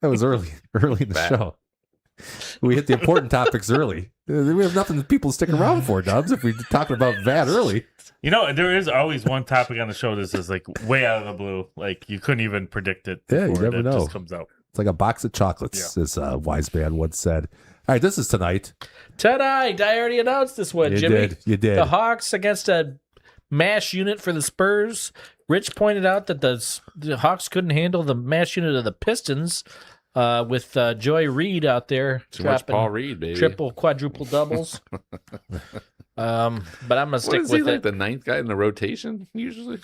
That was early in the show. We hit the important topics early. We have nothing that people stick around for, Dubs, if we're talking about that early. You know, there is always one topic on the show that's just like way out of the blue. Like you couldn't even predict it. Yeah, you before never it know. Just comes out. It's like a box of chocolates, as a wise man once said. All right, this is tonight. Tonight, I already announced this one, Jimmy. You did. The Hawks against a mash unit for the Spurs. Rich pointed out that the Hawks couldn't handle the mash unit of the Pistons. With Joy Reid out there, Too much Paul Reed, baby. Triple, quadruple doubles. But I'm gonna stick Is with he it. like the 9th guy in the rotation usually?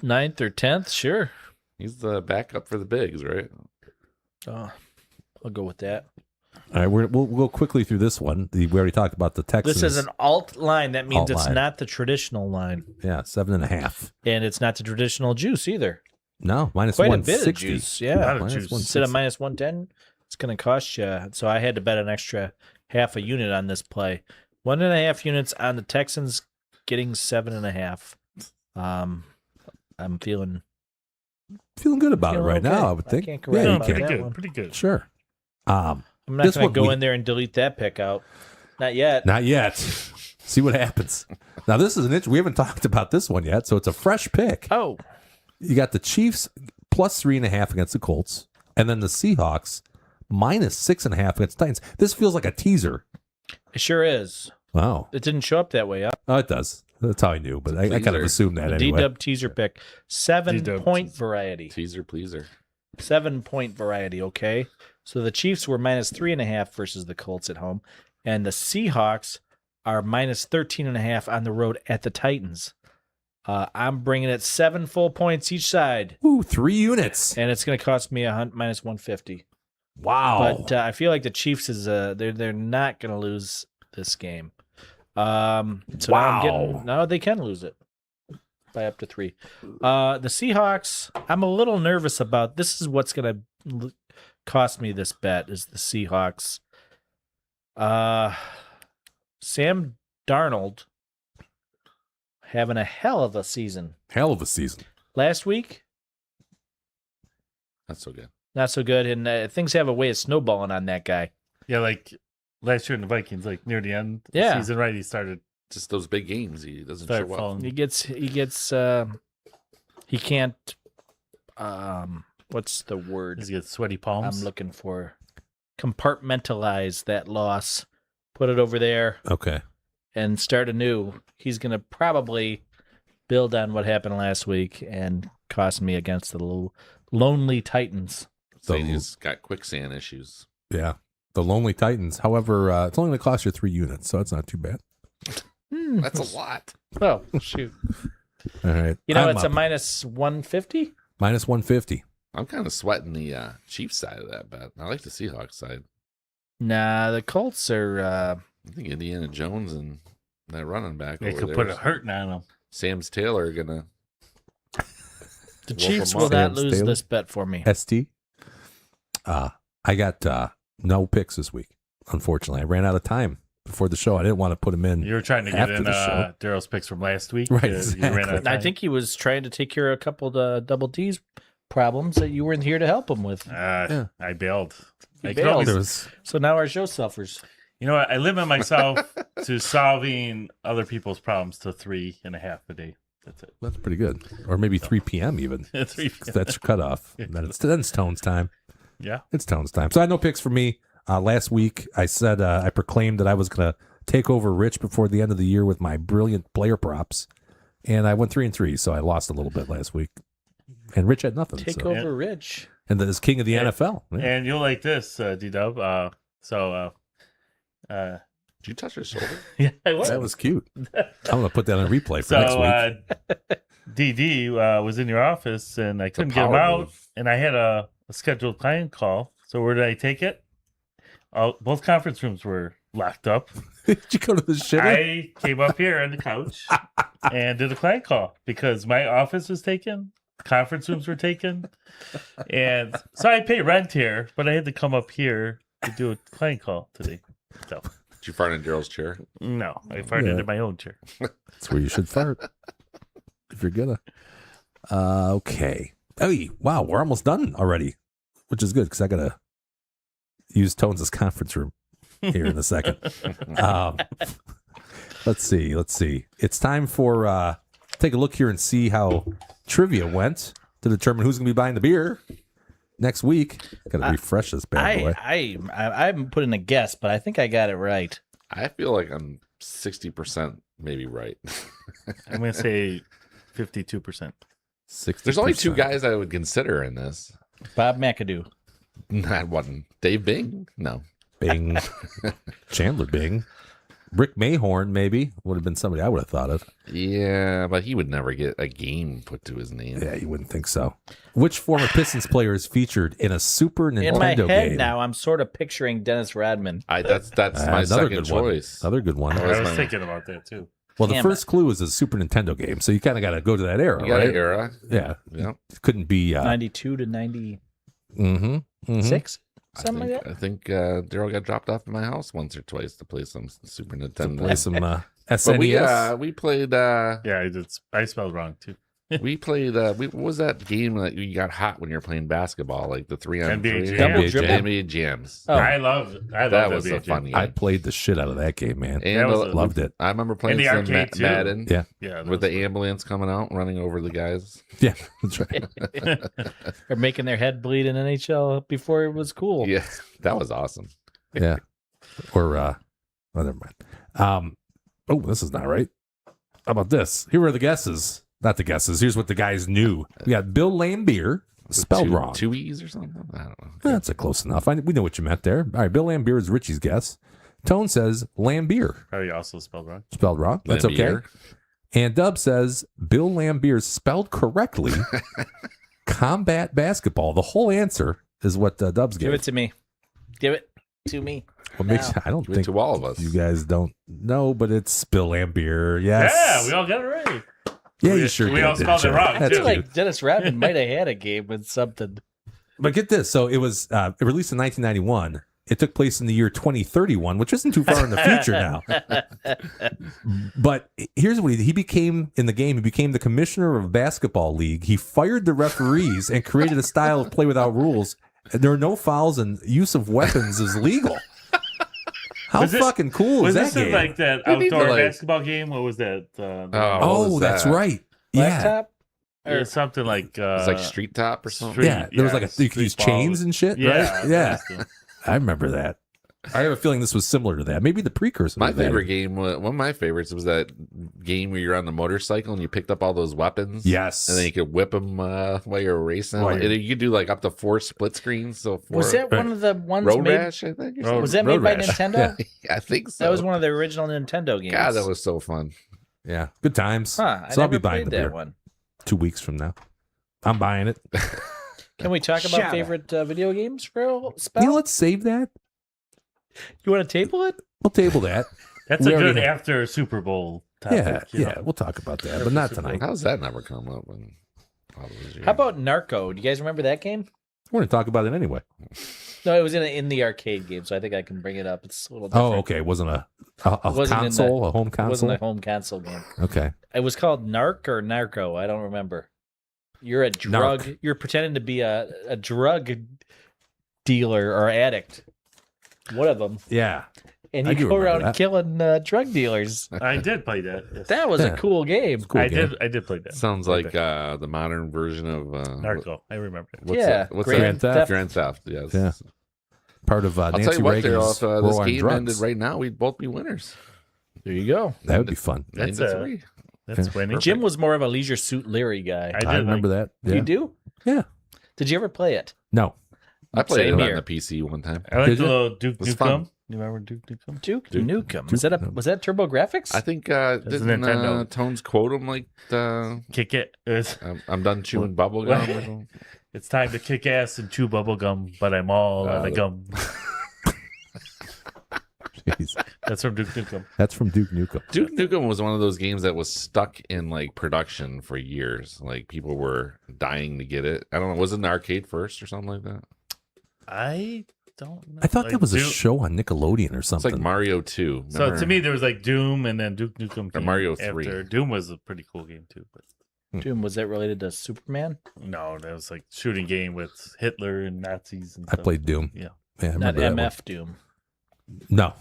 9th or 10th, sure. He's the backup for the bigs, right? I'll go with that. All right, we'll go quickly through this one. We already talked about the Texans. This is an alt line. That means Alt it's line. not the traditional line, Yeah, 7.5. and it's not the traditional juice either. No, minus Quite a 160. bit of juice, yeah. Minus juice. 160. Instead of minus 110, it's going to cost you. So I had to bet an extra half a unit on this play. 1.5 units on the Texans, getting 7.5. I'm feeling Feeling good about it Feeling right okay. now, I would I think. can't correct you about can. that Pretty good. one. Pretty good. Sure. I'm not This going one to go we- in there and delete that pick out. Not yet. Not yet. See what happens. Now, this is we haven't talked about this one yet, so it's a fresh pick. Oh, You got the Chiefs plus 3.5 against the Colts, and then the Seahawks minus 6.5 against the Titans. This feels like a teaser. it sure is. Wow. It didn't show up that way. Huh? Oh, it does. That's how I knew, but I kind of Teaser. assumed that A anyway. D-dub teaser pick. 7-point variety. Teaser pleaser. 7-point variety, okay? So the Chiefs were minus 3.5 versus the Colts at home, and the Seahawks are minus 13.5 on the road at the Titans. I'm bringing it 7 full points each side, Ooh, 3 units. and it's going to cost me minus 150. Wow. But I feel like the Chiefs is they're not going to lose this game. So now I'm getting, no, they can lose it by up to 3. The Seahawks, I'm a little nervous about. This is what's going to cost me this bet is the Seahawks. Sam Darnold having a hell of a season. Hell of a season. Last week, That's so good. not so good, and things have a way of snowballing on that guy. Yeah, like last year in the Vikings, like near the end of the Yeah. season, right? He started Just those big games. He doesn't show up. falling. He can't what's the word Does he get sweaty palms? I'm looking for? Compartmentalize that loss, put it over there, Okay. and start anew. He's going to probably build on what happened last week and cost me against the lonely Titans. So The- he's got quicksand issues. Yeah. The Lonely Titans. However, it's only going to cost you 3 units, so it's not too bad. That's a lot. Oh, shoot. All right. You know, I'm it's a up. minus 150. Minus 150. I'm kind of sweating the Chiefs side of that bet. I like the Seahawks side. Nah, the Colts are. I think Indiana Jones and that running back They over could there. put a hurting on him. Sam's Taylor are gonna. The Wolf Chiefs them will up. not Sam lose Staley? this bet for me. ST. I got no picks this week. Unfortunately, I ran out of time before the show. I didn't want to put them in. You were trying to get after in the show. Daryl's picks from last week. Right, You ran out of exactly. I time. think he was trying to take care of a couple of the Double D's problems that you weren't here to help him with. Yeah. I bailed. You I could bailed. always- There was So now our show suffers. You know what? I limit myself to solving other people's problems to 3.5 a day. That's it. that's pretty good, or maybe 3 p.m. even. 3. 'Cause that's your cutoff. Then it's Tone's time. Yeah. It's Tone's time. So I had no picks for me. Last week, I said I proclaimed that I was going to take over Rich before the end of the year with my brilliant player props, and I went 3-3. So I lost a little bit last week, and Rich had nothing. Take so. over Rich. And then as king of the Yeah. NFL. Yeah. And you'll like this, D-Dub. Did you touch his shoulder? Yeah, I was. That was cute. I'm going to put that on replay for next week. DD was in your office, and I couldn't get him power out, move. and I had a scheduled client call. So where did I take it? Both conference rooms were locked up. Did you go to the shitter? I came up here on the couch and did a client call because my office was taken, conference rooms were taken, and so I pay rent here, but I had to come up here to do a client call today. So Did you fart in Daryl's chair? no, I farted Yeah. in my own chair. That's where you should fart. If you're gonna. Okay. Hey, wow, we're almost done already, which is good because I gotta use Tones' conference room here in a second. Let's see. It's time for take a look here and see how trivia went to determine who's gonna be buying the beer next week. Gotta refresh this bad boy. I haven't put in a guess, but I think I got it right. I feel like I'm 60% maybe right. I'm gonna say 52%. 60%. There's only 2 guys I would consider in this. Bob McAdoo. Not one. Dave Bing? No. Bing. Chandler Bing. Rick Mayhorn, maybe, would have been somebody I would have thought of. Yeah, but he would never get a game put to his name. Yeah, you wouldn't think so. Which former Pistons player is featured in a Super Nintendo In my head game? now, I'm sort of picturing Dennis Rodman. That's my Another second good choice. one. Another good one. That I was was my- thinking about that too. Well, the Damn first clue is a Super Nintendo game, so you kind of got to go to that era, You got right? an era. Yeah, Yeah. it couldn't be. 92 to 96, Mm-hmm. something like that. I think Daryl got dropped off at my house once or twice to play some Super Nintendo. Play some But SNES. we played Yeah, I spelled wrong too. we played what was that game that you got hot when you were playing basketball, like the 3-on-3 NBA Jam. Double NBA dribble. Jam. NBA Jams. Oh. I loved it. That was a fun game. I played the shit out of that game, man. And That was a- Loved it. I remember playing In the some arcade, too. Madden Yeah, Yeah, that with was the ambulance coming out, running over the guys. yeah, that's right. Or making their head bleed in NHL before it was cool. Yeah, that was awesome. Yeah, or oh, never mind. Oh, this is not right. How about this? Here are the guesses. Not the guesses. Here's what the guys knew. We got Bill Lambier, spelled wrong. 2 E's or something? I don't know. That's a close enough. We know what you meant there. All right, Bill Lambier is Richie's guess. Tone says Lambier, probably also spelled wrong. spelled wrong. That's Lambier. okay. And Dub says Bill Lambier spelled correctly. Combat basketball. The whole answer is what Dub's Give gave. it to me. Give it to me. What makes now. I don't Give it think to all of us. you guys don't know, but it's Bill Lambier. Yes. Yeah, we all got it right. Yeah, we- you sure we did, all didn't spelled it you? wrong, That's I feel too. cute. like Dennis Rodman might have had a game with something. But get this. So it was released in 1991. It took place in the year 2031, which isn't too far in the future now. But here's what he became in the game. He became the commissioner of a basketball league. He fired the referees and created a style of play without rules. There are no fouls and use of weapons is legal. How Was this- fucking cool Was is that this in game? like that We need to, outdoor like- basketball game? What was that? what Oh, was that's that? right. Yeah. Laptop? Yeah, something like It was like Street Top or something. Street- Yeah. There was like you could street use ball. chains and shit, Yeah, right? Yeah. I remember that. I have a feeling this was similar to that. Maybe the precursor. My to that. favorite game, one of my favorites, was that game where you're on the motorcycle and you picked up all those weapons. Yes. And then you could whip them while you're racing. While you're- And you could do like up to 4 split screens. So 4, Was that one of the ones Road made? Rash, I think? or Road- something? Was that Road made by Rash. Nintendo? Yeah. I think so. That was one of the original Nintendo games. God, that was so fun. Yeah. Good times. Huh, I So I'll never be buying played the that beer one. 2 weeks from now. I'm buying it. Can we talk about favorite video games for a spell? You know, let's save that. You want to table it? We'll table that. That's We a already good have- after Super Bowl topic. Yeah. you Yeah. know. We'll talk about that, but not tonight. How's that never come up? In all those years? How about Narco? Do you guys remember that game? We're going to talk about it anyway. No, it was in the arcade game, so I think I can bring it up. It's a little different. Oh, okay. It wasn't a wasn't in console, a home It console? wasn't a home console game. Okay. It was called Narc or Narco. I don't remember. You're a drug. Narc. You're pretending to be a drug dealer or addict. One of them. Yeah. And I you do go remember around that. killing drug dealers. I did play that. Yes. That was Yeah. a cool game. Cool I game. did play that. Sounds like the modern version of Narco. I remember it. What's Yeah, that? What's Grand that? Theft. Grand Theft. Yes. Yeah. Part of I'll Nancy tell you what, Reagan's Daryl, if war this on game drugs. ended right now, we'd both be winners. There you go. That would be fun. That's 9-3. That's winning. Jim was more of a Leisure Suit Larry guy. I did I remember that. Yeah. You do? Yeah. Did you ever play it? No. I played Same it here. on the PC one time. I like Did the you? little Duke It was Nukem. fun. You remember Duke Nukem? Duke Duke- Nukem. Was that Turbo Graphics? I think That's didn't Nintendo. Tones quote him like Kick it. I'm done chewing bubble gum. or something? It's time to kick ass and chew bubble gum, but I'm all out of gum. Jeez. That's from Duke Nukem. That's from Duke Nukem. Duke Nukem was one of those games that was stuck in like production for years. Like people were dying to get it. I don't know. Was it an arcade first or something like that? I don't know. I thought Like that was a Doom- show on Nickelodeon or It's something. like Mario 2. So Remember? to me, there was like Doom and then Duke Nukem. came Mario after. 3. Doom was a pretty cool game too, but Doom, was that related to Superman? no, that was like shooting game with Hitler and Nazis and I stuff. played Doom. Yeah. Yeah, I Not remember that one. MF Doom. No.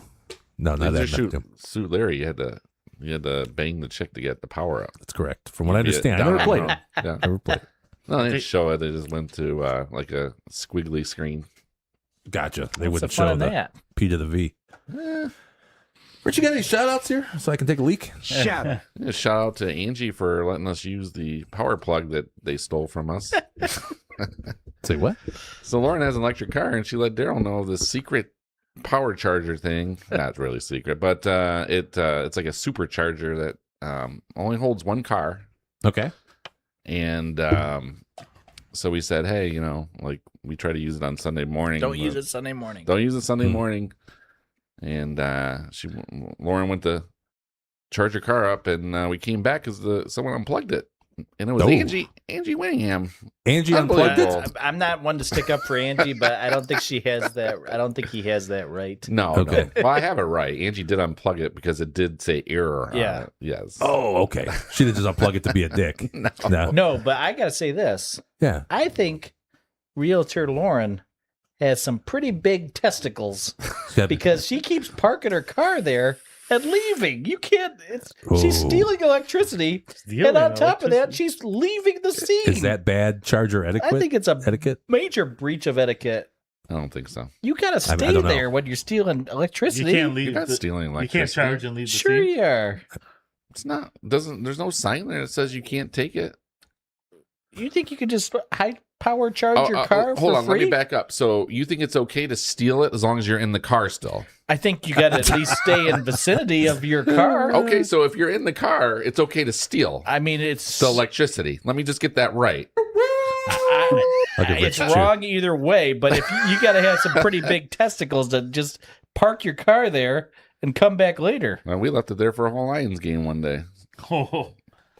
No, not Laser that. shoot, Doom. suit Larry. You had to bang the chick to get the power up. That's correct. From what I Be it understand. I down never played low. it. Yeah. Never played it. No, they They- didn't show it. They just went to like a squiggly screen. Gotcha. They What's the wouldn't fun show in the that? P to the V. Eh. Richie, got any shout outs here so I can take a leak? Shout out. Yeah, shout out to Angie for letting us use the power plug that they stole from us. Say what? So Lauren has an electric car, and she let Daryl know of this secret power charger thing. Not really secret, but it's like a supercharger that only holds one car. Okay. And so we said, hey, like we try to use it on Sunday morning. Don't use but it Sunday morning. Don't use it Sunday morning. And Lauren went to charge her car up, and we came back because someone unplugged it, and it was Oh. Angie Winningham. Angie unplugged it? Unbelievable. I'm not one to stick up for Angie, but I don't think she has that. I don't think he has that right. No, Okay. no. Well, I have it right. Angie did unplug it because it did say error. Yeah. On it. Yes. Oh, okay. She didn't just unplug it to be a dick. No. No, but I gotta say this. Yeah. I think Realtor Lauren has some pretty big testicles That- because she keeps parking her car there and leaving. You can't. She's Oh. stealing electricity, Stealing and on top of that, electricity? she's leaving the scene. Is that bad charger etiquette? I think it's a etiquette. major breach of etiquette. I don't think so. You gotta I stay don't know. there when you're stealing You electricity. can't leave. You're not stealing You can't electricity. charge and leave the Sure, scene. you are. It's not. There's no sign there that says you can't take it. You think you could just high power charge your car hold for on. free? Let me back up. So you think it's okay to steal it as long as you're in the car still? I think you got to at least stay in vicinity of your car. Okay, so if you're in the car, it's okay to steal I mean, it's the electricity. Let me just get that right. Like a it's rich chick. wrong either way. But if you got to have some pretty big testicles to just park your car there and come back later, We left it there for a whole Lions game one day. Oh,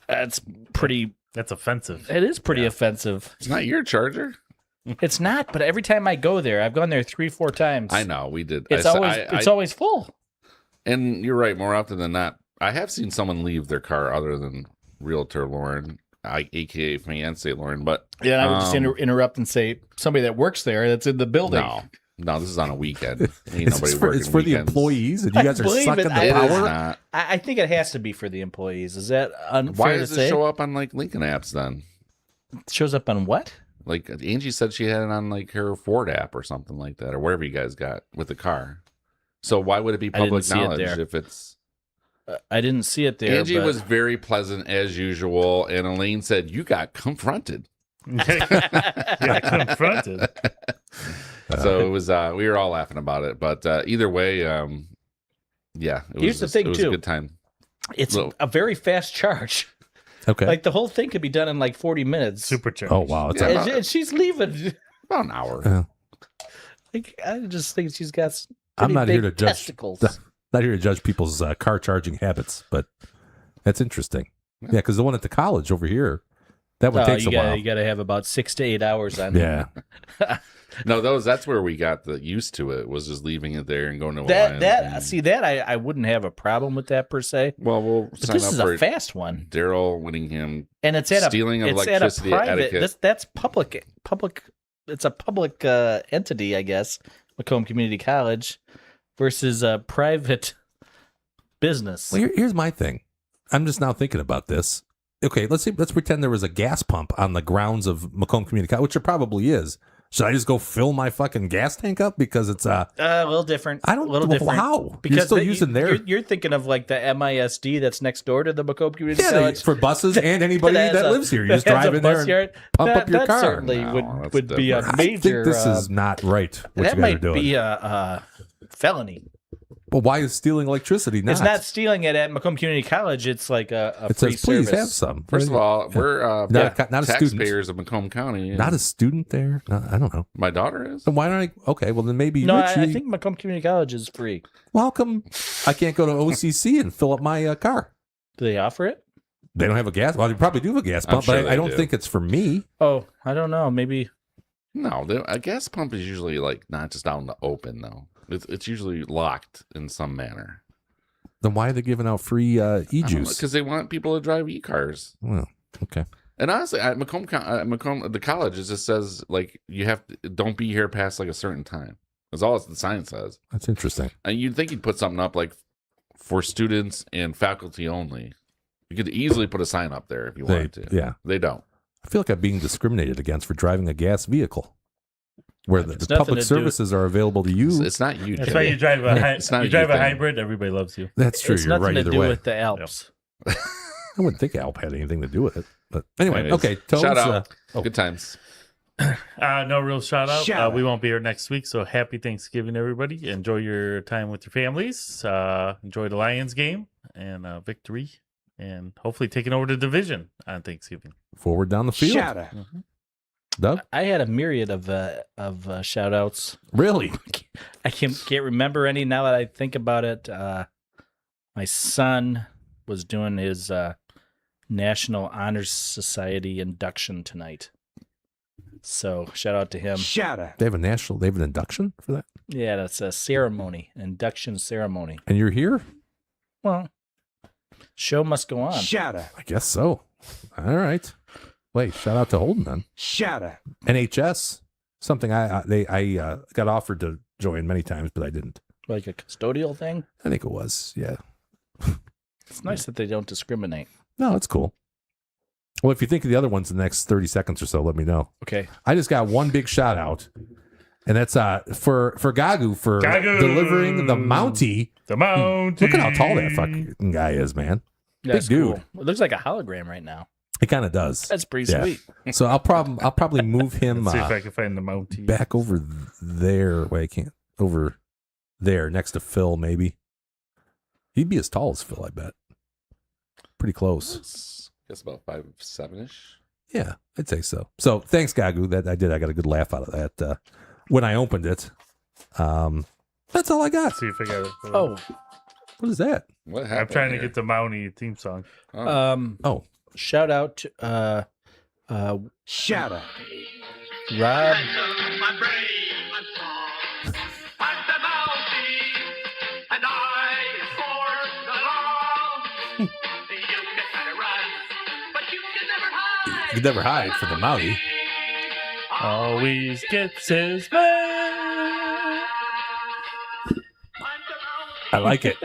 that's pretty. that's offensive. It is pretty offensive. It's not your charger. It's not, but every time I go there, I've gone there 3-4 times. I know we did. It's always full. And you're right. More often than not, I have seen someone leave their car other than Realtor Lauren, aka fiance Lauren. But Yeah, and I would just interrupt and say somebody that works there that's in the building. no, this is on a weekend. Ain't It's nobody for, working it's for the weekends. employees, and you I guys are believe sucking it. the It is power. not. I think it has to be for the employees. Is that unfair Why to does say? it show up on like Lincoln apps then? It shows up on what? Like Angie said, she had it on like her Ford app or something like that, or wherever you guys got with the car. So why would it be I didn't public see it knowledge there. if it's? I didn't see it there. Angie but was very pleasant as usual, and Elaine said, "You got confronted." Yeah, confronted. So it was. We were all laughing about it, but either way, yeah. It Here's the was, thing, it was too. a good time. It's Little- a very fast charge. Okay. Like the whole thing could be done in like 40 minutes. Supercharged. oh wow, it's Yeah. And she's leaving. About an hour. Like I just think she's got. I'm pretty not here big to judge. testicles. Not here to judge people's car charging habits, but that's interesting. Yeah, because the one at the college over here, That one takes a while. You got to have about 6 to 8 hours on. Yeah. No, that's where we got the used to it, was just leaving it there and going to a line. That I wouldn't have a problem with that per se. Well, we'll But sign this up is for a fast one, Daryl Whittingham, and it's at stealing of it's electricity at a private. etiquette. That's public. It's a public entity, I guess. Macomb Community College versus a private business. Well, here's my thing. I'm just now thinking about this. Okay, let's pretend there was a gas pump on the grounds of Macomb Community College, which there probably is. Should I just go fill my fucking gas tank up because it's a little different? I don't a little know different. how. Because you're still using their. You're thinking of like the MISD that's next door to the Macomb Community Yeah, College for buses and anybody that lives here. You just drive in there and pump up your car. Certainly No, would be a different. major. I think this is not right. What that you guys are might doing. be a felony. But why is stealing electricity not? It's not stealing it at Macomb Community College. It's like a It free says, please service. have some. First of all, we're not a student. taxpayers of Macomb County. Not a student there. No, I don't know. My daughter is. So why don't I? Okay, well then maybe No, Richie. I think Macomb Community College is free. Well, how come I can't go to OCC and fill up my car? Do they offer it? They don't have a gas. Well, they probably do have a gas I'm pump, sure but they I don't do. think it's for me. Oh, I don't know. Maybe. No, a gas pump is usually like not just out in the open though. It's usually locked in some manner. Then why are they giving out free e-juice? Because they want people to drive e-cars. Well, okay. And honestly, at Macomb, the college, it just says like you have to don't be here past like a certain time. That's all the sign says. That's interesting. And you'd think you'd put something up like for students and faculty only. You could easily put a sign up there if you wanted to. Yeah. They don't. I feel like I'm being discriminated against for driving a gas vehicle, where the It's nothing public to do- services are available to you. It's not you. That's Jay. why you drive a It's not you drive you a thing. hybrid. Everybody loves you. That's true. It's You're nothing right to either do way. with the Alps. I wouldn't think Alp had anything to do with it. But anyway, Anyways, okay. Tones, shout out. oh. Good times. No real shout out. Shout We out. won't be here next week, so happy Thanksgiving, everybody. Enjoy your time with your families. Enjoy the Lions game and victory, and hopefully taking over the division on Thanksgiving. Forward down the field. Shout out. Doug? I had a myriad of shout outs. Really? I can't remember any now that I think about it. My son was doing his National Honor Society induction tonight. So shout out to him. Shout out. They have an induction for that? Yeah, that's a ceremony, induction ceremony. And you're here? Well, show must go on. Shout out. I guess so. All right. Wait, shout out to Holden then. Shout out. NHS, something I got offered to join many times, but I didn't. Like a custodial thing. I think it was, yeah. It's nice that they don't discriminate. No, it's cool. Well, if you think of the other ones in the next 30 seconds or so, let me know. Okay. I just got one big shout out, and that's for Gagu for Gagu! delivering the Mountie. The Mountie. Look at how tall that fucking guy is, man. That's dude. cool. It looks like a hologram right now. It kind of does. That's pretty Yeah. sweet. So I'll probably move him Let's see if I can find the Mountie. back over there. Wait, I can't. Over there, next to Phil, maybe. He'd be as tall as Phil, I bet. Pretty close. It's, I guess about 5'7"ish. Yeah, I'd say so. So thanks, Gagu. That I did. I got a good laugh out of that when I opened it. That's all I got. Let's see if I got it. Oh, What is that? What happened? I'm trying to here? get the Mountie theme song. Oh. shout out to Shout out. Rob. You could never hide from the Mountie. Always gets his way. I like it.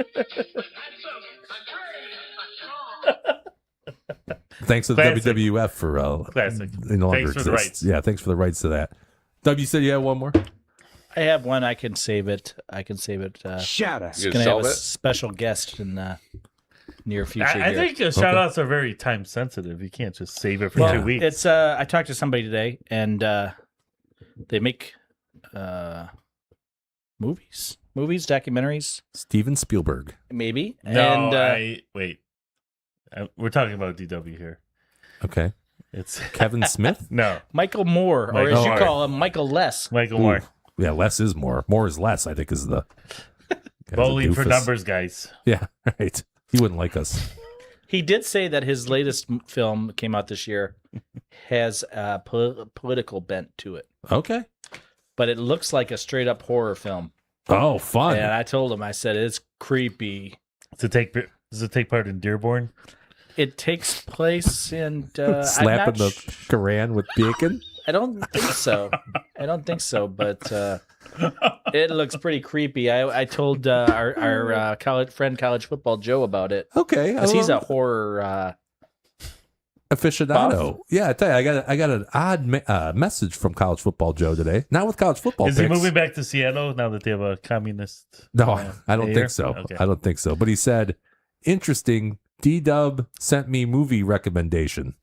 Thanks to the Classic. WWF for Classic. they no longer Thanks for the exists. rights. Yeah, thanks for the rights to that. Doug, you said you had one more? I have one. I can save it. Shout out. You Gonna gonna have solve a it? special guest in near future. I here. think shout outs are very time sensitive. You can't just save it for Yeah. 2 weeks. It's I talked to somebody today, and they make movies, documentaries, Steven Spielberg. maybe. no, and wait. We're talking about DW here. Okay. It's Kevin Smith? no Michael Moore, or Michael as you Moore. call him, Michael Less. Michael Ooh. Moore. Yeah, less is more. More is less, I think, is the. Guy's a Bowling for doofus. numbers, guys. Yeah, right. He wouldn't like us. He did say that his latest film came out this year has a political bent to it, Okay. but it looks like a straight up horror film. Oh, fun. And I told him, I said, it's creepy. Does it take part in Dearborn? It takes place in Slapping the Quran with bacon. I don't think so. I don't think so, but it looks pretty creepy. I told our college football Joe about it. Okay. Because he's a horror aficionado. buff. Yeah, I tell you, I got an odd message from College Football Joe today. Not with college football. Is he picks. moving back to Seattle now that they have a communist? No, I don't mayor? think so. Okay. I don't think so. But he said, interesting. D-Dub sent me movie recommendation.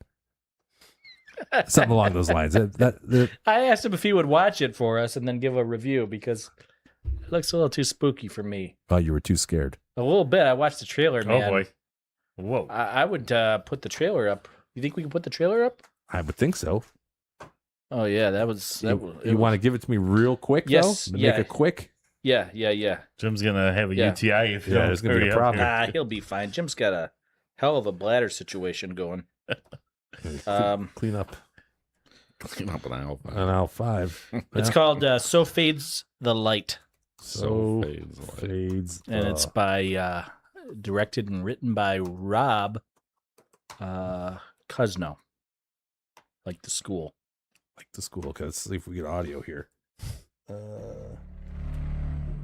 Something along those lines. I asked him if he would watch it for us and then give a review because it looks a little too spooky for me. Oh, you were too scared. A little bit. I watched the trailer, man. Oh boy! Whoa! I would put the trailer up. You think we can put the trailer up? I would think so. Oh yeah, that was. You want to give it to me real quick, Yes, though? yeah. Make it quick? Yeah. Jim's gonna have a Yeah. UTI if you Yeah, don't there's gonna be a hurry up problem. here. He'll be fine. Jim's got a hell of a bladder situation going. Clean up Clean up an aisle. an aisle 5. It's called So Fades the Light, So fades away. fades. and it's by directed and written by Rob Cuzno, like the school. like the school. Okay, let's see if we get audio here.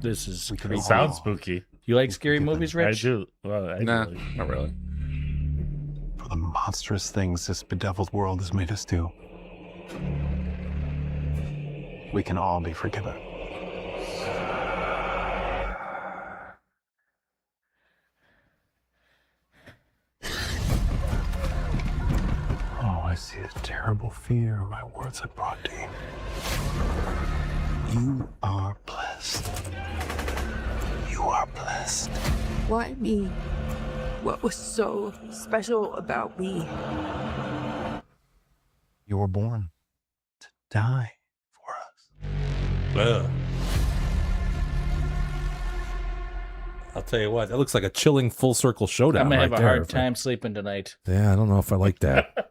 This is We can creepy. all- Sounds spooky. You like scary movies, I Rich? do. Well, I Nah, do. not really. For the monstrous things this bedeviled world has made us do, we can all be forgiven. Oh, I see the terrible fear my words have brought to you. You are blessed. You are blessed. Why me? What was so special about me? You were born to die for us. I'll tell you what, that looks like a chilling full circle showdown. I'm gonna right have a there. hard time sleeping tonight. Yeah, I don't know if I like that.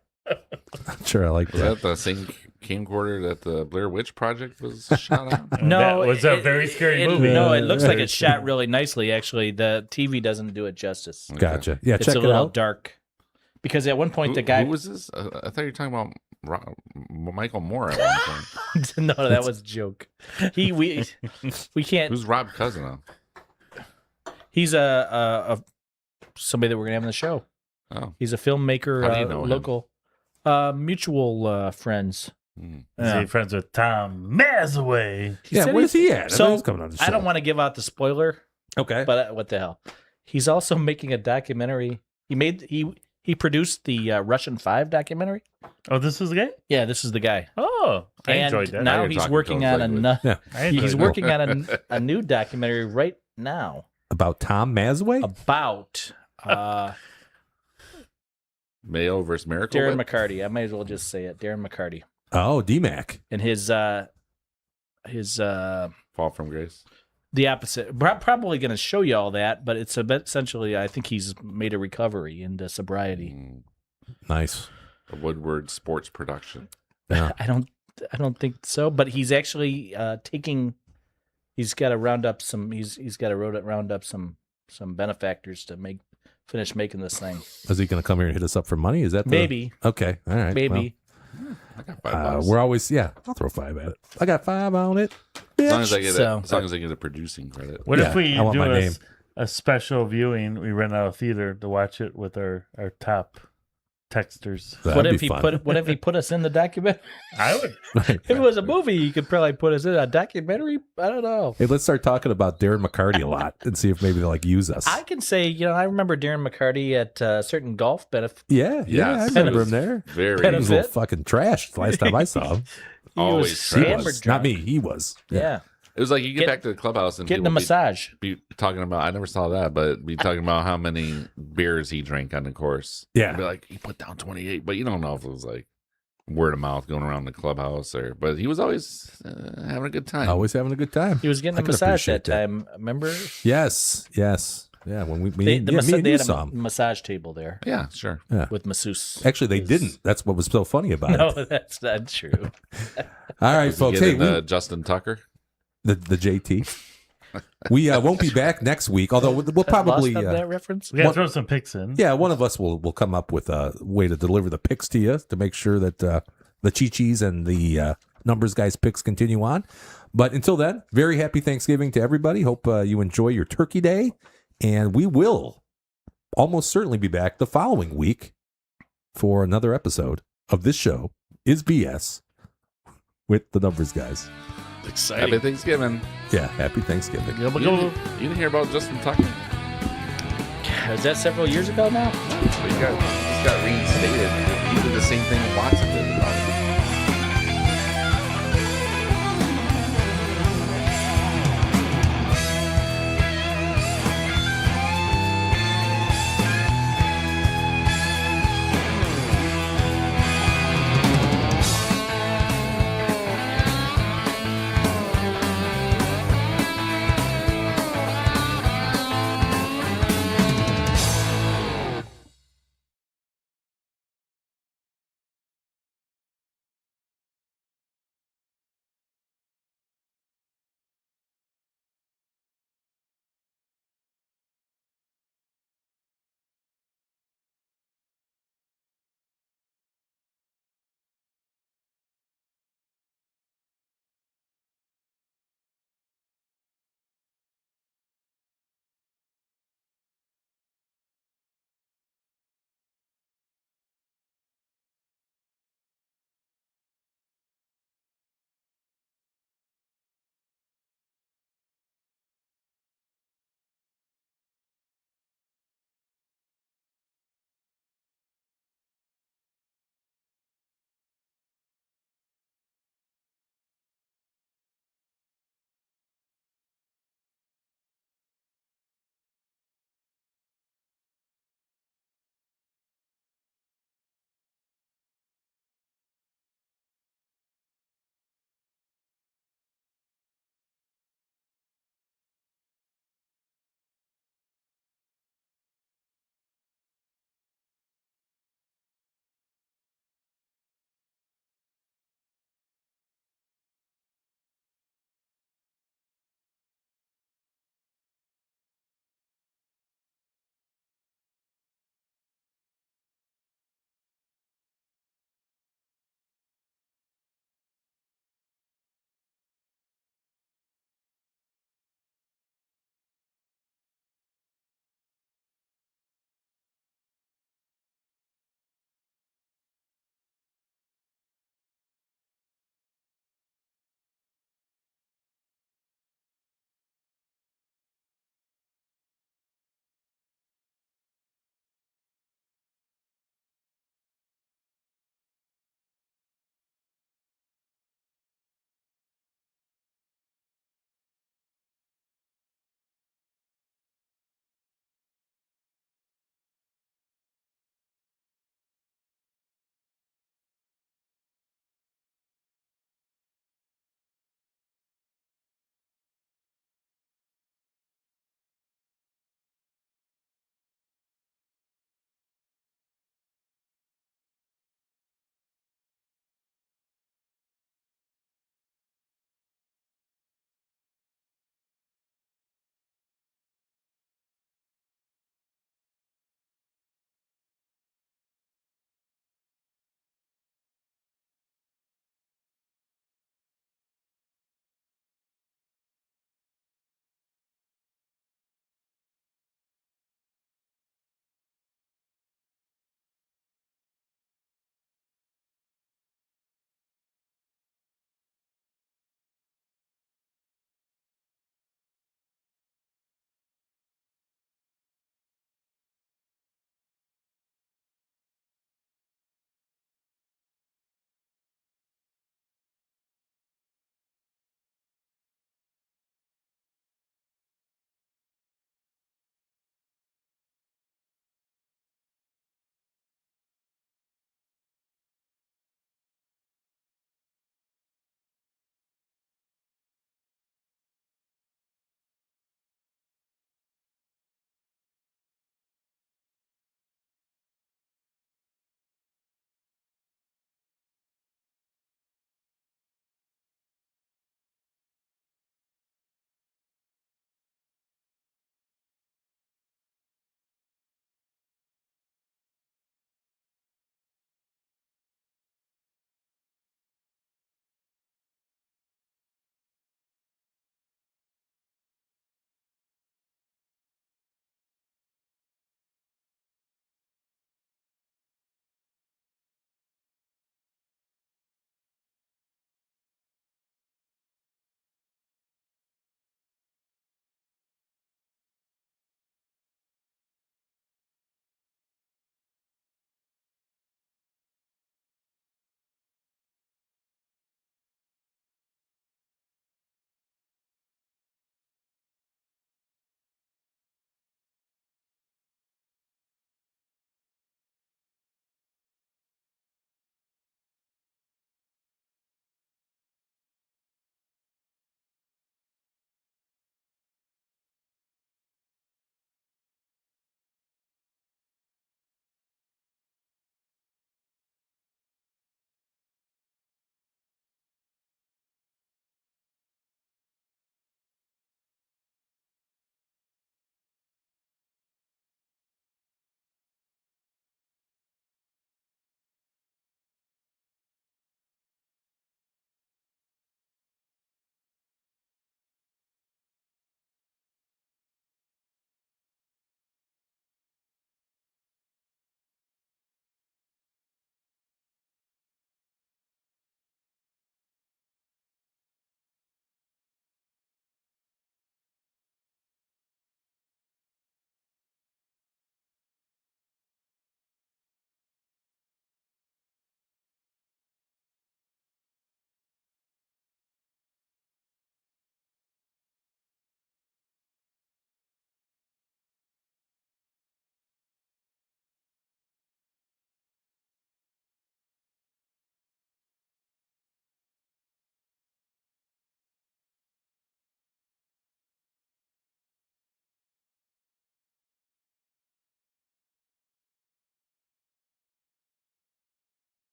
Not sure I like Was that. that the same camcorder that the Blair Witch Project was shot on? No, That was a very scary movie. No, it looks like it's shot really nicely. Actually, the TV doesn't do it justice. Gotcha. Yeah, It's check a it little out. dark. Because at one point Who, the guy who was this? I thought you were talking about Michael Moore at one point. no, that was a joke. We can't. Who's Rob Cousino? He's a somebody that we're gonna have on the show. Oh, He's a filmmaker, How do you know him? local, mutual friends. hmm. Is he friends with Tom Mazaway? Yeah, said where's he at? I know So he's coming on the I show. don't want to give out the spoiler, Okay. but what the hell? He's also making a documentary. He produced the Russian 5 documentary. Oh, this was the guy? Yeah, this is the guy. Oh, I And enjoyed that. now you're he's talking working Joe's on language. Yeah. I enjoyed he's that. working on a new documentary right now About Tom Mazaway? about Mayo versus Miracle. Darren Whip? McCarty. I might as well just say it. Darren McCarty Oh, D-Mac. and his Fall from Grace. the opposite. Probably going to show you all that, but it's a bit essentially. I think he's made a recovery into sobriety. Mm, Nice. a Woodward sports production. Yeah. I don't think so, but he's actually taking. He's got to round up some. He's got to round up some benefactors to finish making this thing. Is he going to come here and hit us up for money? Is that the... Maybe, Okay. All right. maybe. I got Well, $5. we're always, yeah, I'll throw 5 at it. I got 5 on it. As long as I get So- as long as I get a producing credit. What Yeah, if we I want do my name. a special viewing? We rent out a theater to watch it with our top texters. That'd What be if he fun. what if he put us in the documentary? I would. If it was a movie, he could probably put us in a documentary. I don't know. Hey, let's start talking about Darren McCarty a lot and see if maybe they'll use us. I can say, I remember Darren McCarty at a certain golf benefit. Yeah, I Yes, remember it was him there. Very He was a Benefit. little fucking trash the last time I saw him. He Always was trash. He hammered was. drunk. Not me. He was. Yeah. It was like you get back to the clubhouse and Getting a people massage. be talking about. I never saw that, but be talking about how many beers he drank on the course. Yeah. Be like he put down 28, but you don't know if it was like word of mouth going around the clubhouse but he was always having a good time. Always having a good time. He was getting I a can massage appreciate that time. Remember? Yes. Yeah, when we They, me and they you had saw a 'em. massage table there Yeah, sure. Yeah. with masseuse. Actually, they didn't. That's what was so funny about No, it. that's not true. All right, Was he folks. Hey, getting, Justin Tucker. the JT. We won't be back next week, although we'll probably Lost on that reference. We got to throw some picks in. yeah, one of us will come up with a way to deliver the picks to you to make sure that the Chi-Chis and the Numbers Guys picks continue on. But until then, very happy Thanksgiving to everybody. Hope you enjoy your turkey day. And we will almost certainly be back the following week for another episode of this show is BS with the Numbers Guys. Exciting. Happy Thanksgiving. Yeah, happy Thanksgiving. You didn't hear about Justin Tucker? Was that several years ago now? He got reinstated. He did the same thing Watson did about it.